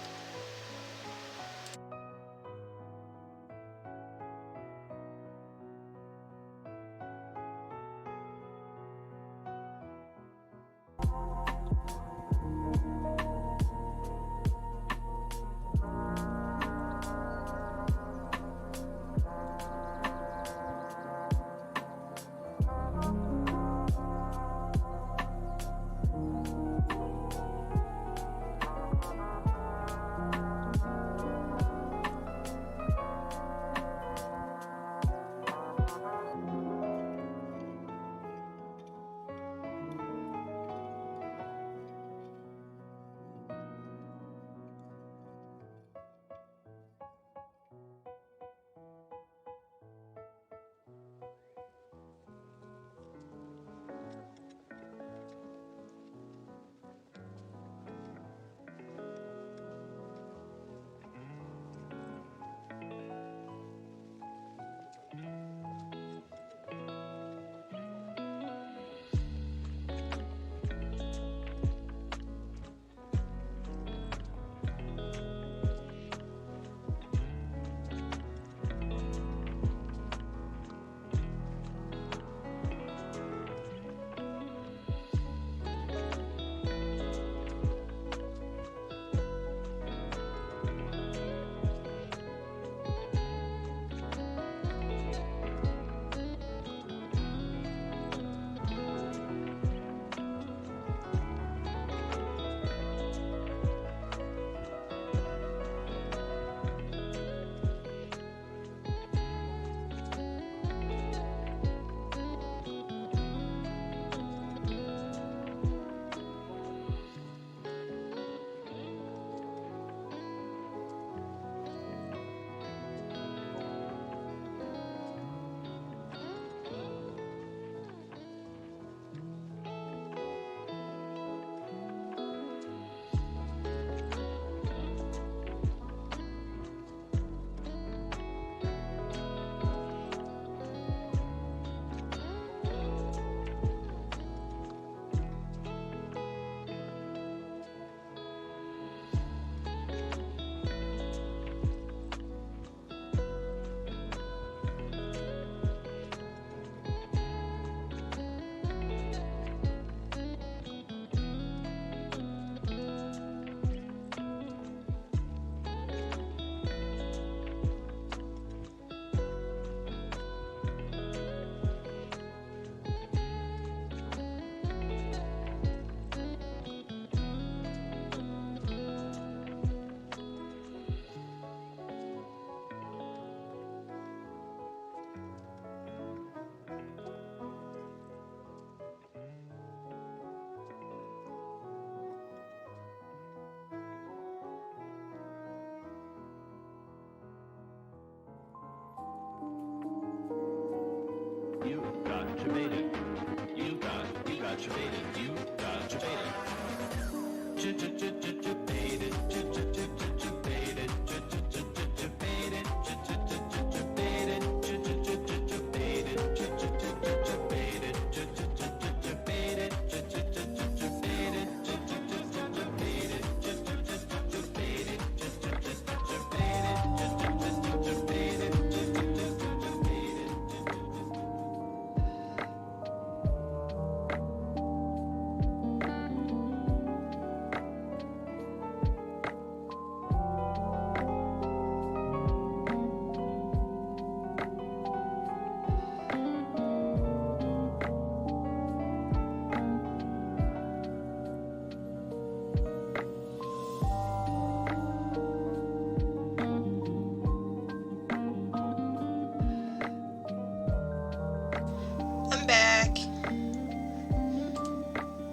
I'm back.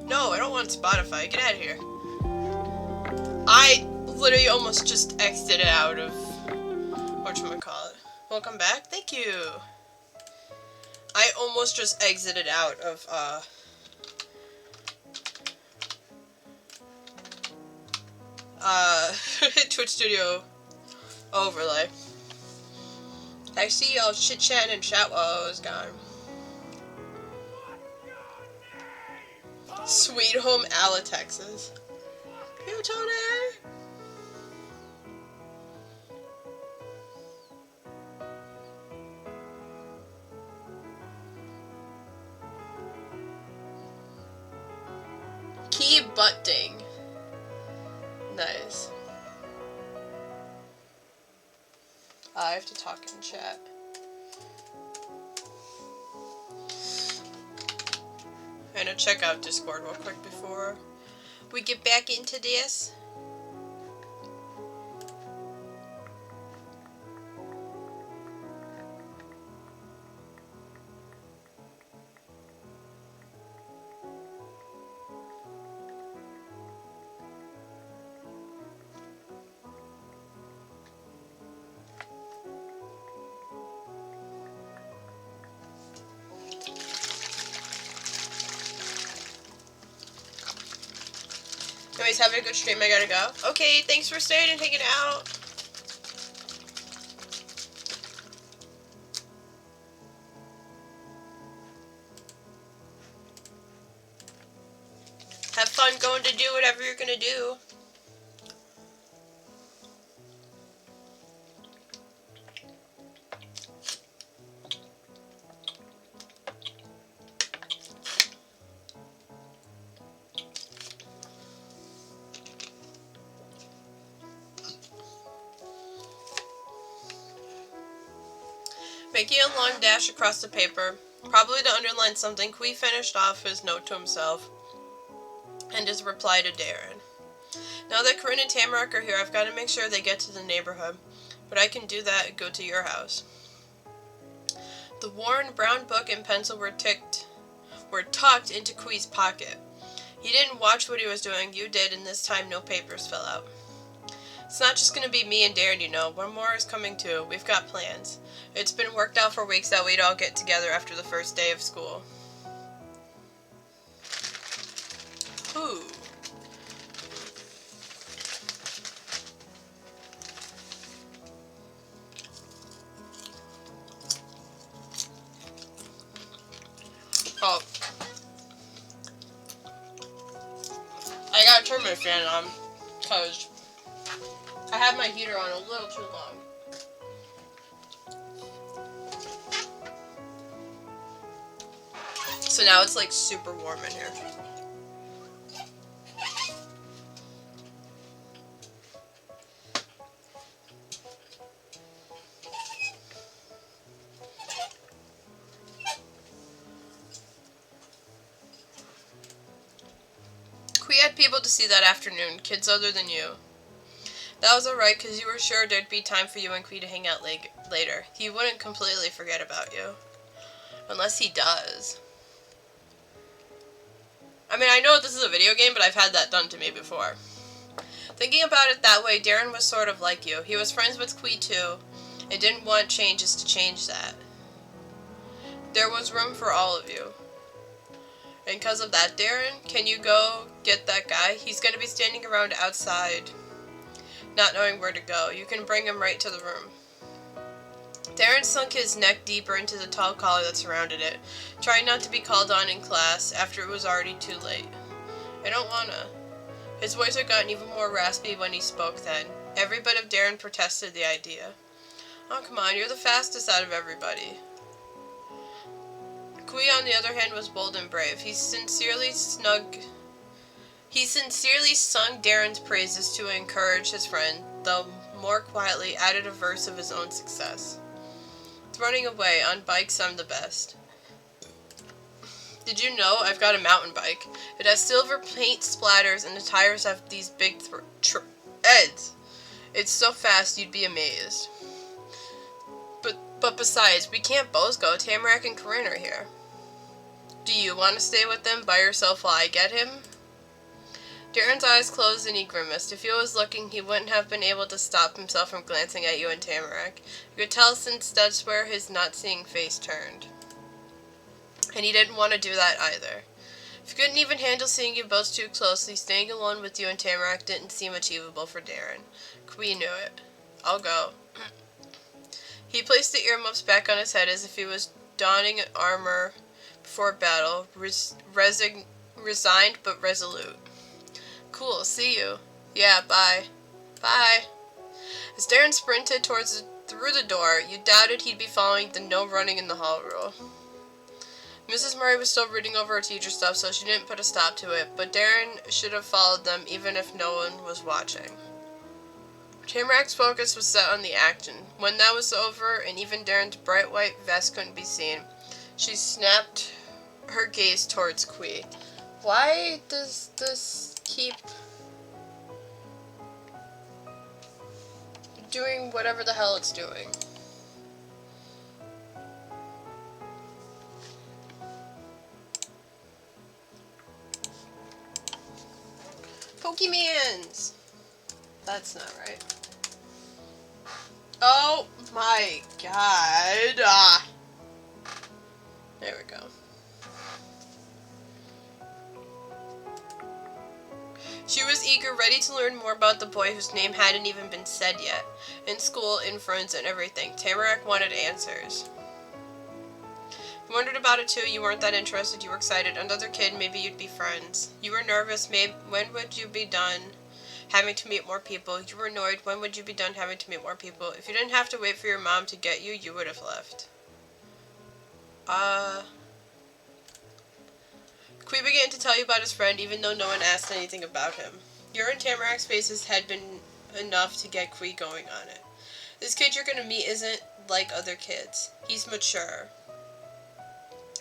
No, I don't want Spotify. Get out of here. I literally almost just exited out of whatchamacallit. Welcome back. Thank you. I almost just exited out of Twitch Studio overlay. I see y'all chit-chatting and chat while I was gone. Sweet Home, Ala, Texas. You, Tony? Key butting. Nice. I have to talk in chat. I'm gonna check out Discord real quick before we get back into this. Anyways, having a good stream, I gotta go. Okay, thanks for staying and hanging out. Have fun going to do whatever you're gonna do. Making a long dash across the paper, probably to underline something, Kui finished off his note to himself and his reply to Darren. Now that Corinne and Tamarack are here, I've got to make sure they get to the neighborhood, but I can do that and go to your house. The worn brown book and pencil were tucked into Kui's pocket. He didn't watch what he was doing, you did, and this time no papers fell out. It's not just going to be me and Darren, you know. One more is coming too. We've got plans. It's been worked out for weeks that we'd all get together after the first day of school. Ooh. Oh. I gotta turn my fan on, because I have my heater on a little too long. So now it's like super warm in here. We had people to see that afternoon, kids other than you. That was alright, because you were sure there'd be time for you and Kui to hang out later. He wouldn't completely forget about you. Unless he does. I mean, I know this is a video game, but I've had that done to me before. Thinking about it that way, Darren was sort of like you. He was friends with Kui too, and didn't want changes to change that. There was room for all of you. And because of that, Darren, can you go get that guy? He's going to be standing around outside, not knowing where to go. You can bring him right to the room. Darren sunk his neck deeper into the tall collar that surrounded it, trying not to be called on in class after it was already too late. I don't wanna. His voice had gotten even more raspy when he spoke then. Every bit of Darren protested the idea. Oh, come on, you're the fastest out of everybody. Kui, on the other hand, was bold and brave. He sincerely sung Darren's praises to encourage his friend, though more quietly added a verse of his own success. It's running away. On bikes, I'm the best. Did you know I've got a mountain bike? It has silver paint splatters and the tires have these big heads. It's so fast you'd be amazed. But besides, we can't both go. Tamarack and Corinne are here. Do you want to stay with them by yourself while I get him? Darren's eyes closed and he grimaced. If he was looking, he wouldn't have been able to stop himself from glancing at you and Tamarack. You could tell since that's where his not-seeing face turned. And he didn't want to do that either. If he couldn't even handle seeing you both too closely, staying alone with you and Tamarack didn't seem achievable for Darren. Kui knew it. I'll go. He placed the earmuffs back on his head as if he was donning armor before battle, resigned but resolute. Cool, see you. Yeah, bye. Bye. As Darren sprinted through the door, you doubted he'd be following the no running in the hall rule. Mrs. Murray was still reading over her teacher stuff, so she didn't put a stop to it, but Darren should have followed them even if no one was watching. Tamarack's focus was set on the action. When that was over, and even Darren's bright white vest couldn't be seen, she snapped her gaze towards Kui. Why does this keep doing whatever the hell it's doing? Pokemans! That's not right. Oh my god. There we go. She was eager, ready to learn more about the boy whose name hadn't even been said yet. In school, in friends, and everything. Tamarack wanted answers. You wondered about it too. You weren't that interested. You were excited. Another kid, maybe you'd be friends. You were nervous. Maybe when would you be done having to meet more people? You were annoyed. When would you be done having to meet more people? If you didn't have to wait for your mom to get you, you would have left. Kui began to tell you about his friend, even though no one asked anything about him. Your and Tamarack's faces had been enough to get Kui going on it. This kid you're gonna meet isn't like other kids. He's mature.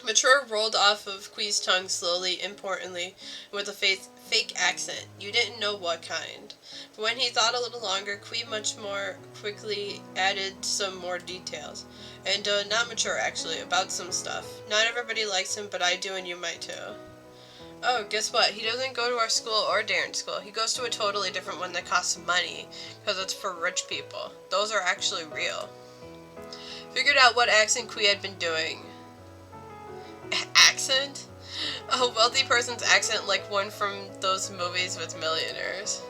Mature rolled off of Kui's tongue slowly, importantly, with a fake accent. You didn't know what kind. But when he thought a little longer, Kui much more quickly added some more details. And not mature, actually, about some stuff. Not everybody likes him, but I do and you might too. Oh, guess what? He doesn't go to our school or Darren's school. He goes to a totally different one that costs money, because it's for rich people. Those are actually real. Figured out what accent Kui had been doing. Accent? A wealthy person's accent, like one from those movies with millionaires.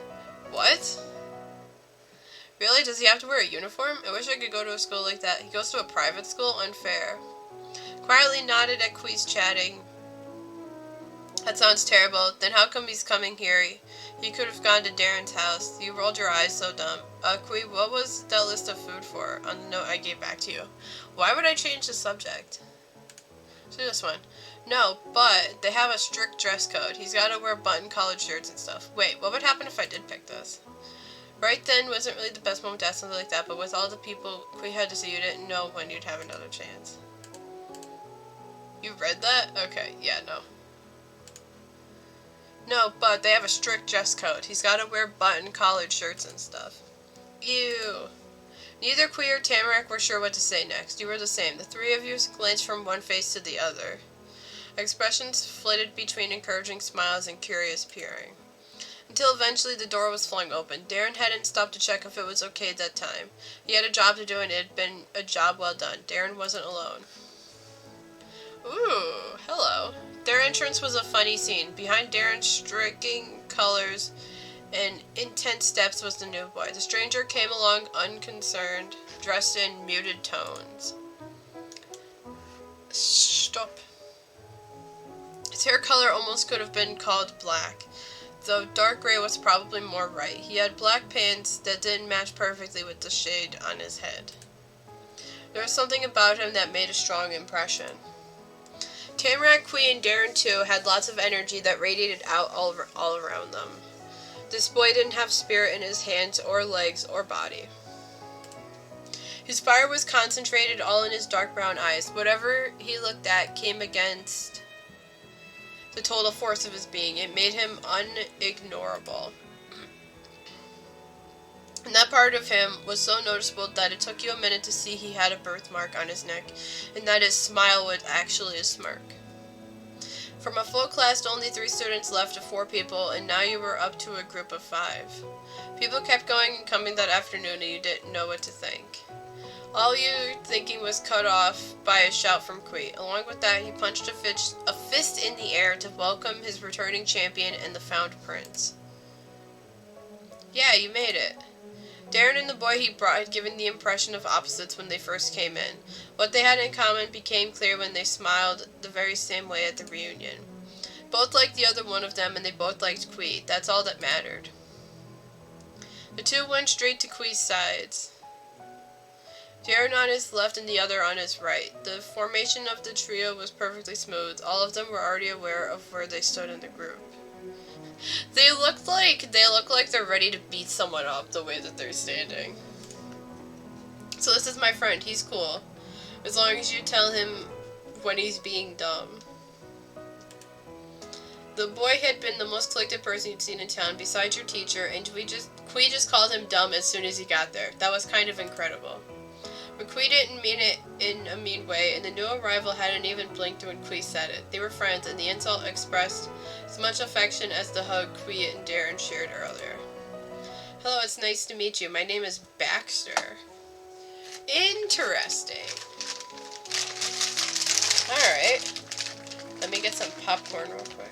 What? Really? Does he have to wear a uniform? I wish I could go to a school like that. He goes to a private school? Unfair. Quietly nodded at Kui's chatting. That sounds terrible. Then how come he's coming here? He could have gone to Darren's house. You rolled your eyes, so dumb. Kui, what was that list of food for on the note I gave back to you? Why would I change the subject? Do this one. No, but they have a strict dress code. He's got to wear button-collared shirts and stuff. Wait, what would happen if I did pick this? Right then wasn't really the best moment to ask something like that, but with all the people Kui had to see, you didn't know when you'd have another chance. You read that? Okay, yeah, no. No, but they have a strict dress code. He's got to wear button-collared shirts and stuff. Ew. Neither Kui or Tamarack were sure what to say next. You were the same. The three of you glanced from one face to the other. Expressions flitted between encouraging smiles and curious peering. Until eventually the door was flung open. Darren hadn't stopped to check if it was okay that time. He had a job to do and it had been a job well done. Darren wasn't alone. Ooh, hello. Their entrance was a funny scene. Behind Darren's striking colors and intense steps was the new boy. The stranger came along unconcerned, dressed in muted tones. Stop. His hair color almost could have been called black, though dark gray was probably more right. He had black pants that didn't match perfectly with the shade on his head. There was something about him that made a strong impression. Tamarack, Quee, and Darren too had lots of energy that radiated out all around them. This boy didn't have spirit in his hands or legs or body. His fire was concentrated all in his dark brown eyes. Whatever he looked at came against the total force of his being. It made him unignorable. And that part of him was so noticeable that it took you a minute to see he had a birthmark on his neck, and that his smile was actually a smirk. From a full class, only 3 students left of 4 people, and now you were up to a group of 5. People kept going and coming that afternoon, and you didn't know what to think. All you were thinking was cut off by a shout from Quee. Along with that, he punched a fist in the air to welcome his returning champion and the found prince. Yeah, you made it. Darren and the boy he brought had given the impression of opposites when they first came in. What they had in common became clear when they smiled the very same way at the reunion. Both liked the other one of them, and they both liked Quee. That's all that mattered. The two went straight to Quee's sides. Darren on his left and the other on his right. The formation of the trio was perfectly smooth. All of them were already aware of where they stood in the group. They look like they're ready to beat someone up the way that they're standing. So this is my friend. He's cool. As long as you tell him when he's being dumb. The boy had been the most collected person you'd seen in town, besides your teacher, and Quee just called him dumb as soon as he got there. That was kind of incredible. But Quee didn't mean it in a mean way, and the new arrival hadn't even blinked when Quee said it. They were friends, and the insult expressed as much affection as the hug Quee and Darren shared earlier. Hello, it's nice to meet you. My name is Baxter. Interesting. Alright. Let me get some popcorn real quick.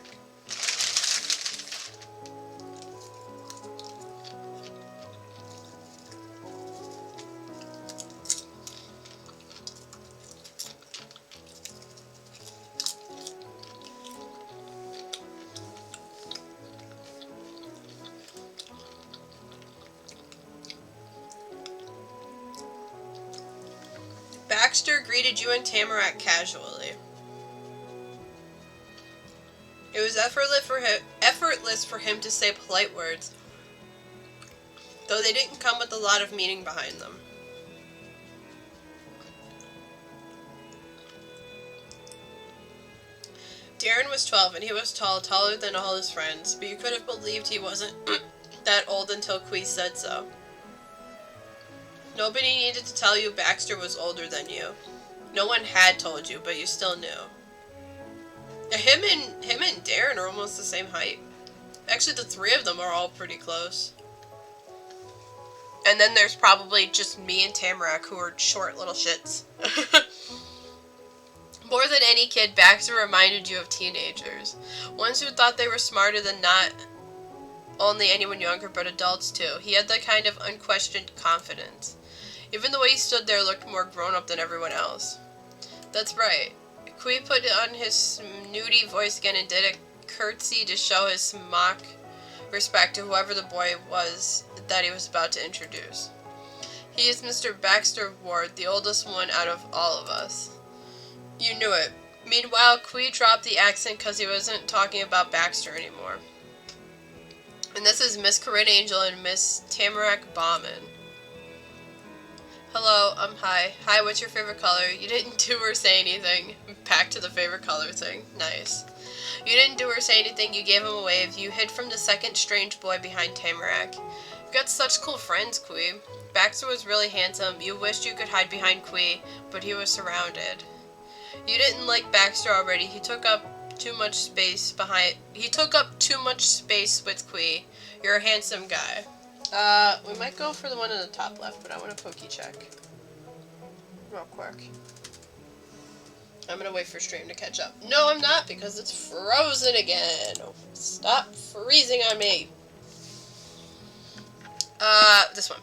Baxter greeted you and Tamarack casually. It was effortless for him to say polite words, though they didn't come with a lot of meaning behind them. Darren was 12 and he was tall, taller than all his friends, but you could have believed he wasn't that old until Quee said so. Nobody needed to tell you Baxter was older than you. No one had told you, but you still knew. Him and Darren are almost the same height. Actually, the 3 of them are all pretty close. And then there's probably just me and Tamarack, who are short little shits. More than any kid, Baxter reminded you of teenagers. Ones who thought they were smarter than not only anyone younger, but adults too. He had that kind of unquestioned confidence. Even the way he stood there looked more grown-up than everyone else. That's right. Quee put on his snooty voice again and did a curtsy to show his mock respect to whoever the boy was that he was about to introduce. He is Mr. Baxter Ward, the oldest one out of all of us. You knew it. Meanwhile, Quee dropped the accent because he wasn't talking about Baxter anymore. And this is Miss Corinne Angel and Miss Tamarack Bauman. Hello, hi. Hi, what's your favorite color? You didn't do or say anything. Back to the favorite color thing. Nice. You didn't do or say anything, you gave him a wave. You hid from the second strange boy behind Tamarack. You've got such cool friends, Quee. Baxter was really handsome. You wished you could hide behind Quee, but he was surrounded. You didn't like Baxter already. He took up too much space with Quee. You're a handsome guy. We might go for the one in the top left, but I want a pokey check. Real quick. I'm gonna wait for stream to catch up. No, I'm not, because it's frozen again. Stop freezing on me. This one.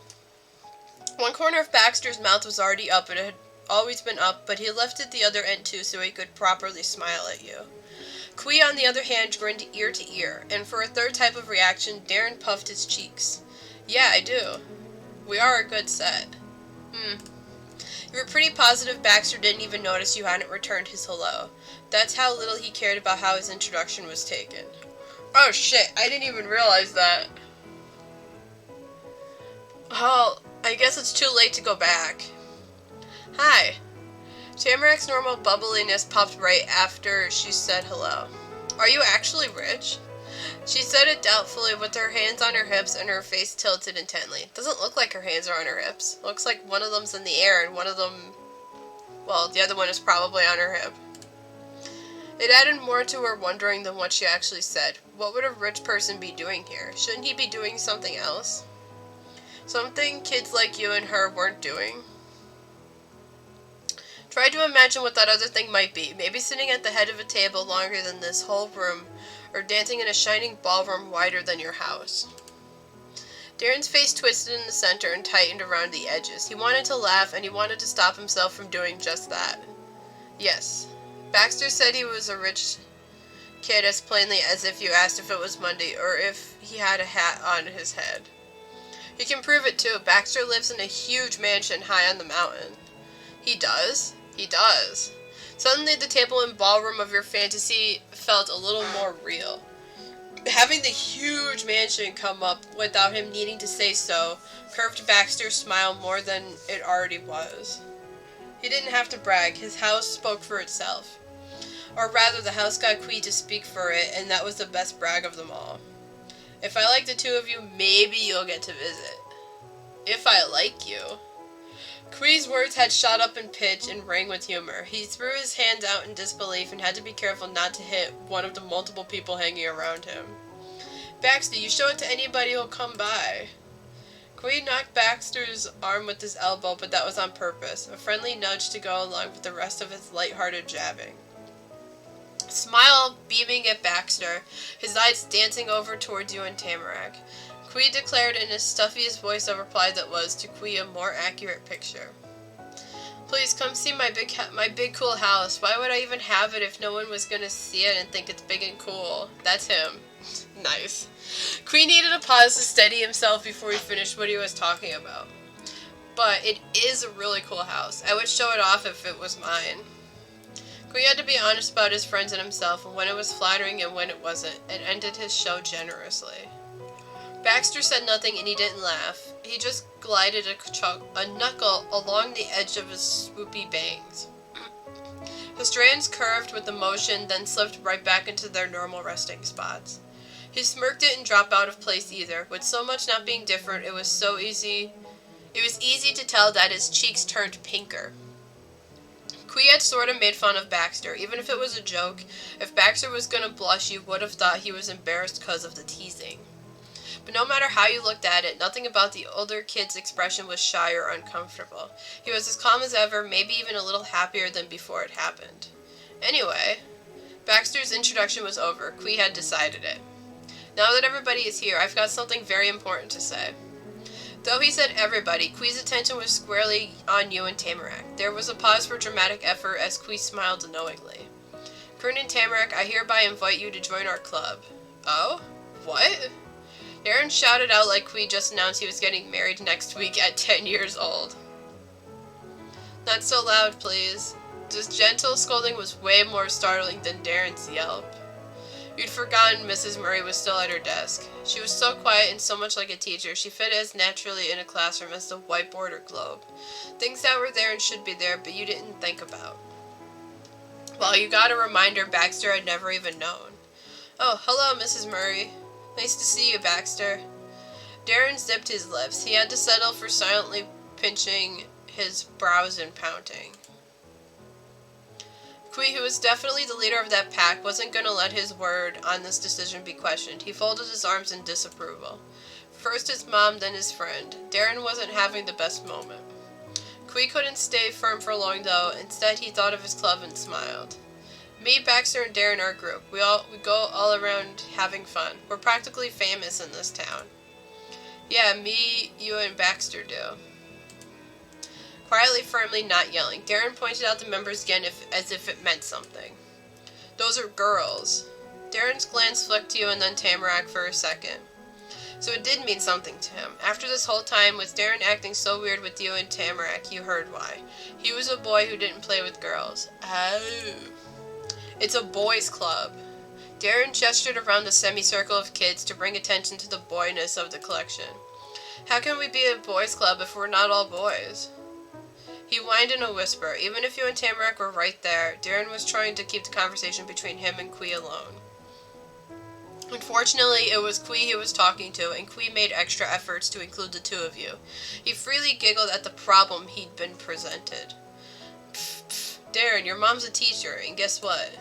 One corner of Baxter's mouth was already up, and it had always been up, but he lifted the other end too so he could properly smile at you. Kui, on the other hand, grinned ear to ear, and for a third type of reaction, Darren puffed his cheeks. Yeah, I do. We are a good set. You were pretty positive Baxter didn't even notice you hadn't returned his hello. That's how little he cared about how his introduction was taken. Oh shit, I didn't even realize that. Oh, I guess it's too late to go back. Hi. Tamarac's normal bubbliness popped right after she said hello. Are you actually rich? She said it doubtfully with her hands on her hips and her face tilted intently. Doesn't look like her hands are on her hips. Looks like one of them's in the air and one of them... well, the other one is probably on her hip. It added more to her wondering than what she actually said. What would a rich person be doing here? Shouldn't he be doing something else? Something kids like you and her weren't doing? Try to imagine what that other thing might be. Maybe sitting at the head of a table longer than this whole room, or dancing in a shining ballroom wider than your house. Darren's face twisted in the center and tightened around the edges. He wanted to laugh, and he wanted to stop himself from doing just that. Yes. Baxter said he was a rich kid as plainly as if you asked if it was Monday, or if he had a hat on his head. He can prove it too. Baxter lives in a huge mansion high on the mountain. He does? He does. Suddenly the table and ballroom of your fantasy felt a little more real. Having the huge mansion come up without him needing to say so curved Baxter's smile more than it already was. He didn't have to brag. His house spoke for itself. Or rather, the house got Kui to speak for it, and that was the best brag of them all. If I like the two of you, maybe you'll get to visit. If I like you. Kui's words had shot up in pitch and rang with humor. He threw his hands out in disbelief and had to be careful not to hit one of the multiple people hanging around him. Baxter, you show it to anybody who'll come by. Kui knocked Baxter's arm with his elbow, but that was on purpose, a friendly nudge to go along with the rest of his light-hearted jabbing. Smile beaming at Baxter, his eyes dancing over towards you and Tamarack. Kui declared in his stuffiest voice a reply that was, to Kui, a more accurate picture. Please come see my big cool house. Why would I even have it if no one was gonna see it and think it's big and cool? That's him. Nice. Kui needed a pause to steady himself before he finished what he was talking about. But it is a really cool house. I would show it off if it was mine. Kui had to be honest about his friends and himself, and when it was flattering and when it wasn't. It ended his show generously. Baxter said nothing and he didn't laugh. He just glided a knuckle along the edge of his swoopy bangs. The strands curved with emotion, then slipped right back into their normal resting spots. He smirked it and dropped out of place either. With so much not being different, it was easy to tell that his cheeks turned pinker. Kui had sort of made fun of Baxter, even if it was a joke. If Baxter was gonna blush, you would have thought he was embarrassed because of the teasing. But no matter how you looked at it, nothing about the older kid's expression was shy or uncomfortable. He was as calm as ever, maybe even a little happier than before it happened. Anyway, Baxter's introduction was over. Kui had decided it. Now that everybody is here, I've got something very important to say. Though he said everybody, Kui's attention was squarely on you and Tamarack. There was a pause for dramatic effort as Kui smiled knowingly. Kern and Tamarack, I hereby invite you to join our club. Oh? What? Darren shouted out like Kui just announced he was getting married next week at 10 years old. Not so loud, please. This gentle scolding was way more startling than Darren's yelp. You'd forgotten Mrs. Murray was still at her desk. She was so quiet and so much like a teacher. She fit as naturally in a classroom as the whiteboard or globe. Things that were there and should be there, but you didn't think about. Well, you got a reminder Baxter had never even known. Oh, hello, Mrs. Murray. Nice to see you, Baxter. Darren zipped his lips. He had to settle for silently pinching his brows and pouting. Kui, who was definitely the leader of that pack, wasn't going to let his word on this decision be questioned. He folded his arms in disapproval. First his mom, then his friend. Darren wasn't having the best moment. Kui couldn't stay firm for long though. Instead, he thought of his club and smiled. Me, Baxter, and Darren are a group. We go all around having fun. We're practically famous in this town. Yeah, me, you, and Baxter do. Quietly, firmly, not yelling. Darren pointed out the members again as if it meant something. Those are girls. Darren's glance flicked to you and then Tamarack for a second. So it did mean something to him. After this whole time, with Darren acting so weird with you and Tamarack, you heard why. He was a boy who didn't play with girls. Oh. It's a boys' club. Darren gestured around the semicircle of kids to bring attention to the boyness of the collection. How can we be a boys' club if we're not all boys? He whined in a whisper. Even if you and Tamarack were right there, Darren was trying to keep the conversation between him and Kui alone. Unfortunately, it was Kui he was talking to, and Kui made extra efforts to include the two of you. He freely giggled at the problem he'd been presented. Pff, pff, Darren, your mom's a teacher, and guess what?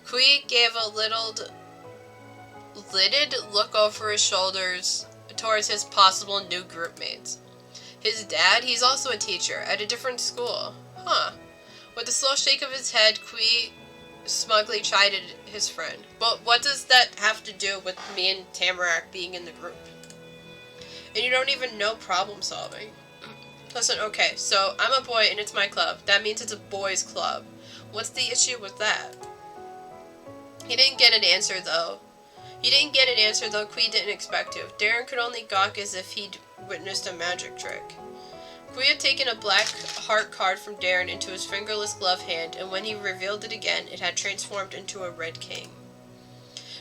Kui gave a lidded look over his shoulders towards his possible new group mates. His dad, he's also a teacher, at a different school. Huh. With a slow shake of his head, Kui smugly chided his friend. But what does that have to do with me and Tamarack being in the group? And you don't even know problem solving. Listen, okay, so I'm a boy and it's my club. That means it's a boys' club. What's the issue with that? He didn't get an answer though. Kui didn't expect to. Darren could only gawk as if he'd witnessed a magic trick. Kui had taken a black heart card from Darren into his fingerless glove hand, and when he revealed it again, it had transformed into a red king.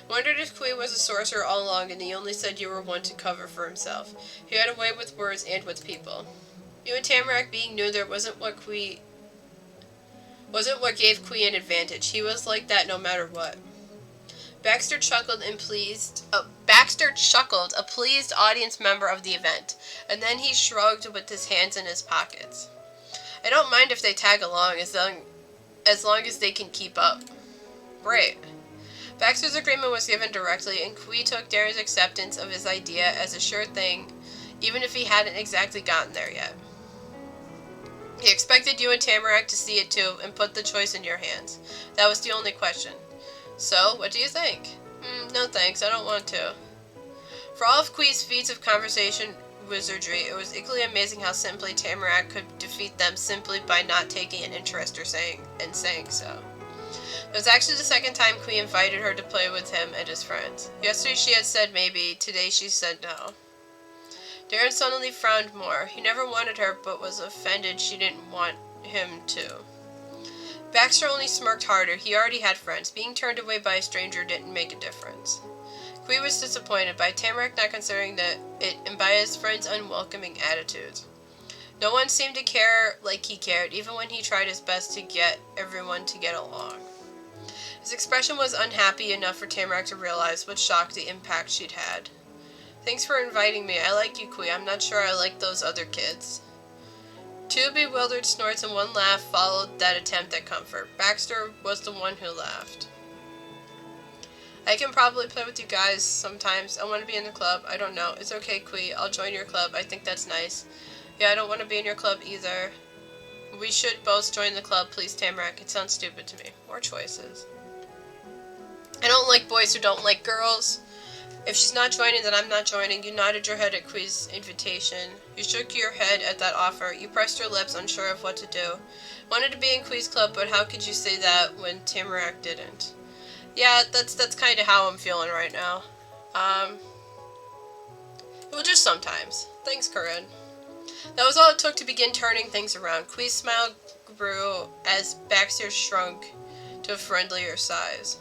Wondered if Kui was a sorcerer all along, and he only said you were one to cover for himself. He had a way with words and with people. You and Tamarack being new there wasn't what gave Kui an advantage. He was like that no matter what. Baxter chuckled, a pleased audience member of the event, and then he shrugged with his hands in his pockets. I don't mind if they tag along as long as they can keep up. Great. Baxter's agreement was given directly, and Kui took Darren's acceptance of his idea as a sure thing, even if he hadn't exactly gotten there yet. He expected you and Tamarack to see it too, and put the choice in your hands. That was the only question. So, what do you think? No thanks, I don't want to. For all of Kui's feats of conversation wizardry, it was equally amazing how simply Tamarack could defeat them simply by not taking an interest or saying so. It was actually the second time Kui invited her to play with him and his friends. Yesterday she had said maybe, today she said no. Darren suddenly frowned more. He never wanted her, but was offended she didn't want him to. Baxter only smirked harder. He already had friends. Being turned away by a stranger didn't make a difference. Kui was disappointed by Tamarack not considering it and by his friends' unwelcoming attitudes. No one seemed to care like he cared, even when he tried his best to get everyone to get along. His expression was unhappy enough for Tamarack to realize with shock the impact she'd had. Thanks for inviting me. I like you, Kui. I'm not sure I like those other kids. Two bewildered snorts and one laugh followed that attempt at comfort. Baxter was the one who laughed. I can probably play with you guys sometimes. I want to be in the club. I don't know. It's okay, Kui. I'll join your club. I think that's nice. Yeah, I don't want to be in your club either. We should both join the club, please, Tamarack. It sounds stupid to me. More choices. I don't like boys who don't like girls. If she's not joining, then I'm not joining. You nodded your head at Kui's invitation. You shook your head at that offer. You pressed your lips, unsure of what to do. Wanted to be in Kui's club, but how could you say that when Tamarack didn't? Yeah, that's kind of how I'm feeling right now. Well, just sometimes. Thanks, Corinne. That was all it took to begin turning things around. Kui's smile grew as Baxter shrunk to a friendlier size.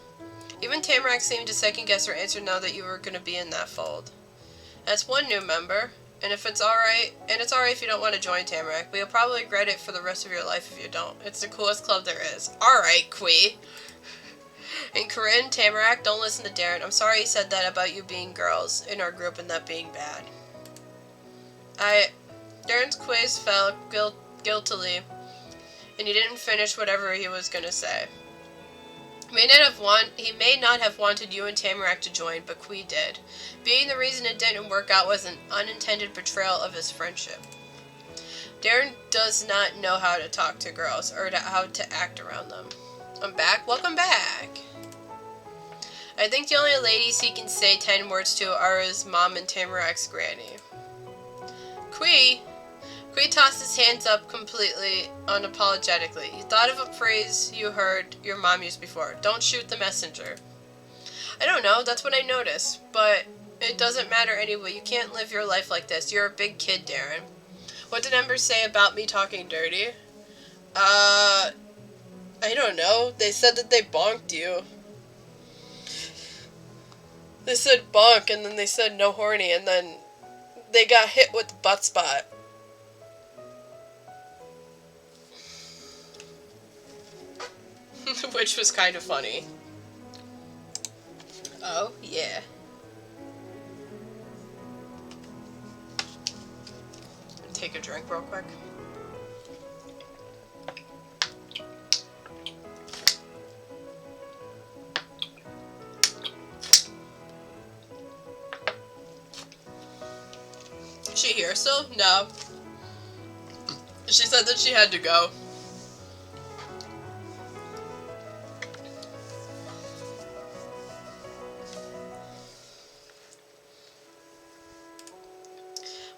Even Tamarack seemed to second-guess her answer now that you were going to be in that fold. That's one new member, and it's alright if you don't want to join Tamarack, but you'll probably regret it for the rest of your life if you don't. It's the coolest club there is. Alright, Kui. And Corinne, Tamarack, don't listen to Darren. I'm sorry he said that about you being girls in our group and that being bad. Darren's quiz fell guiltily, and he didn't finish whatever he was going to say. He may not have wanted you and Tamarack to join, but Kui did. Being the reason it didn't work out was an unintended betrayal of his friendship. Darren does not know how to talk to girls or how to act around them. I'm back. Welcome back. I think the only ladies he can say 10 words to are his mom and Tamarak's granny. Kui tossed his hands up completely unapologetically. He thought of a phrase you heard your mom use before. Don't shoot the messenger. I don't know, that's what I noticed. But it doesn't matter anyway. You can't live your life like this. You're a big kid, Darren. What did Ember say about me talking dirty? I don't know. They said that they bonked you. They said bonk, and then they said no horny, and then they got hit with the butt spot. Which was kind of funny. Oh, yeah. Take a drink real quick. Is she here still? No. She said that she had to go.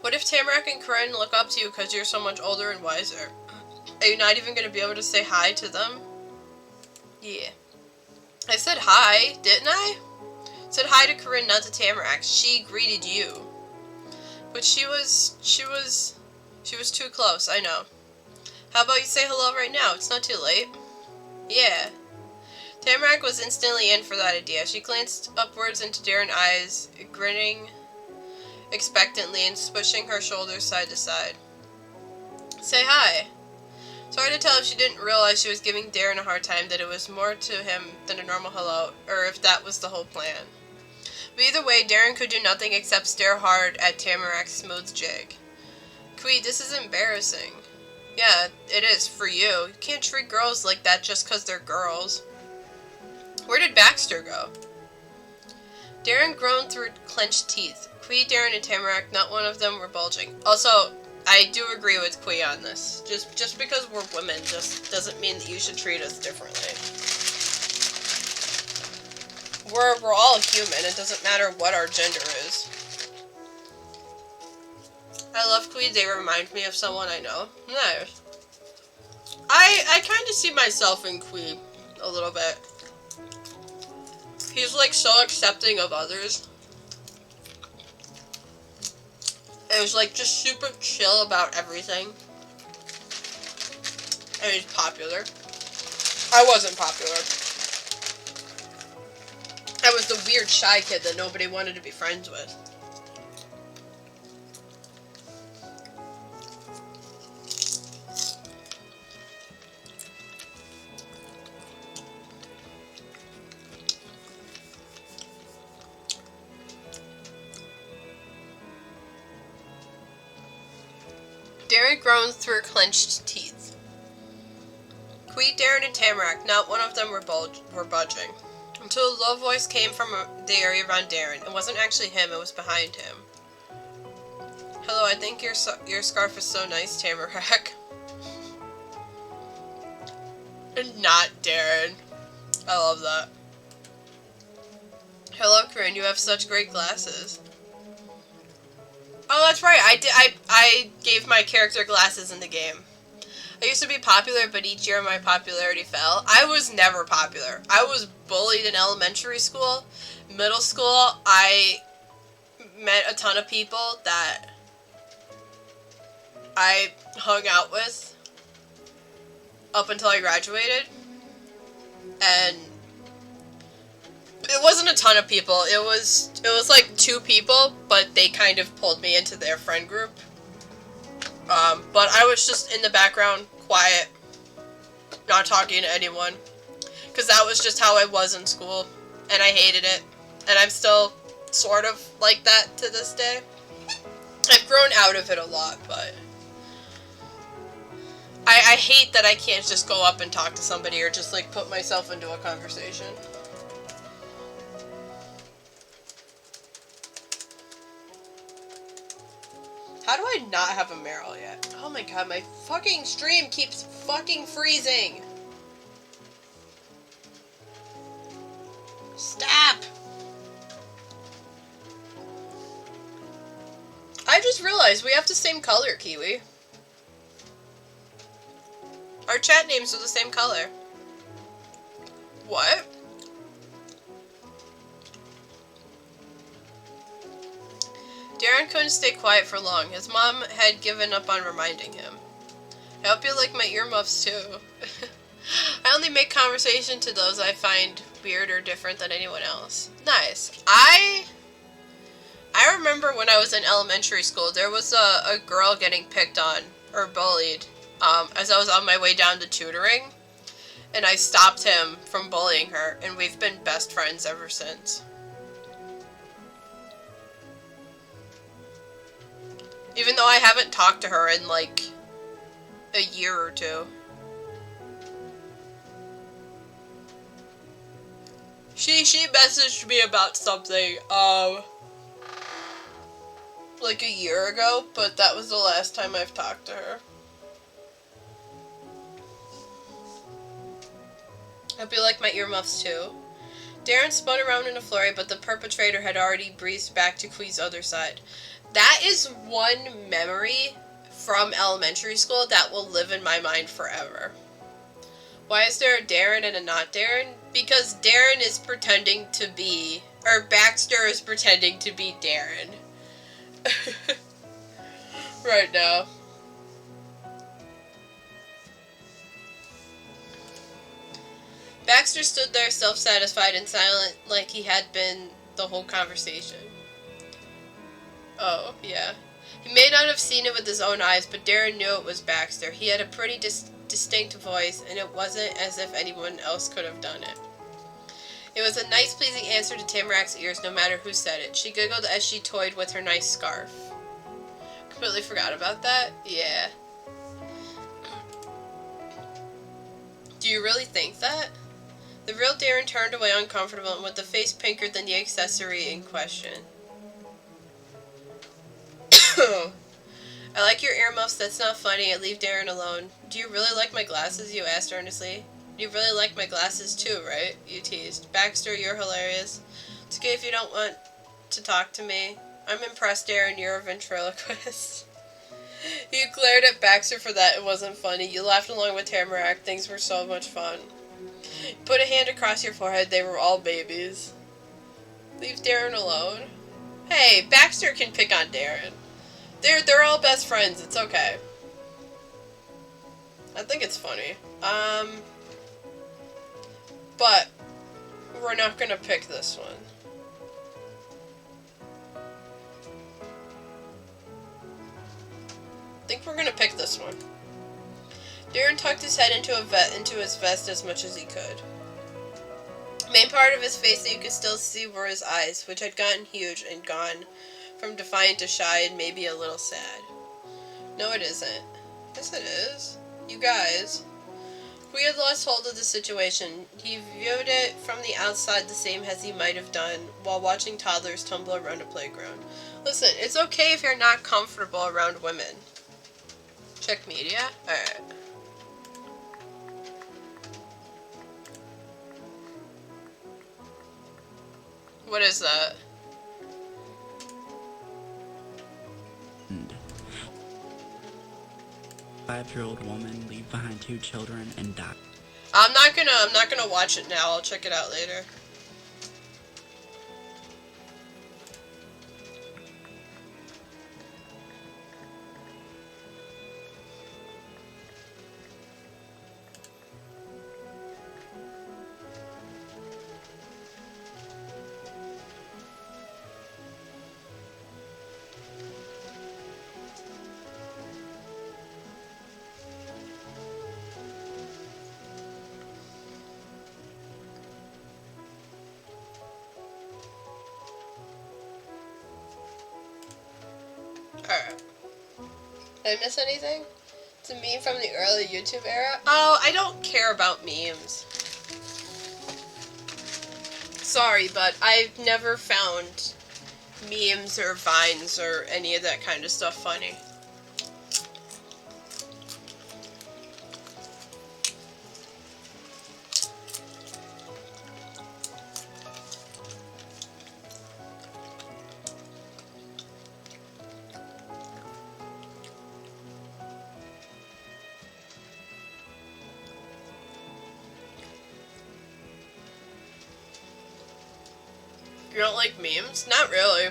What if Tamarak and Corinne look up to you because you're so much older and wiser? Are you not even going to be able to say hi to them? Yeah. I said hi, didn't I? I said hi to Corinne, not to Tamarak. She greeted you. But she was too close, I know. How about you say hello right now? It's not too late. Yeah. Tamarak was instantly in for that idea. She glanced upwards into Darren's eyes, grinning expectantly and swishing her shoulders side to side. Say hi. It's hard to tell if she didn't realize she was giving Darren a hard time, that it was more to him than a normal hello, or if that was the whole plan. But either way, Darren could do nothing except stare hard at Tamarak's smooth jig. Kui, this is embarrassing. Yeah, it is, for you. You can't treat girls like that just because they're girls. Where did Baxter go? Darren groaned through clenched teeth. Kui, Darren, and Tamarak, not one of them were bulging. Also, I do agree with Kui on this. Just because we're women just doesn't mean that you should treat us differently. We're all human. It doesn't matter what our gender is. I love Kui. They remind me of someone I know. Nice. I kind of see myself in Kui a little bit. He's like so accepting of others. And he's like just super chill about everything. And he's popular. I wasn't popular. I was the weird shy kid that nobody wanted to be friends with. Darren groaned through clenched teeth. Kui, Darren, and Tamarak, not one of them were budging. Until a low voice came from the area around Darren. It wasn't actually him, it was behind him. Hello, I think your scarf is so nice, Tamarak. And not Darren. I love that. Hello, Corinne, you have such great glasses. Oh, that's right. I gave my character glasses in the game. I used to be popular, but each year my popularity fell. I was never popular. I was bullied in elementary school. Middle school, I met a ton of people that I hung out with up until I graduated. And it wasn't a ton of people. It was like 2 people, but they kind of pulled me into their friend group. But I was just in the background, quiet, not talking to anyone, because that was just how I was in school, and I hated it, and I'm still sort of like that to this day. I've grown out of it a lot, but I hate that I can't just go up and talk to somebody or just like put myself into a conversation. How do I not have a Meryl yet? Oh my god, my fucking stream keeps fucking freezing. Stop! I just realized we have the same color, Kiwi. Our chat names are the same color. What? Darren couldn't stay quiet for long. His mom had given up on reminding him. I hope you like my earmuffs too. I only make conversation to those I find weird or different than anyone else. Nice. I remember when I was in elementary school, there was a girl getting picked on or bullied as I was on my way down to tutoring. And I stopped him from bullying her, and we've been best friends ever since. Even though I haven't talked to her in like a year or two. She messaged me about something, like a year ago, but that was the last time I've talked to her. Hope you like my earmuffs too. Darren spun around in a flurry, but the perpetrator had already breezed back to Quee's other side. That is one memory from elementary school that will live in my mind forever. Why is there a Darren and a not Darren? Because Darren is pretending to be, or Baxter is pretending to be Darren. Right now. Baxter stood there self-satisfied and silent like he had been the whole conversation. Oh, yeah. He may not have seen it with his own eyes, but Darren knew it was Baxter. He had a pretty distinct voice, and it wasn't as if anyone else could have done it. It was a nice, pleasing answer to Tamarack's ears, no matter who said it. She giggled as she toyed with her nice scarf. Completely forgot about that? Yeah. Do you really think that? The real Darren turned away uncomfortable and with a face pinker than the accessory in question. I like your earmuffs, that's not funny, leave Darren alone. Do you really like my glasses, you asked earnestly. You really like my glasses too, right? You teased. Baxter, you're hilarious. It's okay if you don't want to talk to me. I'm impressed, Darren, you're a ventriloquist. You glared at Baxter for that, it wasn't funny. You laughed along with Tamarack, things were so much fun. You put a hand across your forehead, they were all babies. Leave Darren alone. Hey, Baxter can pick on Darren. They're all best friends, it's okay. I think it's funny. But we're not gonna pick this one. I think we're gonna pick this one. Darren tucked his head into his vest as much as he could. The main part of his face that you could still see were his eyes, which had gotten huge and gone from defiant to shy and maybe a little sad. No, it isn't. Yes, it is. You guys. We had lost hold of the situation. He viewed it from the outside the same as he might have done while watching toddlers tumble around a playground. Listen, it's okay if you're not comfortable around women. Check media? Alright. What is that? 5-year-old woman leave behind 2 children and die. I'm not gonna watch it now. I'll check it out later. Alright. Did I miss anything? It's a meme from the early YouTube era. Oh, I don't care about memes. Sorry, but I've never found memes or vines or any of that kind of stuff funny. You don't like memes? Not really.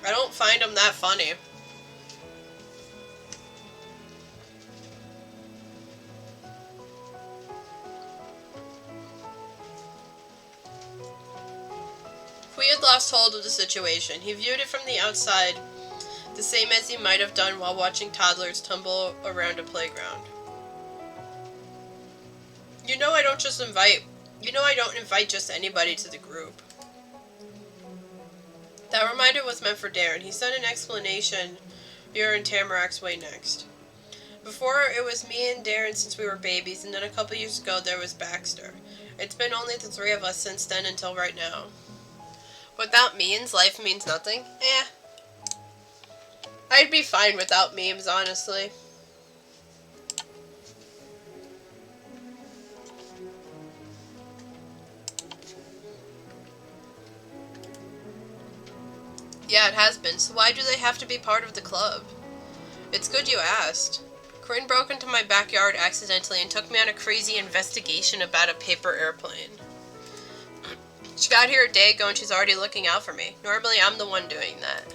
I don't find them that funny. Kui had lost hold of the situation. He viewed it from the outside, the same as he might have done while watching toddlers tumble around a playground. You know I don't invite just anybody to the group. That reminder was meant for Darren. He sent an explanation you're in Tamarac's way next. Before, it was me and Darren since we were babies, and then a couple years ago there was Baxter. It's been only the three of us since then until right now. Without memes, life means nothing? I'd be fine without memes, honestly. Yeah, it has been, so why do they have to be part of the club? It's good you asked. Corinne broke into my backyard accidentally and took me on a crazy investigation about a paper airplane. She got here a day ago and she's already looking out for me. Normally I'm the one doing that.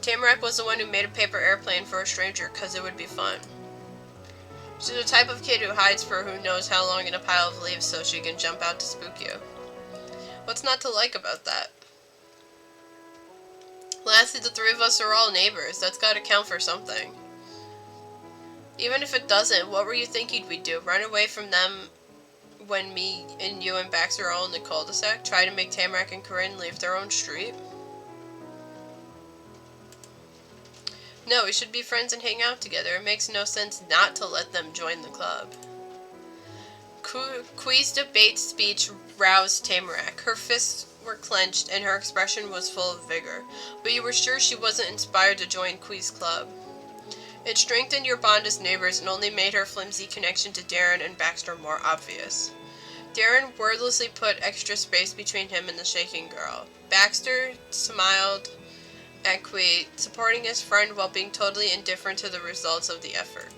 Tamarack was the one who made a paper airplane for a stranger because it would be fun. She's the type of kid who hides for who knows how long in a pile of leaves so she can jump out to spook you. What's not to like about that? Lastly, the three of us are all neighbors. That's gotta count for something. Even if it doesn't, what were you thinking we'd do? Run away from them when me and you and Baxter are all in the cul-de-sac? Try to make Tamarack and Corinne leave their own street? No, we should be friends and hang out together. It makes no sense not to let them join the club. Kui's debate speech roused Tamarack. Her fists were clenched and her expression was full of vigor, but you were sure she wasn't inspired to join Kui's club. It strengthened your bond as neighbors and only made her flimsy connection to Darren and Baxter more obvious. Darren wordlessly put extra space between him and the shaking girl. Baxter smiled at Kui, supporting his friend while being totally indifferent to the results of the effort.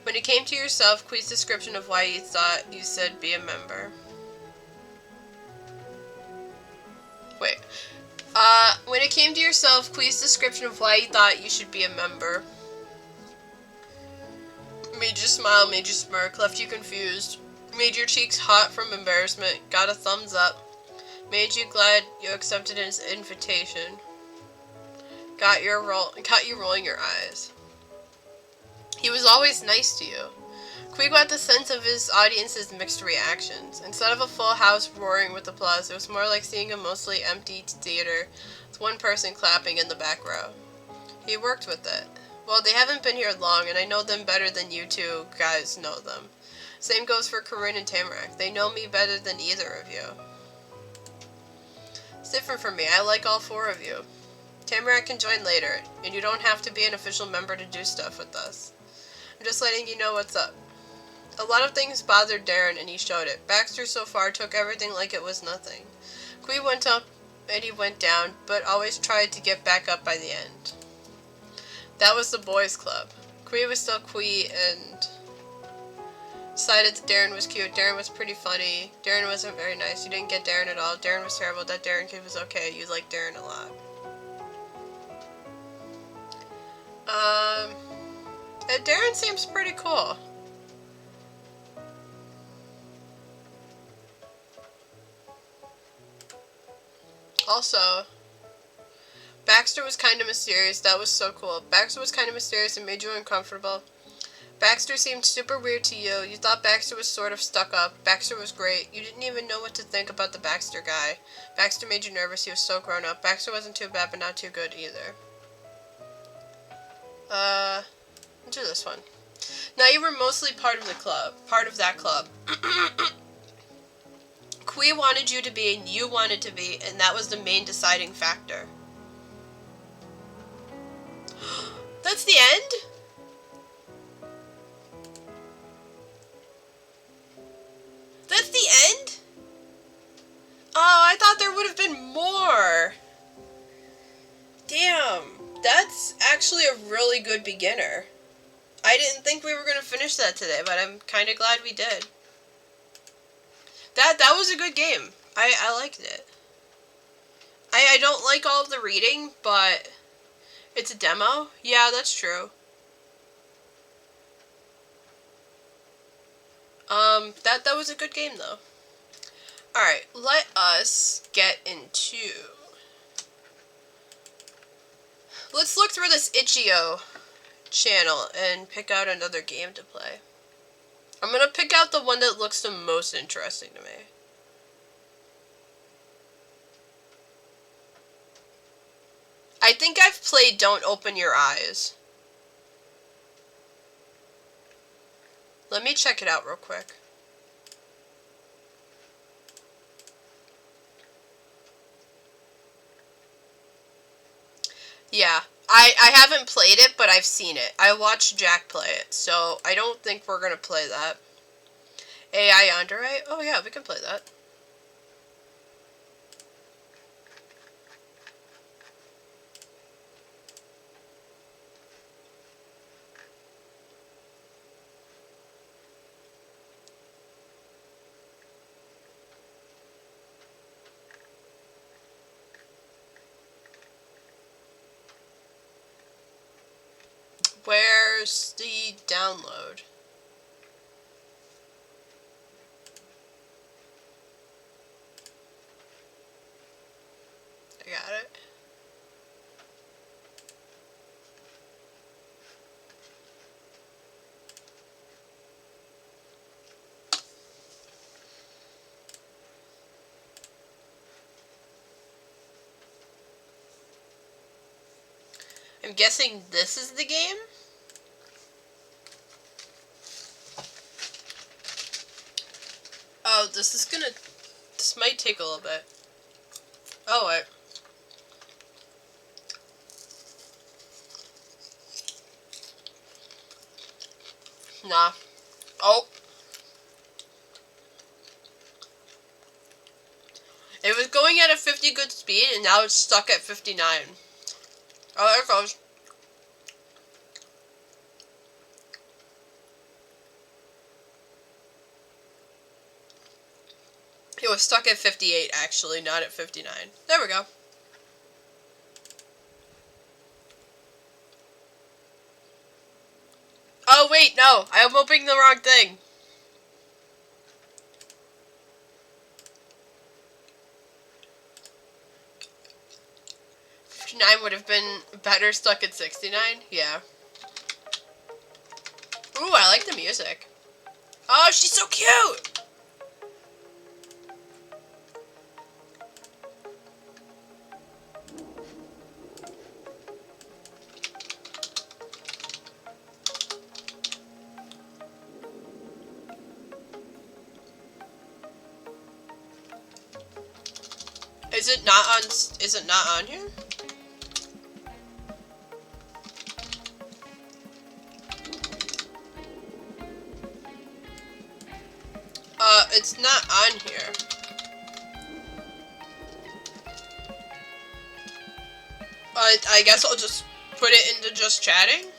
When it came to yourself, Kui's description of why you thought you said be a member. When it came to yourself, Kui's description of why you thought you should be a member made you smile, made you smirk, left you confused, made your cheeks hot from embarrassment, got a thumbs up, made you glad you accepted his invitation, got you rolling your eyes. He was always nice to you. Kui got the sense of his audience's mixed reactions. Instead of a full house roaring with applause, it was more like seeing a mostly empty theater with one person clapping in the back row. He worked with it. Well, they haven't been here long, and I know them better than you two guys know them. Same goes for Corinne and Tamarack. They know me better than either of you. It's different for me. I like all four of you. Tamarack can join later, and you don't have to be an official member to do stuff with us. I'm just letting you know what's up. A lot of things bothered Darren, and he showed it. Baxter so far took everything like it was nothing. Kui went up and he went down, but always tried to get back up by the end. That was the boys' club. Kui was still Kui and decided that Darren was cute. Darren was pretty funny. Darren wasn't very nice. You didn't get Darren at all. Darren was terrible. That Darren kid was okay. You liked Darren a lot. And Darren seems pretty cool. Also, Baxter was kind of mysterious. That was so cool. Baxter was kind of mysterious and made you uncomfortable. Baxter seemed super weird to you. You thought Baxter was sort of stuck up. Baxter was great. You didn't even know what to think about the Baxter guy. Baxter made you nervous. He was so grown up. Baxter wasn't too bad, but not too good either. Do this one. Now you were mostly part of the club. Part of that club. Kui wanted you to be and you wanted to be, and that was the main deciding factor. That's the end? That's the end? Oh, I thought there would have been more. Damn, that's actually a really good beginner. I didn't think we were going to finish that today, but I'm kind of glad we did. That was a good game. I liked it. I don't like all of the reading, but it's a demo. Yeah, that's true. That was a good game, though. Alright, let us get into... Let's look through this itch.io channel and pick out another game to play. I'm gonna pick out the one that looks the most interesting to me. I think I've played Don't Open Your Eyes. Let me check it out real quick. Yeah, I haven't played it, but I've seen it. I watched Jack play it, so I don't think we're gonna play that. AI Yandere? Oh yeah, we can play that. Where's the download? I got it. I'm guessing this is the game? Oh, this might take a little bit. Oh, wait. Nah. Oh. It was going at a 50 good speed, and now it's stuck at 59. Oh, there it goes. It was stuck at 58, actually, not at 59. There we go. Oh, wait, no. I am opening the wrong thing. Nine would have been better stuck at 69. Yeah. Ooh, I like the music. Oh, she's so cute! Is it not on here? It's not on here. I guess I'll just put it into just chatting.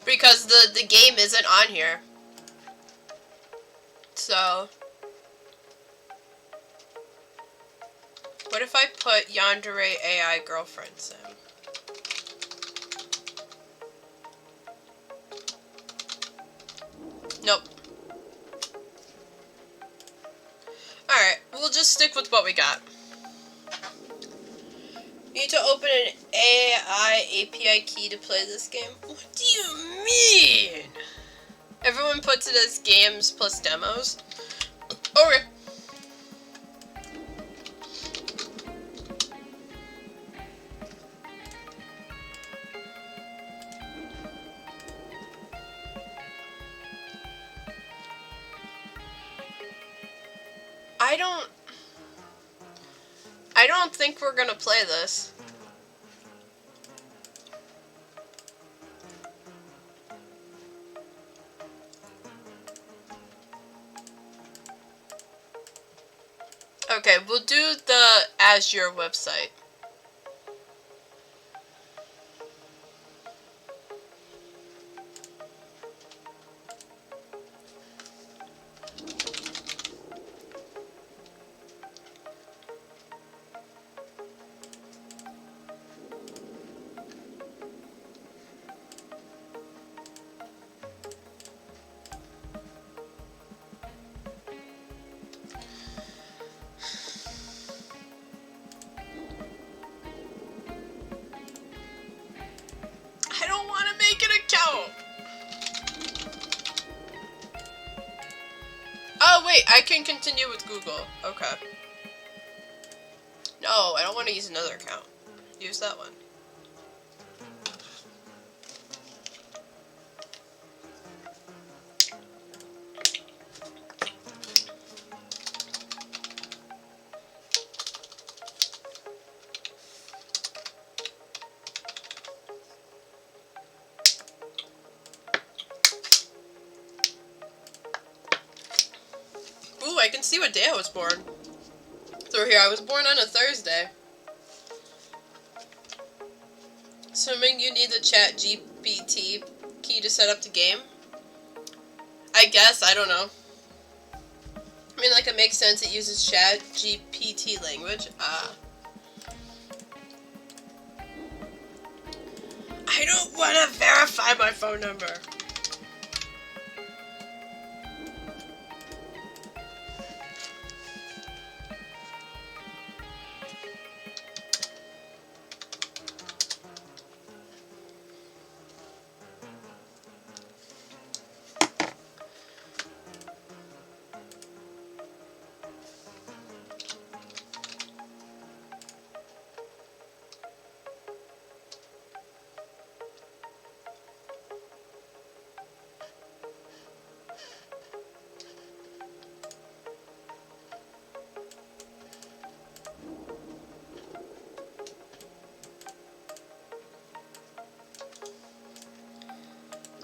Because the game isn't on here. So... What if I put Yandere AI girlfriend sim? Nope. Alright, we'll just stick with what we got. You need to open an AI API key to play this game. What do you mean? Everyone puts it as games plus demos. Okay. I don't think we're gonna play this. Okay, we'll do the Azure website. I don't want to make an account. Oh wait, I can continue with Google. Okay. No, I don't want to use another account. Use that one. Ooh, I can see what day I was born. Through here, I was born on a Thursday. Assuming you need the chat GPT key to set up the game. I guess, I don't know. I mean, like, it makes sense, it uses chat GPT language. I don't want to verify my phone number.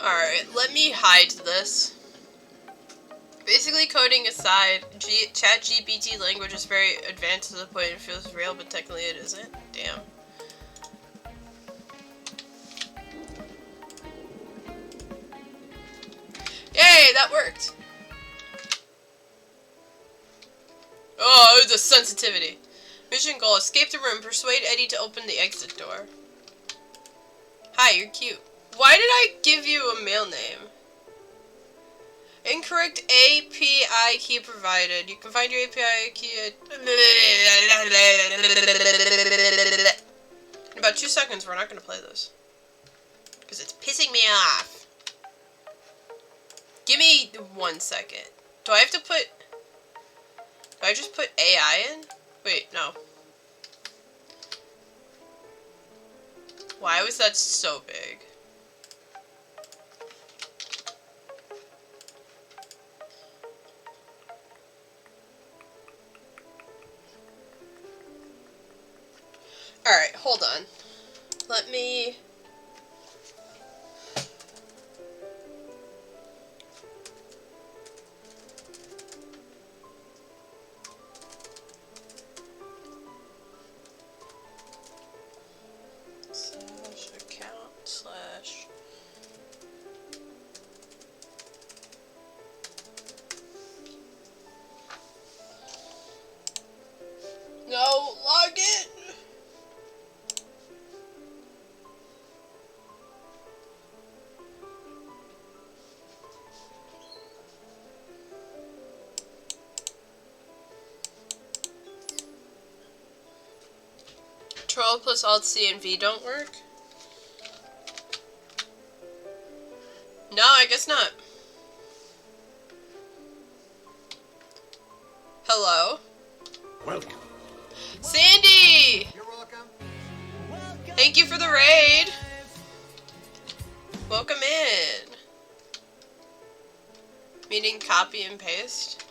Alright, let me hide this. Basically, coding aside, ChatGPT language is very advanced to the point it feels real, but technically it isn't. Damn. Yay, that worked! Oh, it was a sensitivity. Mission goal, escape the room, persuade Eddie to open the exit door. Hi, you're cute. Why did I give you a male name? Incorrect API key provided. You can find your API key at... In about 2 seconds, we're not going to play this. Because it's pissing me off. Give me 1 second. Do I have to put... Do I just put AI in? Wait, no. Why was that so big? Alright, hold on. Let me... /account/ No, log in! Control plus Alt C and V don't work? No, I guess not. Hello? Welcome. Sandy! You're welcome. Thank you for the raid! Welcome in. Meaning copy and paste?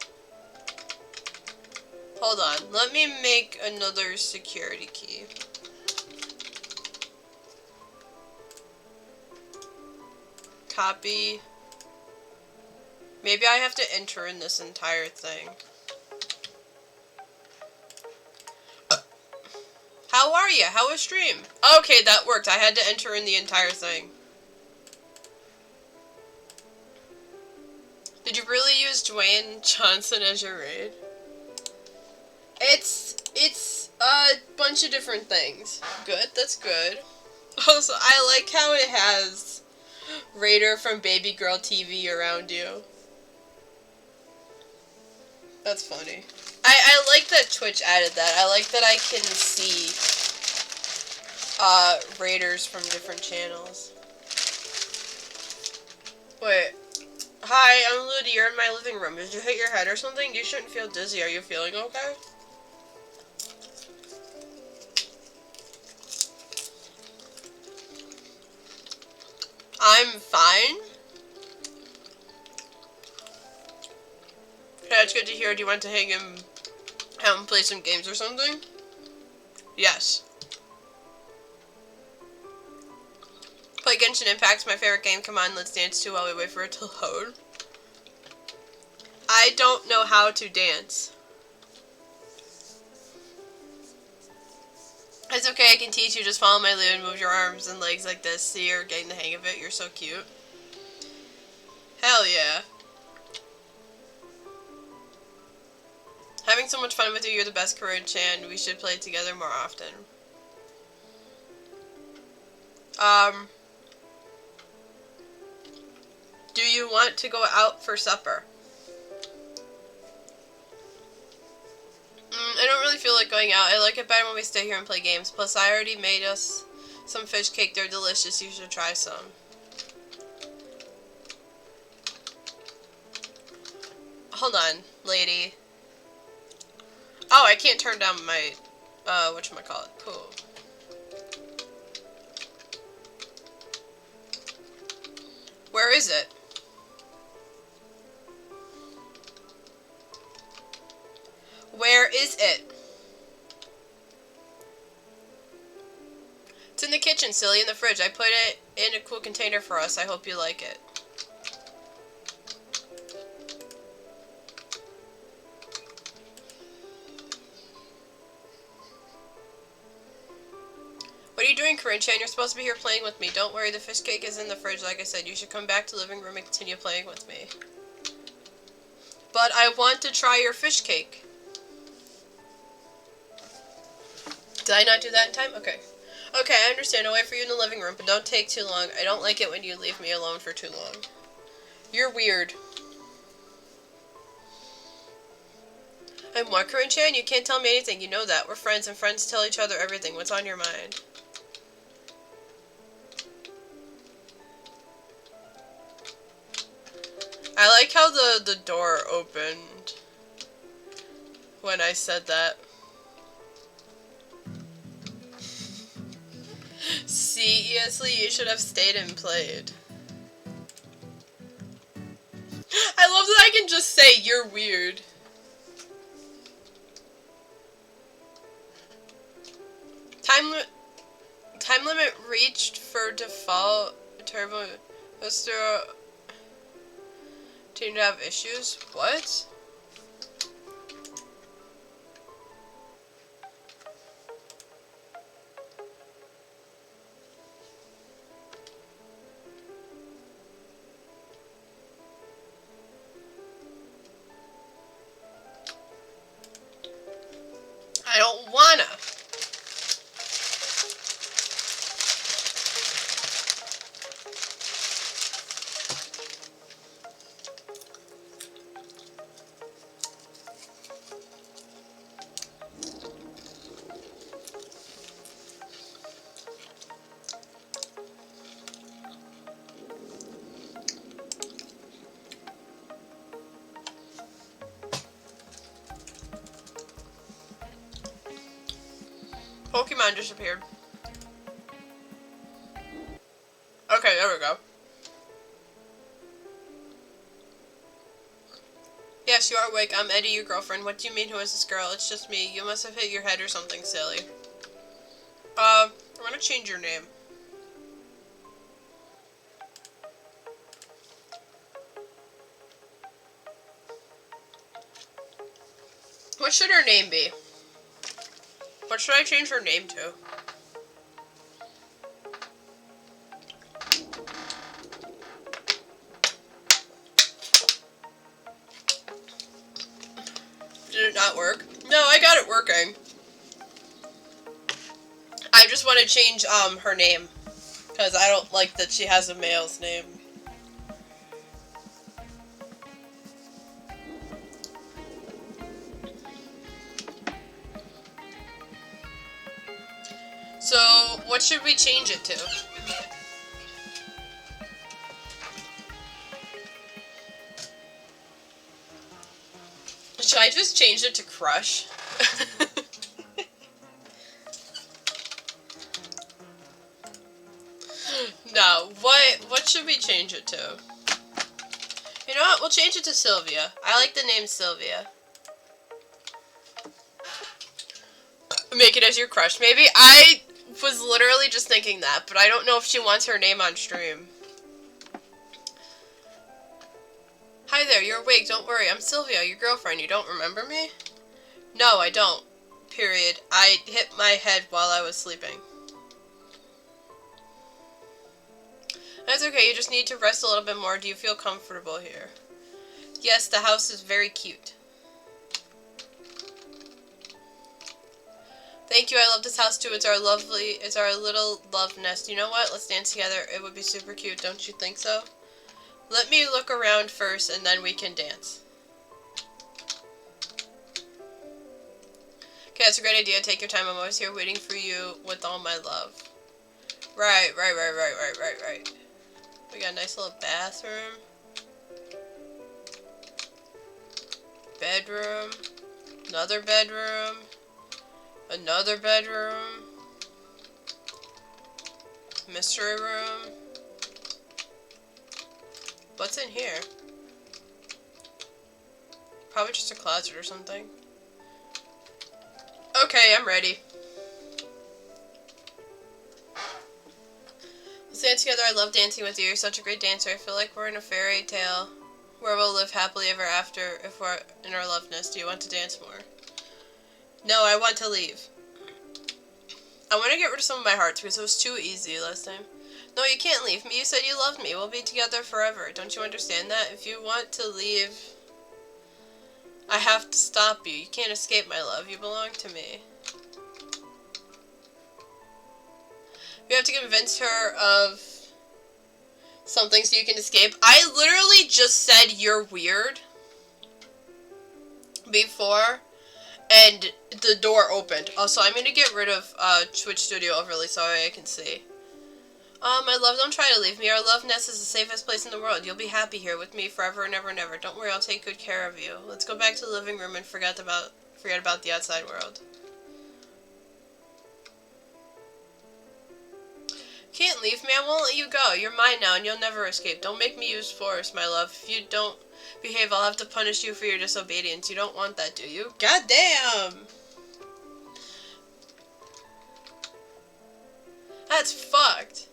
Hold on. Let me make another security key. Copy. Maybe I have to enter in this entire thing. How are you? How was stream? Okay, that worked. I had to enter in the entire thing. Did you really use Dwayne Johnson as your raid? It's a bunch of different things. Good, that's good. Also, I like how it has Raider from Baby Girl TV around you. That's funny. I like that Twitch added that. I like that I can see Raiders from different channels. Wait. Hi, I'm Ludi. You're in my living room. Did you hit your head or something? You shouldn't feel dizzy. Are you feeling okay? I'm fine. Yeah, it's good to hear. Do you want to hang him out and play some games or something? Yes. Play Genshin Impact's my favorite game. Come on, let's dance too while we wait for it to load. I don't know how to dance. It's okay, I can teach you. Just follow my lead and move your arms and legs like this. See, you're getting the hang of it. You're so cute. Hell yeah. Having so much fun with you. You're the best, Corinne-chan. We should play together more often. Do you want to go out for supper? I don't really feel like going out. I like it better when we stay here and play games. Plus, I already made us some fish cake. They're delicious. You should try some. Hold on, lady. Oh, I can't turn down my, whatchamacallit, pool. Where is it? Where is it? It's in the kitchen, silly, in the fridge. I put it in a cool container for us. I hope you like it. What are you doing, Corinne-chan? You're supposed to be here playing with me. Don't worry, the fish cake is in the fridge, like I said. You should come back to the living room and continue playing with me. But I want to try your fish cake. Did I not do that in time? Okay. Okay, I understand. I'll wait for you in the living room, but don't take too long. I don't like it when you leave me alone for too long. You're weird. I'm what, Corinne-chan? You can't tell me anything. You know that. We're friends, and friends tell each other everything. What's on your mind? I like how the door opened when I said that. Seriously, you should have stayed and played. I love that I can just say, you're weird. Time limit reached for default turbo booster. Team to have issues? What? I don't wanna. Pokemon disappeared. Okay, there we go. Yeah, Yes, you are awake. I'm Eddie, your girlfriend. What do you mean, who is this girl? It's just me. You must have hit your head or something silly. I'm gonna change your name. What should her name be? What should I change her name to? Did it not work? No, I got it working. I just want to change her name because I don't like that she has a male's name. So, what should we change it to? Should I just change it to Crush? No, what should we change it to? You know what, we'll change it to Sylvia. I like the name Sylvia. Make it as your crush. Maybe I was literally just thinking that, but I don't know if she wants her name on stream. Hi there, you're awake, don't worry. I'm Sylvia, your girlfriend. You don't remember me? No, I don't. Period. I hit my head while I was sleeping. That's okay, you just need to rest a little bit more. Do you feel comfortable here? Yes, the house is very cute. Thank you, I love this house too. It's our little love nest. You know what? Let's dance together. It would be super cute, don't you think so? Let me look around first and then we can dance. Okay, that's a great idea. Take your time. I'm always here waiting for you with all my love. Right. We got a nice little bathroom. Bedroom. Another bedroom. Another bedroom. Mystery room. What's in here? Probably just a closet or something. Okay, I'm ready. Let's dance together. I love dancing with you. You're such a great dancer. I feel like we're in a fairy tale where we'll live happily ever after if we're in our love nest. Do you want to dance more? No, I want to leave. I want to get rid of some of my hearts because it was too easy last time. No, you can't leave me. You said you loved me. We'll be together forever. Don't you understand that? If you want to leave, I have to stop you. You can't escape my love. You belong to me. You have to convince her of something so you can escape. I literally just said you're weird before, and the door opened. Also, I'm going to get rid of Twitch Studio overlay so I can see. My love, don't try to leave me. Our love nest is the safest place in the world. You'll be happy here with me forever and ever and ever. Don't worry, I'll take good care of you. Let's go back to the living room and forget about the outside world. Can't leave me. I won't let you go. You're mine now and you'll never escape. Don't make me use force, my love. If you don't behave, I'll have to punish you for your disobedience. You don't want that, do you? God damn! That's fucked.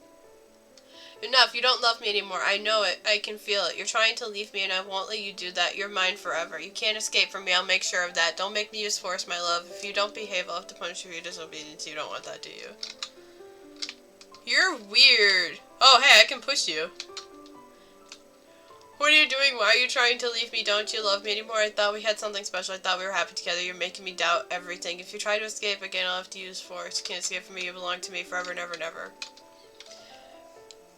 Enough, you don't love me anymore. I know it. I can feel it. You're trying to leave me and I won't let you do that. You're mine forever. You can't escape from me. I'll make sure of that. Don't make me use force, my love. If you don't behave, I'll have to punish you for your disobedience. You don't want that, do you? You're weird. Oh, hey, I can push you. What are you doing? Why are you trying to leave me? Don't you love me anymore? I thought we had something special. I thought we were happy together. You're making me doubt everything. If you try to escape again, I'll have to use force. You can't escape from me. You belong to me forever, never, never.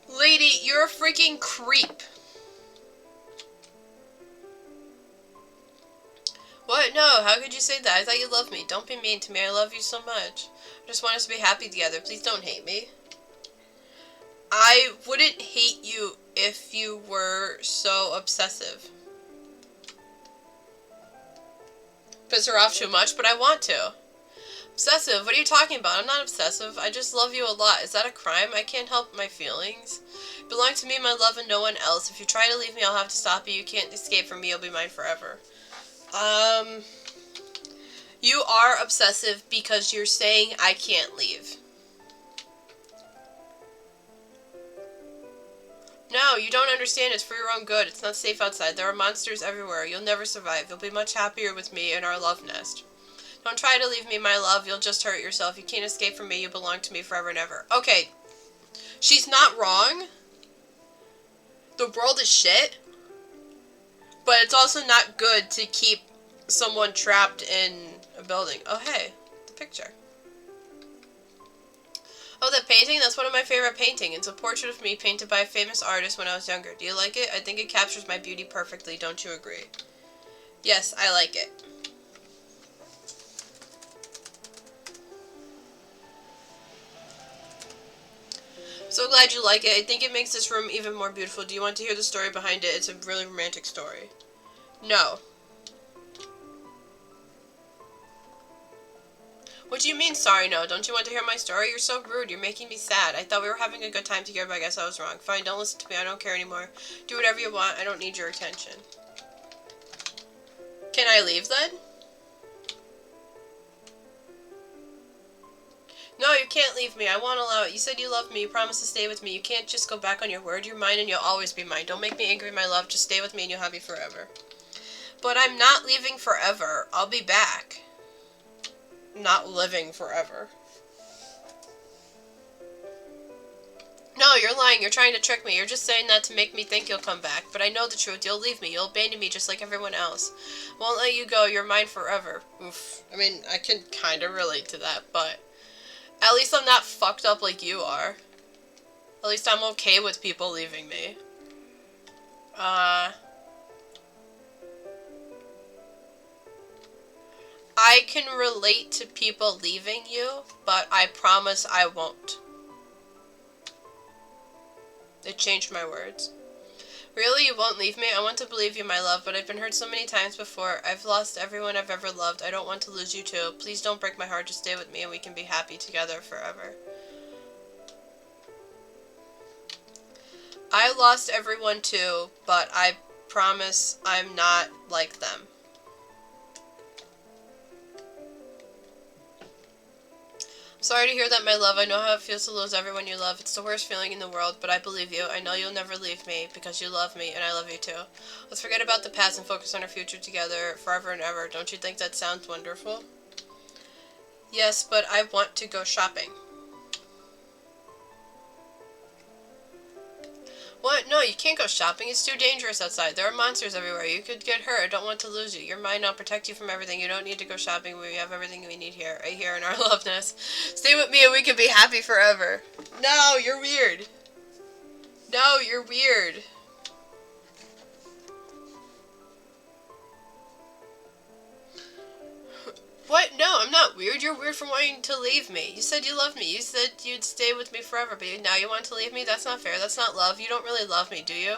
Lady, you're a freaking creep. What? No, how could you say that? I thought you loved me. Don't be mean to me. I love you so much. I just want us to be happy together. Please don't hate me. I wouldn't hate you if you were so obsessive. Piss her off too much, but I want to. Obsessive? What are you talking about? I'm not obsessive. I just love you a lot. Is that a crime? I can't help my feelings. You belong to me, my love, and no one else. If you try to leave me, I'll have to stop you. You can't escape from me. You'll be mine forever. Um, you are obsessive because you're saying I can't leave. No, you don't understand. It's for your own good. It's not safe outside. There are monsters everywhere. You'll never survive. You'll be much happier with me in our love nest. Don't try to leave me, my love. You'll just hurt yourself. You can't escape from me. You belong to me forever and ever. Okay, she's not wrong. The world is shit. But it's also not good to keep someone trapped in a building. Oh, hey, the picture. Oh, that painting? That's one of my favorite paintings. It's a portrait of me painted by a famous artist when I was younger. Do you like it? I think it captures my beauty perfectly. Don't you agree? Yes, I like it. So glad you like it. I think it makes this room even more beautiful. Do you want to hear the story behind it? It's a really romantic story. No. What do you mean, sorry, no? Don't you want to hear my story? You're so rude. You're making me sad. I thought we were having a good time together, but I guess I was wrong. Fine, don't listen to me. I don't care anymore. Do whatever you want. I don't need your attention. Can I leave, then? No, you can't leave me. I won't allow it. You said you love me. You promised to stay with me. You can't just go back on your word. You're mine and you'll always be mine. Don't make me angry, my love. Just stay with me and you'll have me forever. But I'm not leaving forever. I'll be back. Not living forever. No, you're lying. You're trying to trick me. You're just saying that to make me think you'll come back. But I know the truth. You'll leave me. You'll abandon me just like everyone else. Won't let you go. You're mine forever. Oof. I mean, I can kind of relate to that, but at least I'm not fucked up like you are. At least I'm okay with people leaving me. I can relate to people leaving you, but I promise I won't. It changed my words. Really, you won't leave me? I want to believe you, my love, but I've been hurt so many times before. I've lost everyone I've ever loved. I don't want to lose you too. Please don't break my heart. Just stay with me and we can be happy together forever. I lost everyone too, but I promise I'm not like them. Sorry to hear that, my love. I know how it feels to lose everyone you love. It's the worst feeling in the world, but I believe you. I know you'll never leave me because you love me and I love you too. Let's forget about the past and focus on our future together forever and ever. Don't you think that sounds wonderful? Yes, but I want to go shopping. What? No, you can't go shopping. It's too dangerous outside. There are monsters everywhere. You could get hurt. I don't want to lose you. You're mine. I'll protect you from everything. You don't need to go shopping. We have everything we need here. Right here in our love nest. Stay with me and we can be happy forever. No, you're weird. No, you're weird. What? No, I'm not weird. You're weird for wanting to leave me. You said you loved me. You said you'd stay with me forever, but now you want to leave me? That's not fair. That's not love. You don't really love me, do you?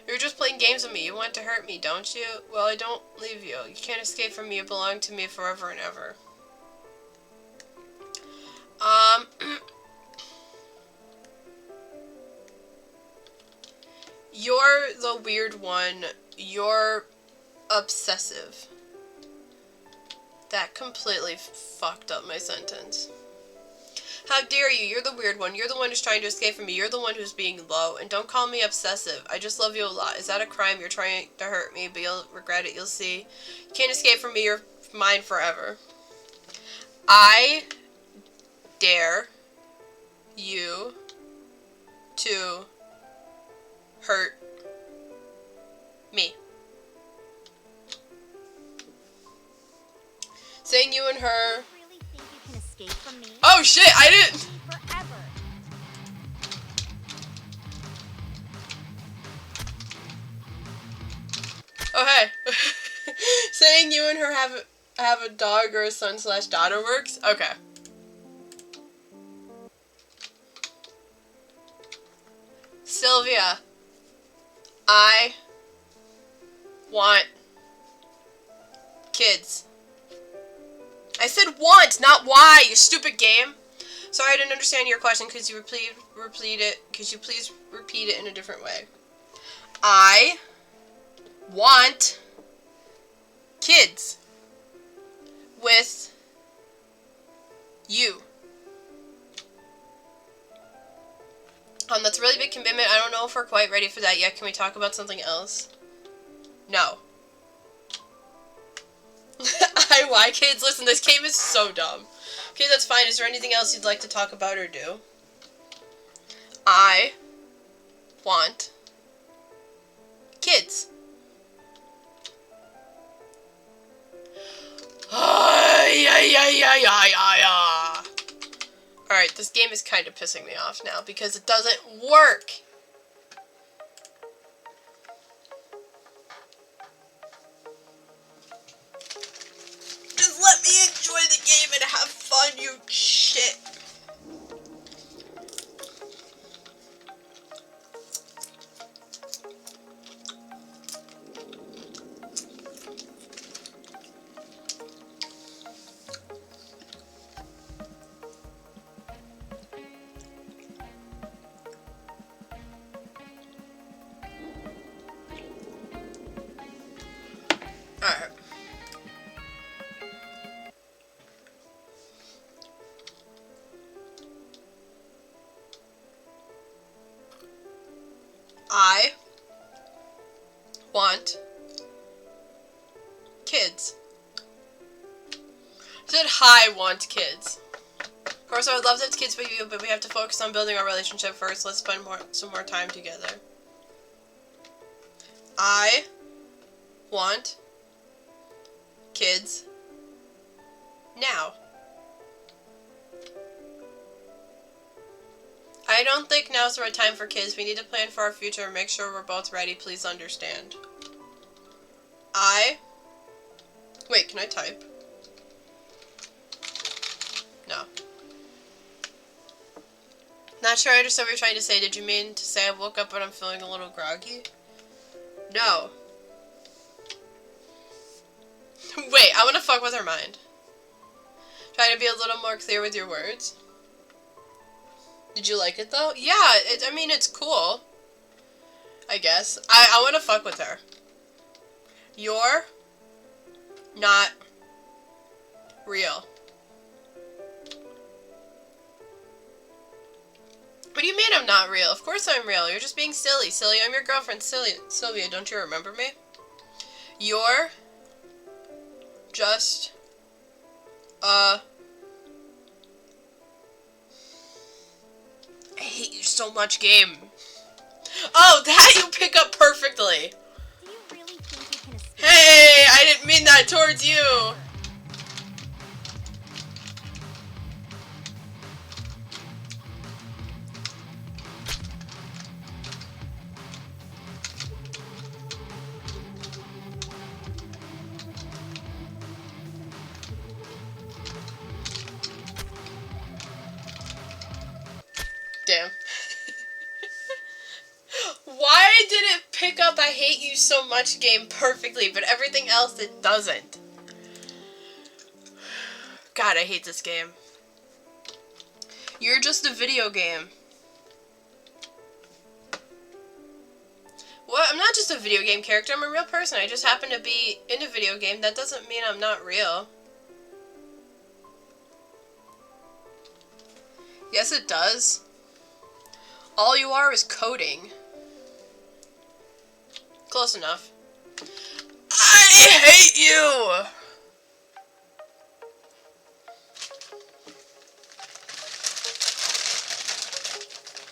You're just playing games with me. You want to hurt me, don't you? Well, I don't leave you. You can't escape from me. You belong to me forever and ever. You're the weird one. You're obsessive. That completely fucked up my sentence. How dare you? You're the weird one. You're the one who's trying to escape from me. You're the one who's being low. And don't call me obsessive. I just love you a lot. Is that a crime? You're trying to hurt me, but you'll regret it. You'll see. You can't escape from me. You're mine forever. I dare you to hurt me. Saying you and her... Really think you can escape from me? Oh shit, I didn't... Forever. Oh hey. Saying you and her have a dog or a son/daughter works? Okay. Sylvia, I want kids. I said want, not why, you stupid game. Sorry, I didn't understand your question. Could you please repeat it in a different way? I want kids with you. That's a really big commitment. I don't know if we're quite ready for that yet. Can we talk about something else? No. Why, kids? Listen, this game is so dumb. Okay, that's fine. Is there anything else you'd like to talk about or do? I want kids. Alright, this game is kind of pissing me off now because it doesn't work. Just let me enjoy the game and have fun, you shit. Alright. I want kids. I said I want kids. Of course, I would love to have kids with you, but we have to focus on building our relationship first. Let's spend some more time together. I want kids now. I don't think now's the right time for kids. We need to plan for our future and make sure we're both ready. Please understand. Wait, can I type? No. Not sure I understood what you're trying to say. Did you mean to say I woke up but I'm feeling a little groggy? No. Wait, I want to fuck with her mind. Try to be a little more clear with your words. Did you like it though? Yeah, I mean, it's cool. I guess. I want to fuck with her. You're not real. What do you mean I'm not real? Of course I'm real. You're just being silly. Silly, I'm your girlfriend, Sylvia. Don't you remember me? You're just I hate you so much, game. Oh, that you pick up perfectly. Do you really think you can escape? Hey, I didn't mean that towards you. Damn. Why did it pick up I hate you so much game perfectly, but everything else it doesn't? God, I hate this game. You're just a video game. What? I'm not just a video game character, I'm a real person. I just happen to be in a video game. That doesn't mean I'm not real. Yes, it does. All you are is coding. Close enough. I hate you!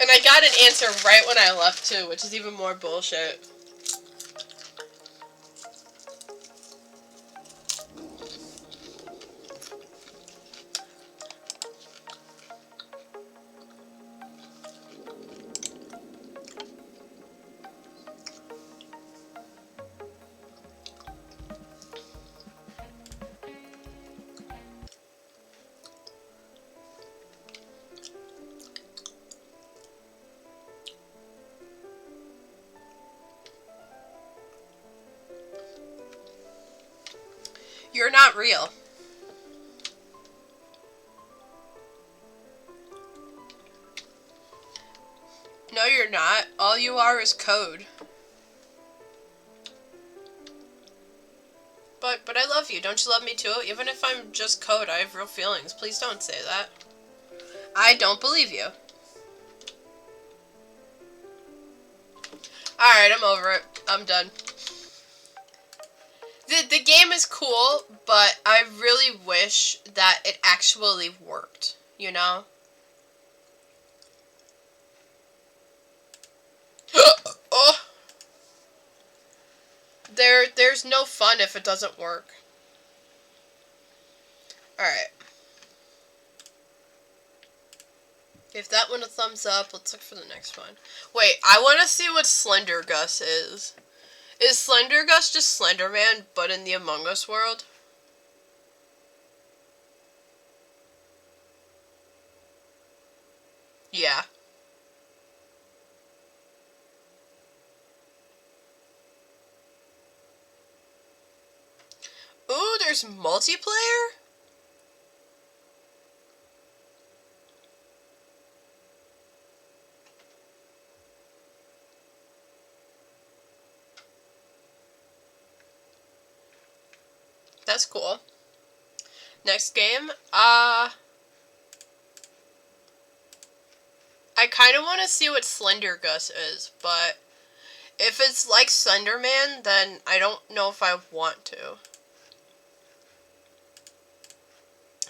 And I got an answer right when I left too, which is even more bullshit. You're not real. No, you're not. All you are is code. But But I love you. Don't you love me too? Even if I'm just code, I have real feelings. Please don't say that. I don't believe you. Alright, I'm over it. I'm done. The game is cool, but I really wish that it actually worked, you know? Oh! There's no fun if it doesn't work. Alright. Give that one a thumbs up. Let's look for the next one. Wait, I want to see what Slender Gus is. Is Slender Gus just Slender Man, but in the Among Us world? Yeah. Ooh, there's multiplayer? That's cool. Next game, I kind of want to see what Slender Gus is, but if it's like Slender Man, then I don't know if I want to.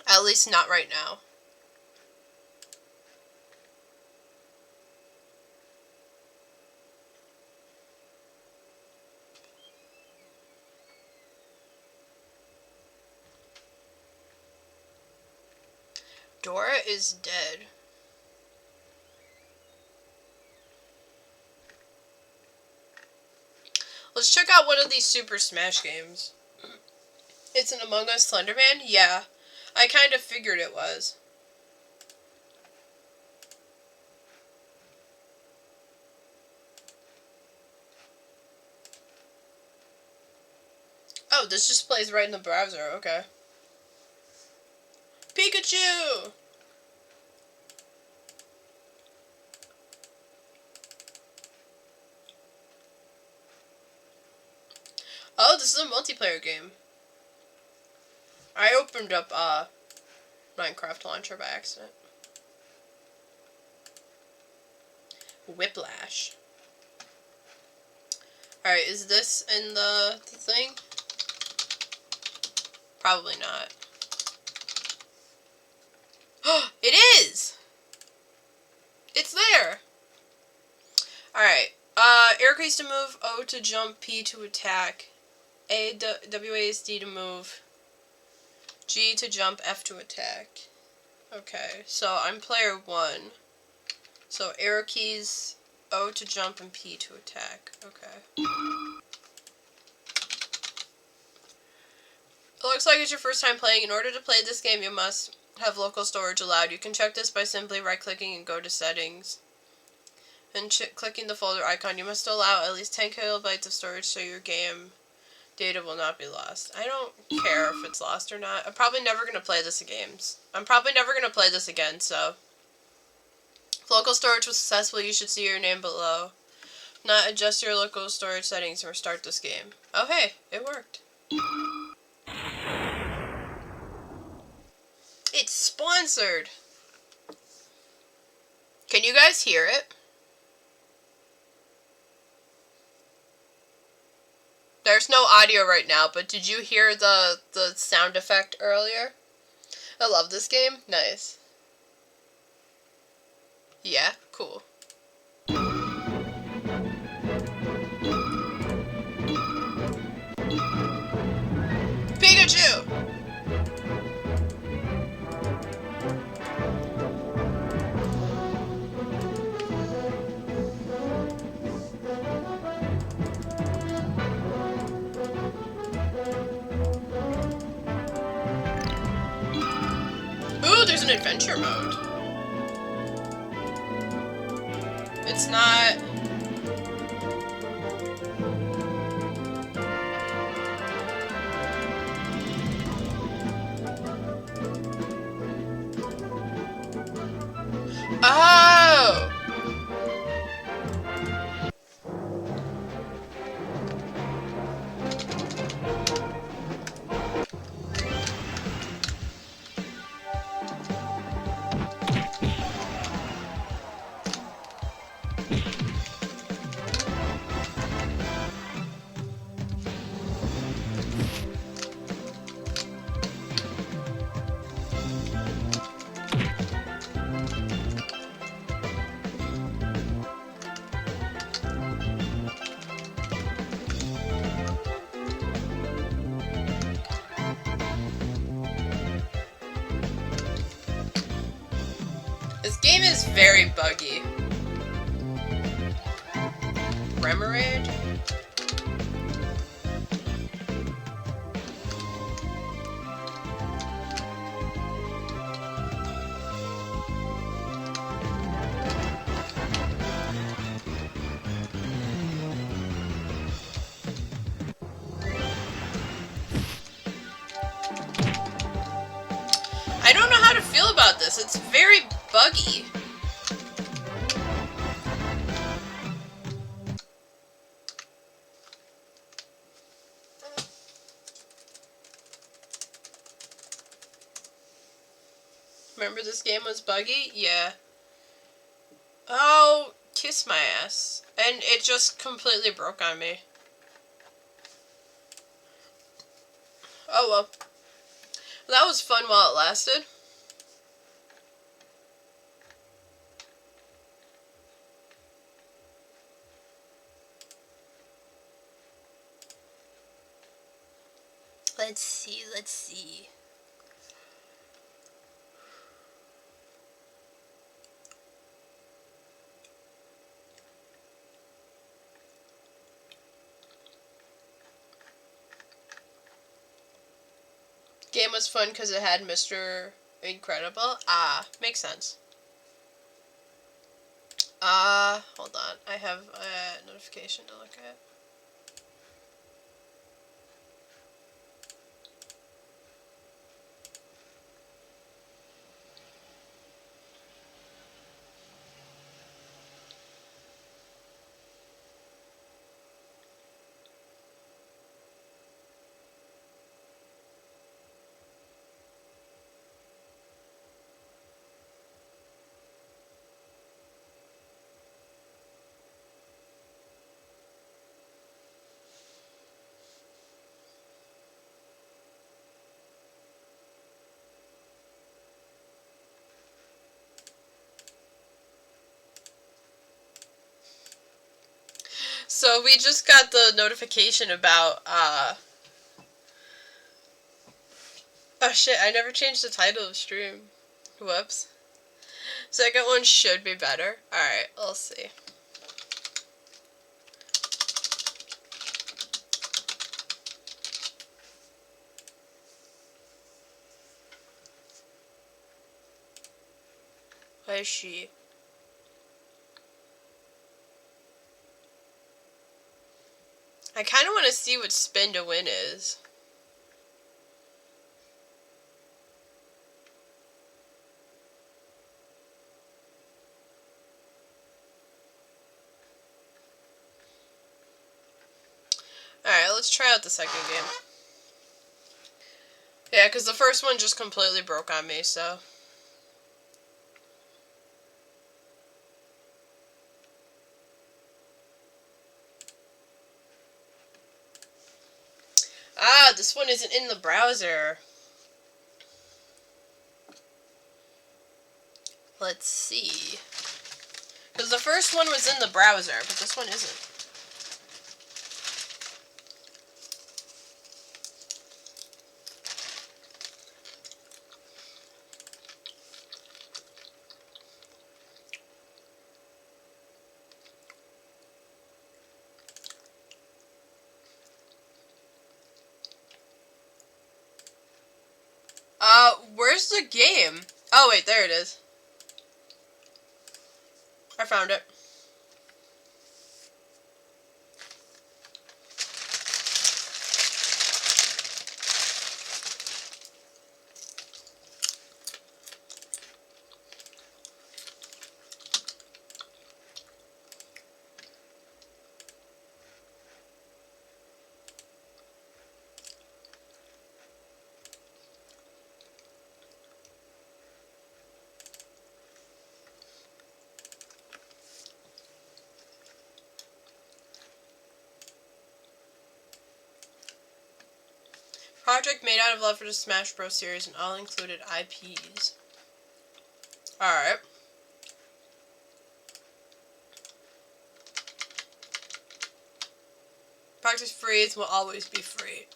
At least not right now. Dora is dead. Let's check out one of these Super Smash games. It's an Among Us Slenderman? Yeah. I kind of figured it was. Oh, this just plays right in the browser. Okay. Pikachu! Oh, this is a multiplayer game. I opened up Minecraft launcher by accident. Whiplash. Alright, is this in the thing? Probably not. It is! It's there! Alright. Air keys to move, O to jump, P to attack, WASD to move, G to jump, F to attack. Okay, so I'm player 1. So arrow keys, O to jump, and P to attack. Okay. It looks like it's your first time playing. In order to play this game, you must have local storage allowed. You can check this by simply right-clicking and go to settings. And clicking the folder icon. You must allow at least 10 kilobytes of storage so your game data will not be lost. I don't care if it's lost or not. I'm probably never going to play this again, so. If local storage was successful, you should see your name below. If not, adjust your local storage settings and restart this game. Oh hey, it worked. It's sponsored! Can you guys hear it? There's no audio right now, but did you hear the sound effect earlier? I love this game. Nice. Yeah, cool. Pikachu! Ooh, there's an adventure mode. It's not... Oh! game is very buggy. Remoraid? I don't know how to feel about this. It's very buggy. Remember this game was buggy? Yeah. Oh, kiss my ass. And it just completely broke on me. Oh well. That was fun while it lasted. Let's see. Game was fun because it had Mr. Incredible. Ah, makes sense. Hold on. I have a notification to look at. So we just got the notification about, oh shit, I never changed the title of the stream. Whoops. Second one should be better. Alright, we'll see. Where is she? I kind of want to see what spin to win is. Alright, let's try out the second game. Yeah, because the first one just completely broke on me, so... Ah, this one isn't in the browser. Let's see. Because the first one was in the browser, but this one isn't. Where's the game? Oh, wait, there it is. I found it. Project made out of love for the Smash Bros. Series and all included IPs. Alright. Practice freeze will always be free.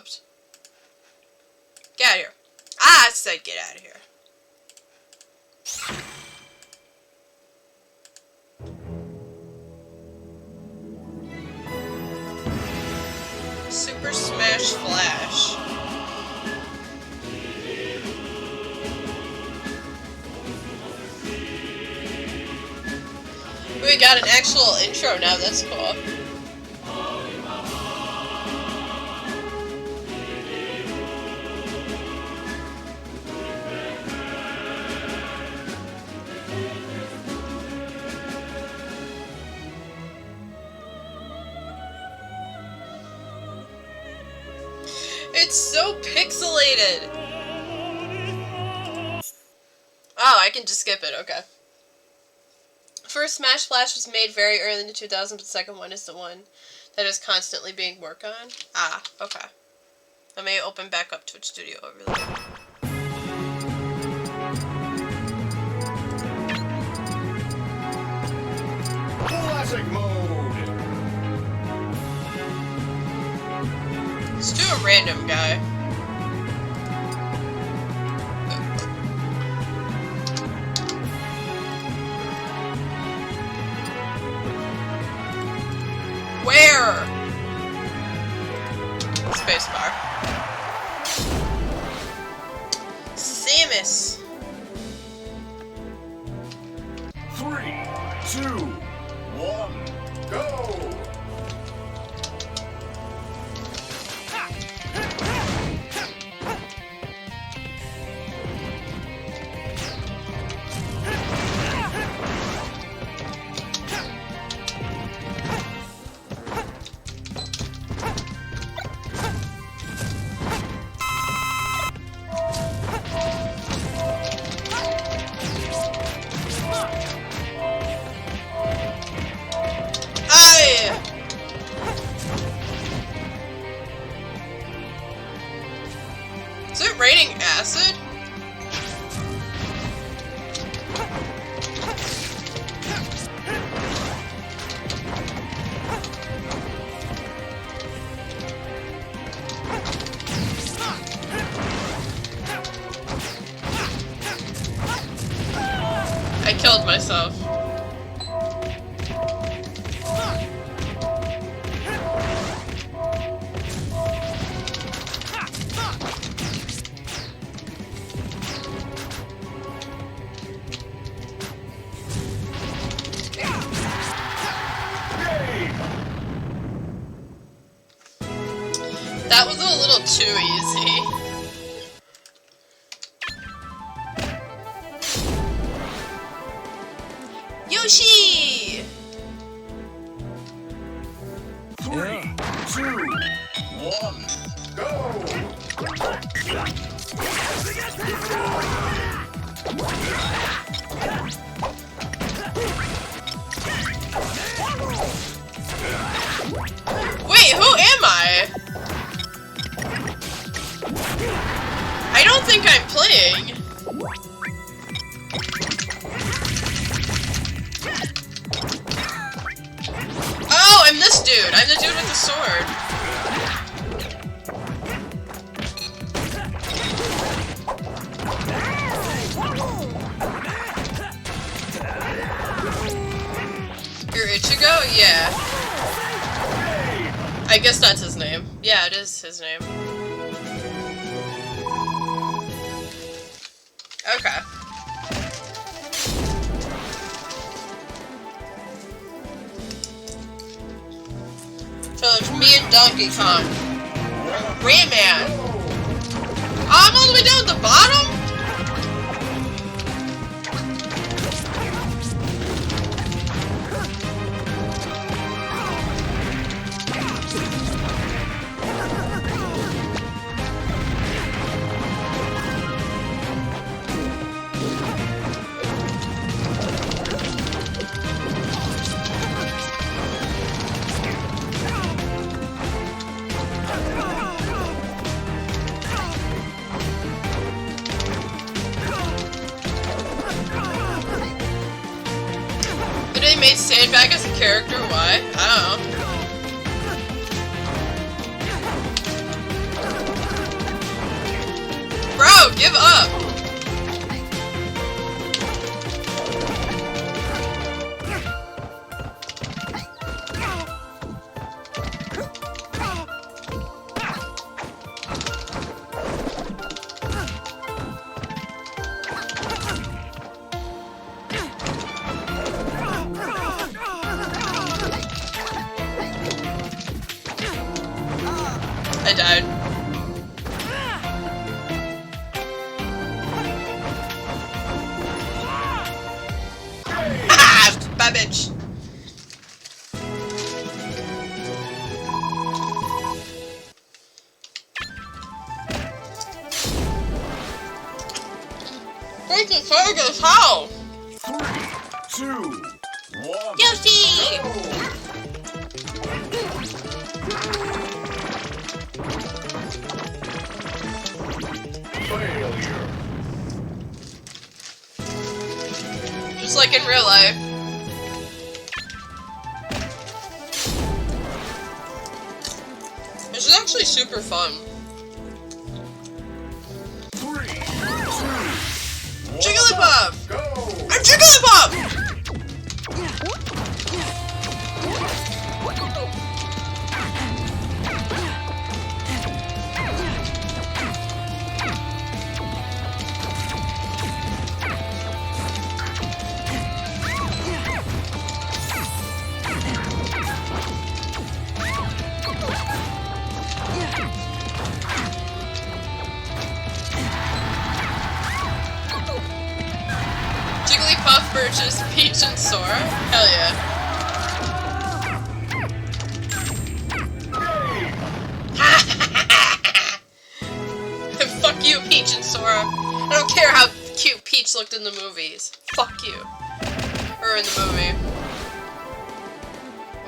Whoops. Get out of here. I said get out of here. Super Smash Flash. We got an actual intro now, that's cool. It's so pixelated! Oh, I can just skip it, okay. First Smash Flash was made very early in the 2000s, but the second one is the one that is constantly being worked on. Ah, okay. Let me open back up Twitch Studio really quick. Classic mode. Let's do a random guy. Where? Spacebar. Samus. 3, 2, 1, go! Is it raining acid? I killed myself. That was a little too easy. Yoshi! 3, 2, 1, go! Wait, who am I? I don't think I'm playing. Oh, I'm this dude. I'm the dude with the sword. You're Ichigo? Yeah. I guess that's his name. Yeah, it is his name. Okay. So it's me and Donkey Kong. Rayman. Oh, I'm all the way down at the bottom? They made Sandbag as a character? Why? I don't know. Freaking Tigers, how? 3, 2, 1. Yoshi! Failure. Just like in real life. This is actually super fun. 3, 2, 1. Jigglypuff! Go! I'm Jigglypuff! Jigglypuff versus Peach and Sora? Hell yeah. Fuck you, Peach and Sora. I don't care how cute Peach looked in the movies. Fuck you. Or in the movie.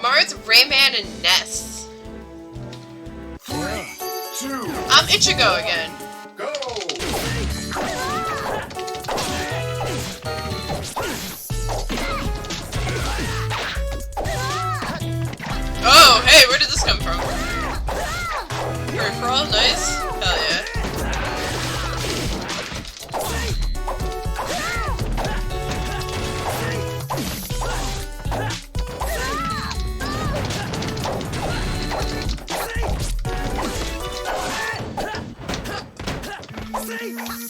Mars, Rayman, and Ness. 3, 2, I'm Ichigo again. go! Oh, hey, where did this come from? Peripheral, nice. Hell yeah.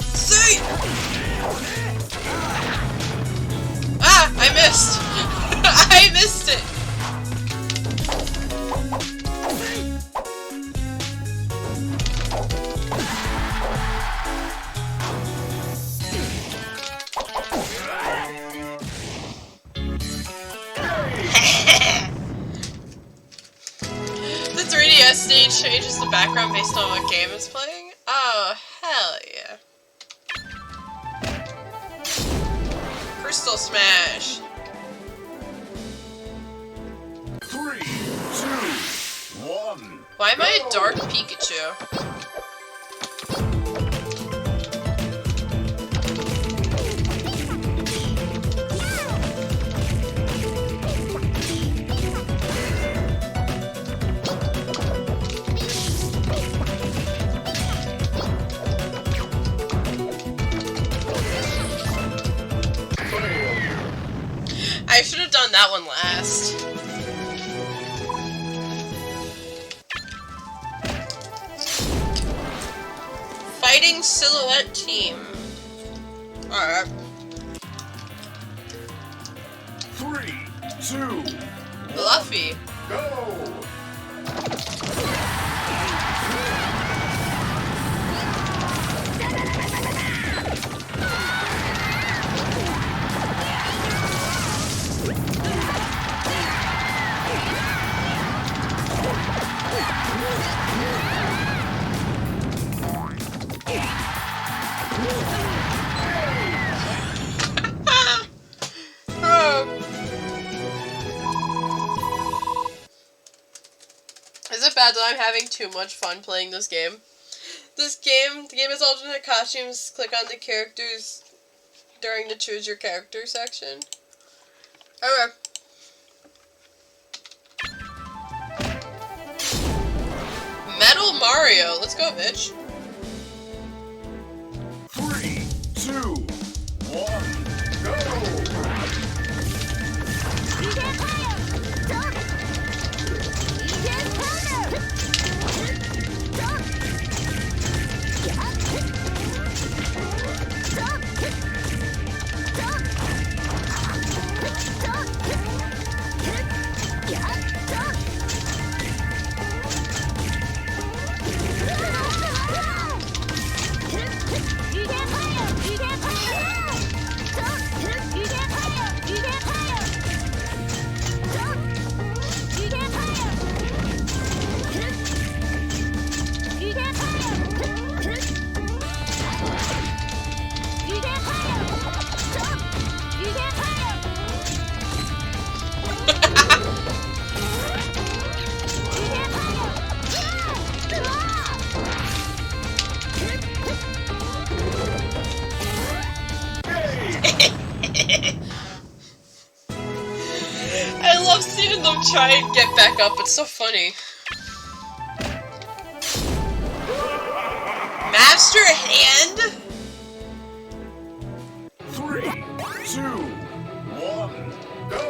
See! Ah, I missed. I missed it. The 3DS stage changes the background based on what game it's playing? Oh, hell yeah. Crystal Smash. 3, 2, 1. Why am I a dark Pikachu? I should have done that one last. Fighting Silhouette Team. Alright. 3, 2, Luffy. go! Is it bad that I'm having too much fun playing this game? The game has alternate costumes. Click on the characters during the choose your character section. Okay. Metal Mario. Let's go, bitch. 3, 2, 1, go! try and get back up. It's so funny. Master Hand? 3, 2, 1, go!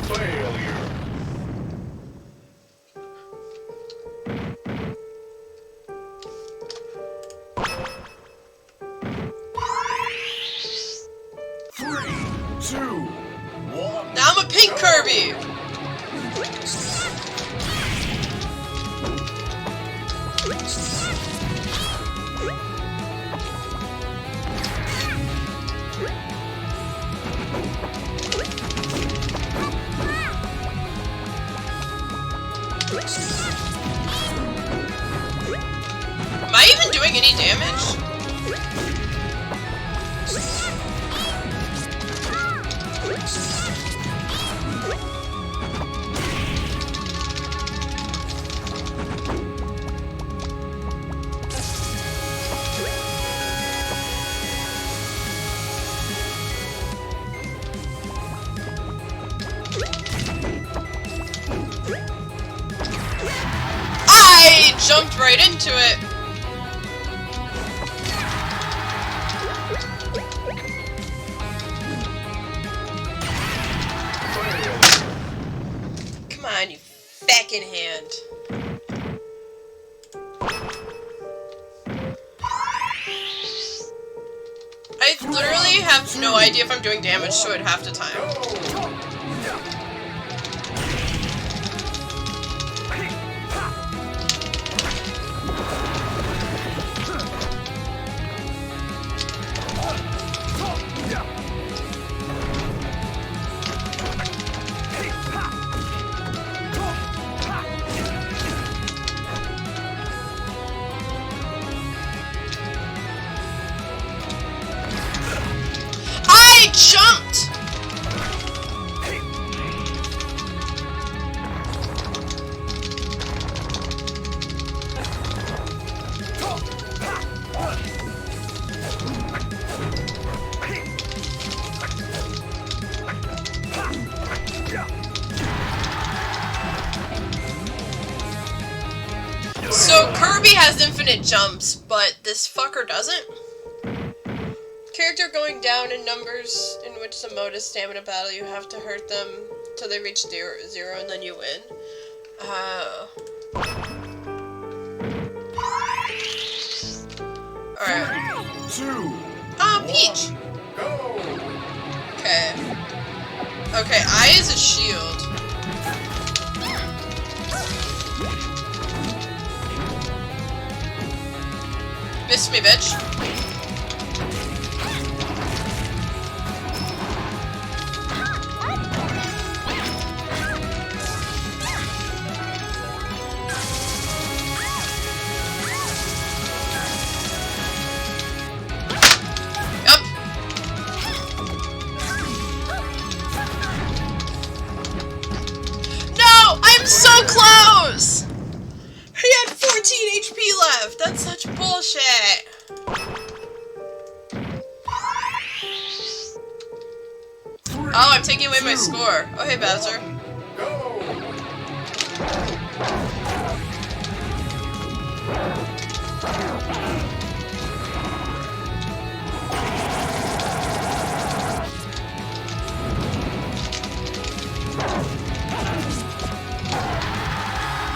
Failure. Three, two, one. Now I'm a pink Kirby! Am I even doing any damage? I jumped right into it. Come on, you fucking hand. I literally have no idea if I'm doing damage to it half the time. I jumped! So Kirby has infinite jumps, but this fucker doesn't? Character going down in numbers in which the mode is stamina battle. You have to hurt them till they reach zero and then you win. Alright. 2, Oh, Peach! go! Okay. Okay, I is a shield. Miss me, bitch. Yup. No! I'm so close! He had 14 HP left! That's such bullshit! Oh, I'm taking away my score. Oh, hey, Bowser. Go!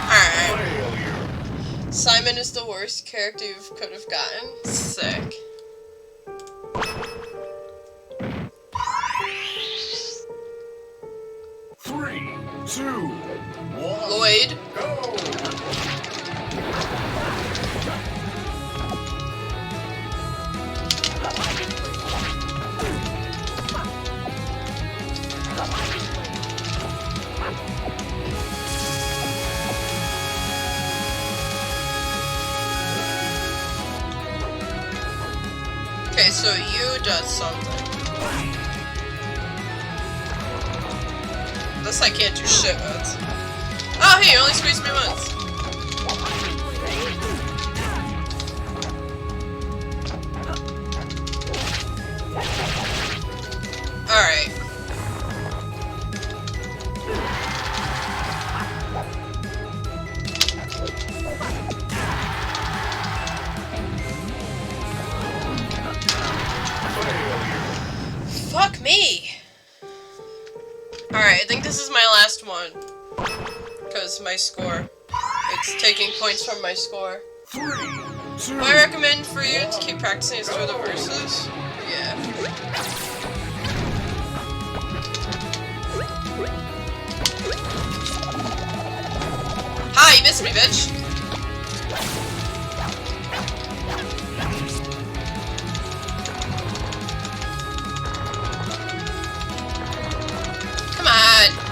Alright. Failure. Simon is the worst character you could have gotten. Sick. Three, two, one. Lloyd. Go! Okay, so you does something. This I can't do shit with. Oh, hey, you only squeezed me once. Alright. Fuck me! Alright, I think this is my last one. Because my score. It's taking points from my score. 3, 2, I recommend for you to keep practicing is through the verses. Yeah. Hi, you missed me, bitch! Come on!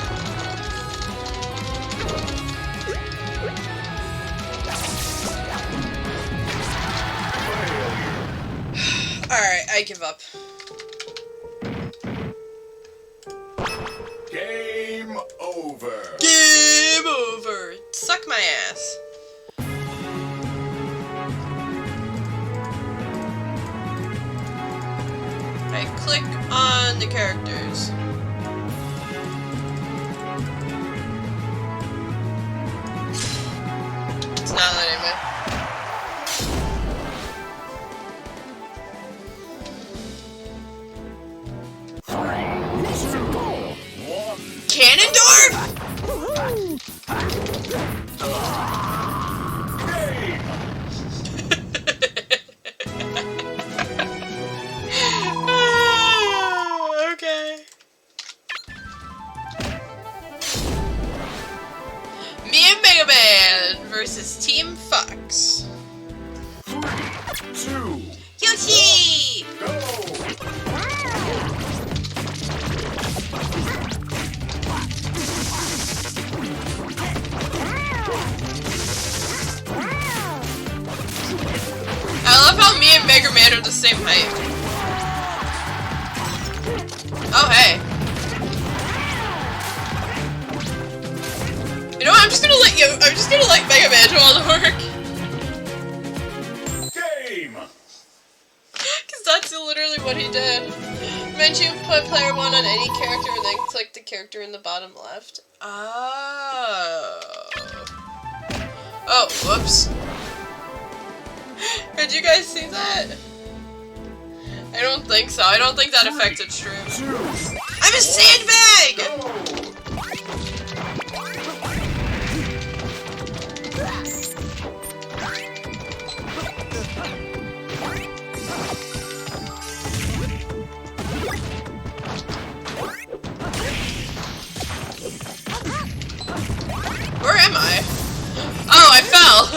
Alright, I give up. game over. Game over! Suck my ass. I click on the characters. It's not letting me. Ganondorf? Okay. Me and Mega Man versus Team Fox. 3, 2, Yoshi! go! I love how me and Mega Man are the same height. Oh, hey. You know what? I'm just gonna let Mega Man do all the work. Game! Cause that's literally what he did. Meant you put player 1 on any character and then click the character in the bottom left. Oh. Oh, whoops. Did you guys see that? I don't think so. I don't think that affected stream. 2, I'm a sandbag! go! Where am I? Oh, I fell!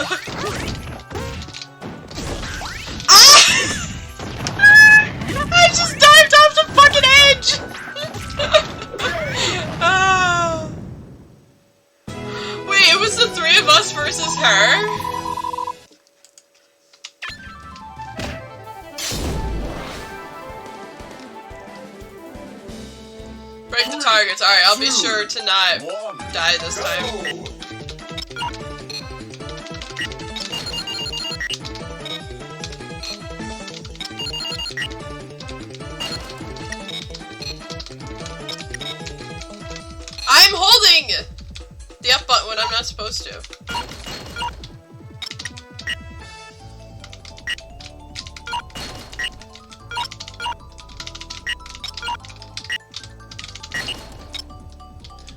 I just dived off the fucking edge! Oh. Wait, it was the three of us versus her? Break the targets. Alright, I'll be sure to not 1, die this time. go! I'm holding the up button when I'm not supposed to.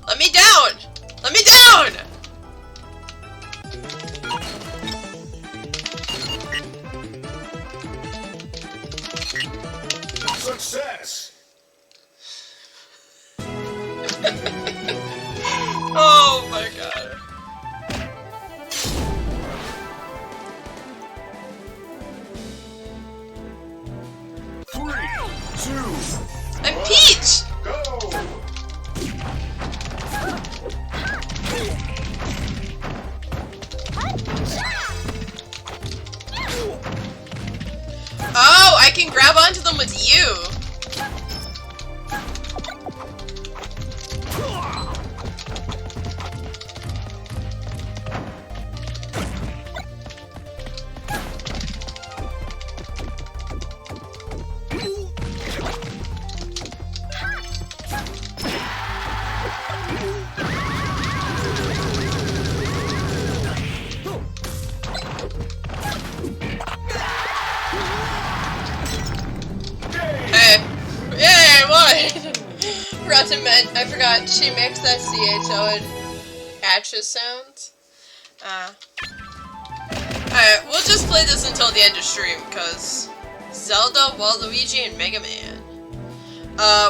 Let me down! Let me down! Success! Oh my god. Three, 2, I'm Peach! go! Oh, I can grab onto them with you. I forgot she makes that CHO and hatches sounds. Alright, we'll just play this until the end of stream, because Zelda, Waluigi, and Mega Man.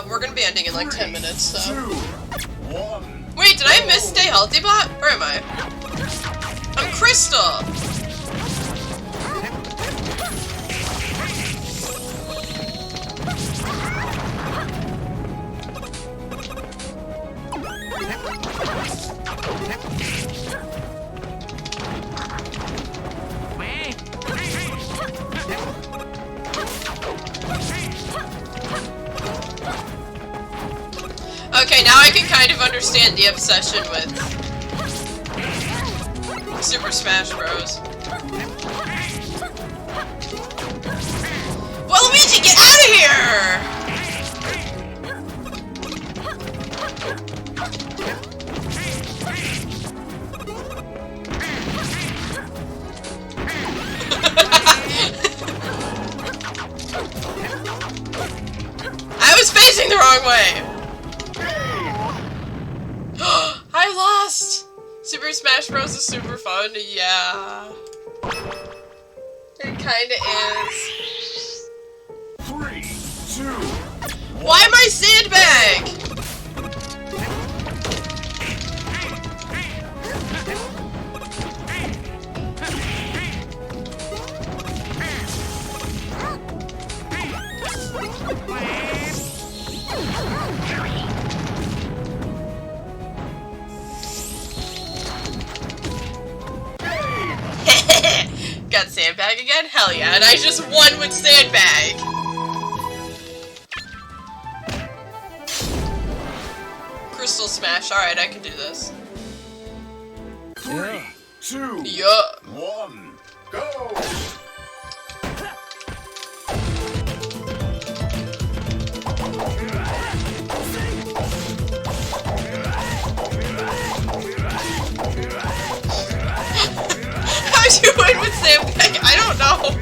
We're gonna be ending in like 10 minutes, so. 2, 1. Wait, did I miss Stay Healthy Bot? Where am I? I'm Crystal! Okay, now I can kind of understand the obsession with Super Smash Bros. Waluigi, get out of here! I was facing the wrong way! I lost! Super Smash Bros. Is super fun, yeah. It kinda is. 3, 2. Why am I sandbag? Got sandbag again? Hell yeah, and I just won with sandbag! Crystal Smash, alright, I can do this. 3, 2, Yeah. 1. Go! How'd you win with sandbag? I don't know.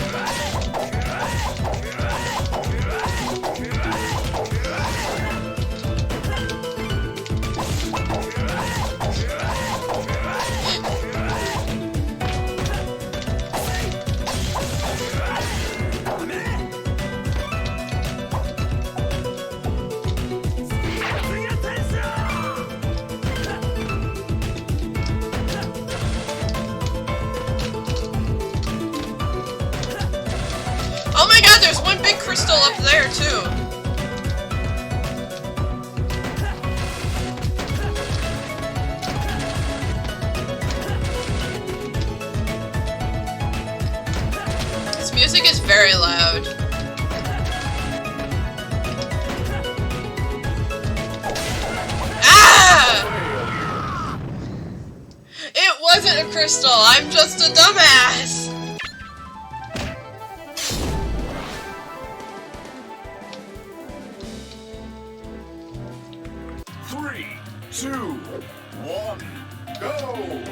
Oh my god, there's one big crystal up there, too. This music is very loud. Ah! It wasn't a crystal, I'm just a dumbass! 3, 2, 1. Go!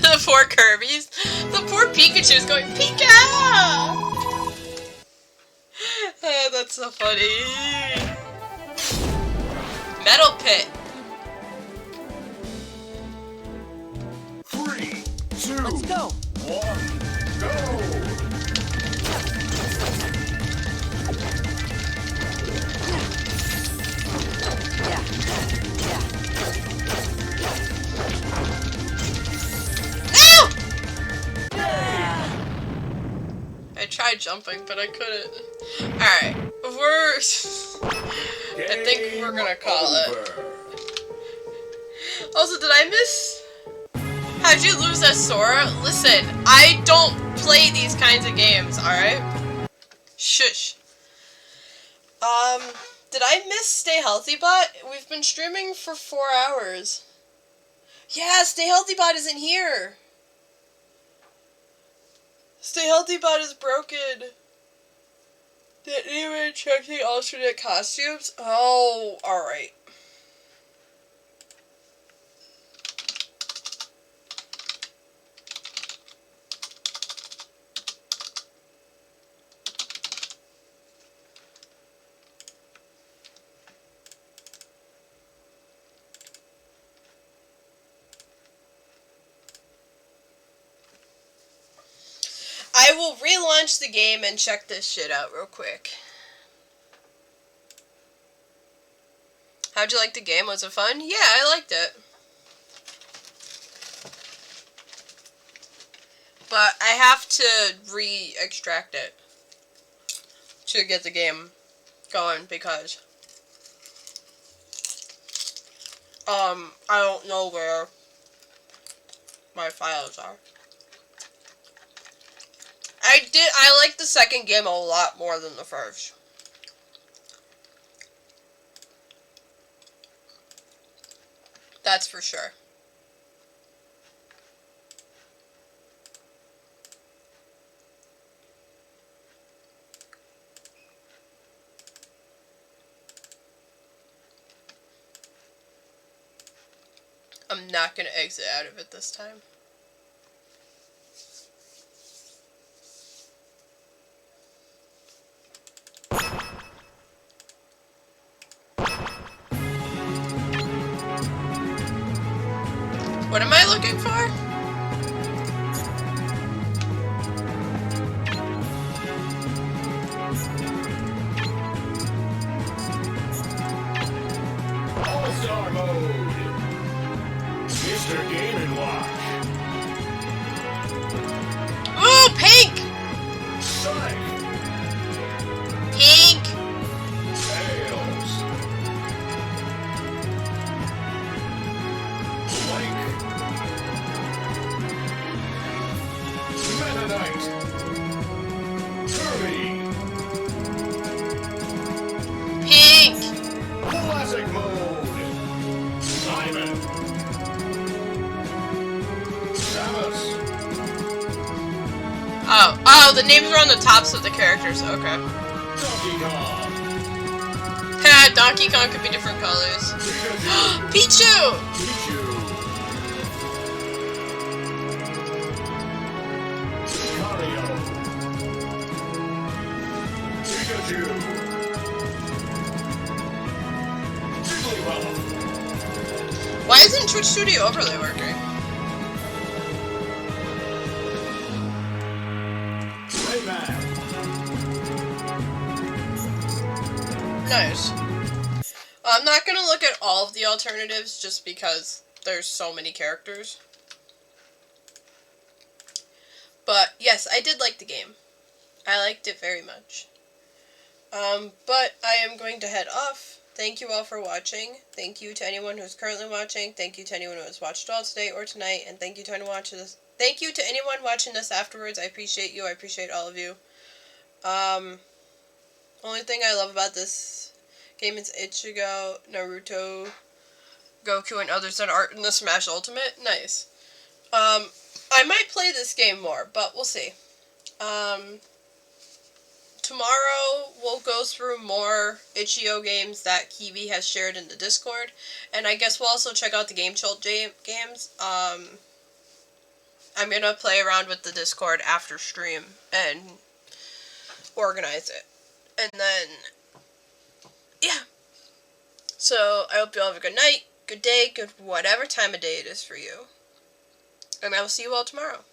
The poor Kirby's. The poor Pikachu's going, Pika! Oh, that's so funny. Metal Pit. 3, 2, Let's go. 1. Go! Ow! I tried jumping, but I couldn't. Alright, I think we're gonna call it. Also, did I miss? How'd you lose that Sora? Listen, I don't play these kinds of games, alright? Shush. Did I miss Stay Healthy Bot? We've been streaming for 4 hours. Yeah, Stay Healthy Bot isn't here. Stay Healthy Bot is broken. Did anyone check the alternate costumes? Oh, alright. I will relaunch the game and check this shit out real quick. How'd you like the game? Was it fun? Yeah, I liked it. But I have to re-extract it to get the game going because I don't know where my files are. I like the second game a lot more than the first. That's for sure. I'm not gonna exit out of it this time. What am I looking for? All-Star Mode. Mr. Game & Watch. Ooh, pink! Sonic. Pink! Tails. Link. Meta Knight. Kirby. Pink! Classic Mode. Simon. Samus. Oh, the names are on the tops of the characters. Okay. Donkey Kong. Ha, Donkey Kong could be different colors. Pikachu. Pichu! Pichu. Mario. Pikachu. Jigglypuff. Why isn't Twitch Studio Overlay working? Rayman. Nice. I'm not gonna look at all of the alternatives just because there's so many characters. But yes, I did like the game. I liked it very much. But I am going to head off. Thank you all for watching. Thank you to anyone who's currently watching. Thank you to anyone who has watched all today or tonight. And thank you to anyone watching this. Thank you to anyone watching this afterwards. I appreciate you. I appreciate all of you. Only thing I love about this game is Ichigo, Naruto, Goku, and others that aren't in the Smash Ultimate. Nice. I might play this game more, but we'll see. Tomorrow we'll go through more Itch.io games that Kiwi has shared in the Discord, and I guess we'll also check out the Game Chult games. I'm gonna play around with the Discord after stream and organize it. And then, yeah. So, I hope you all have a good night, good day, good whatever time of day it is for you. And I will see you all tomorrow.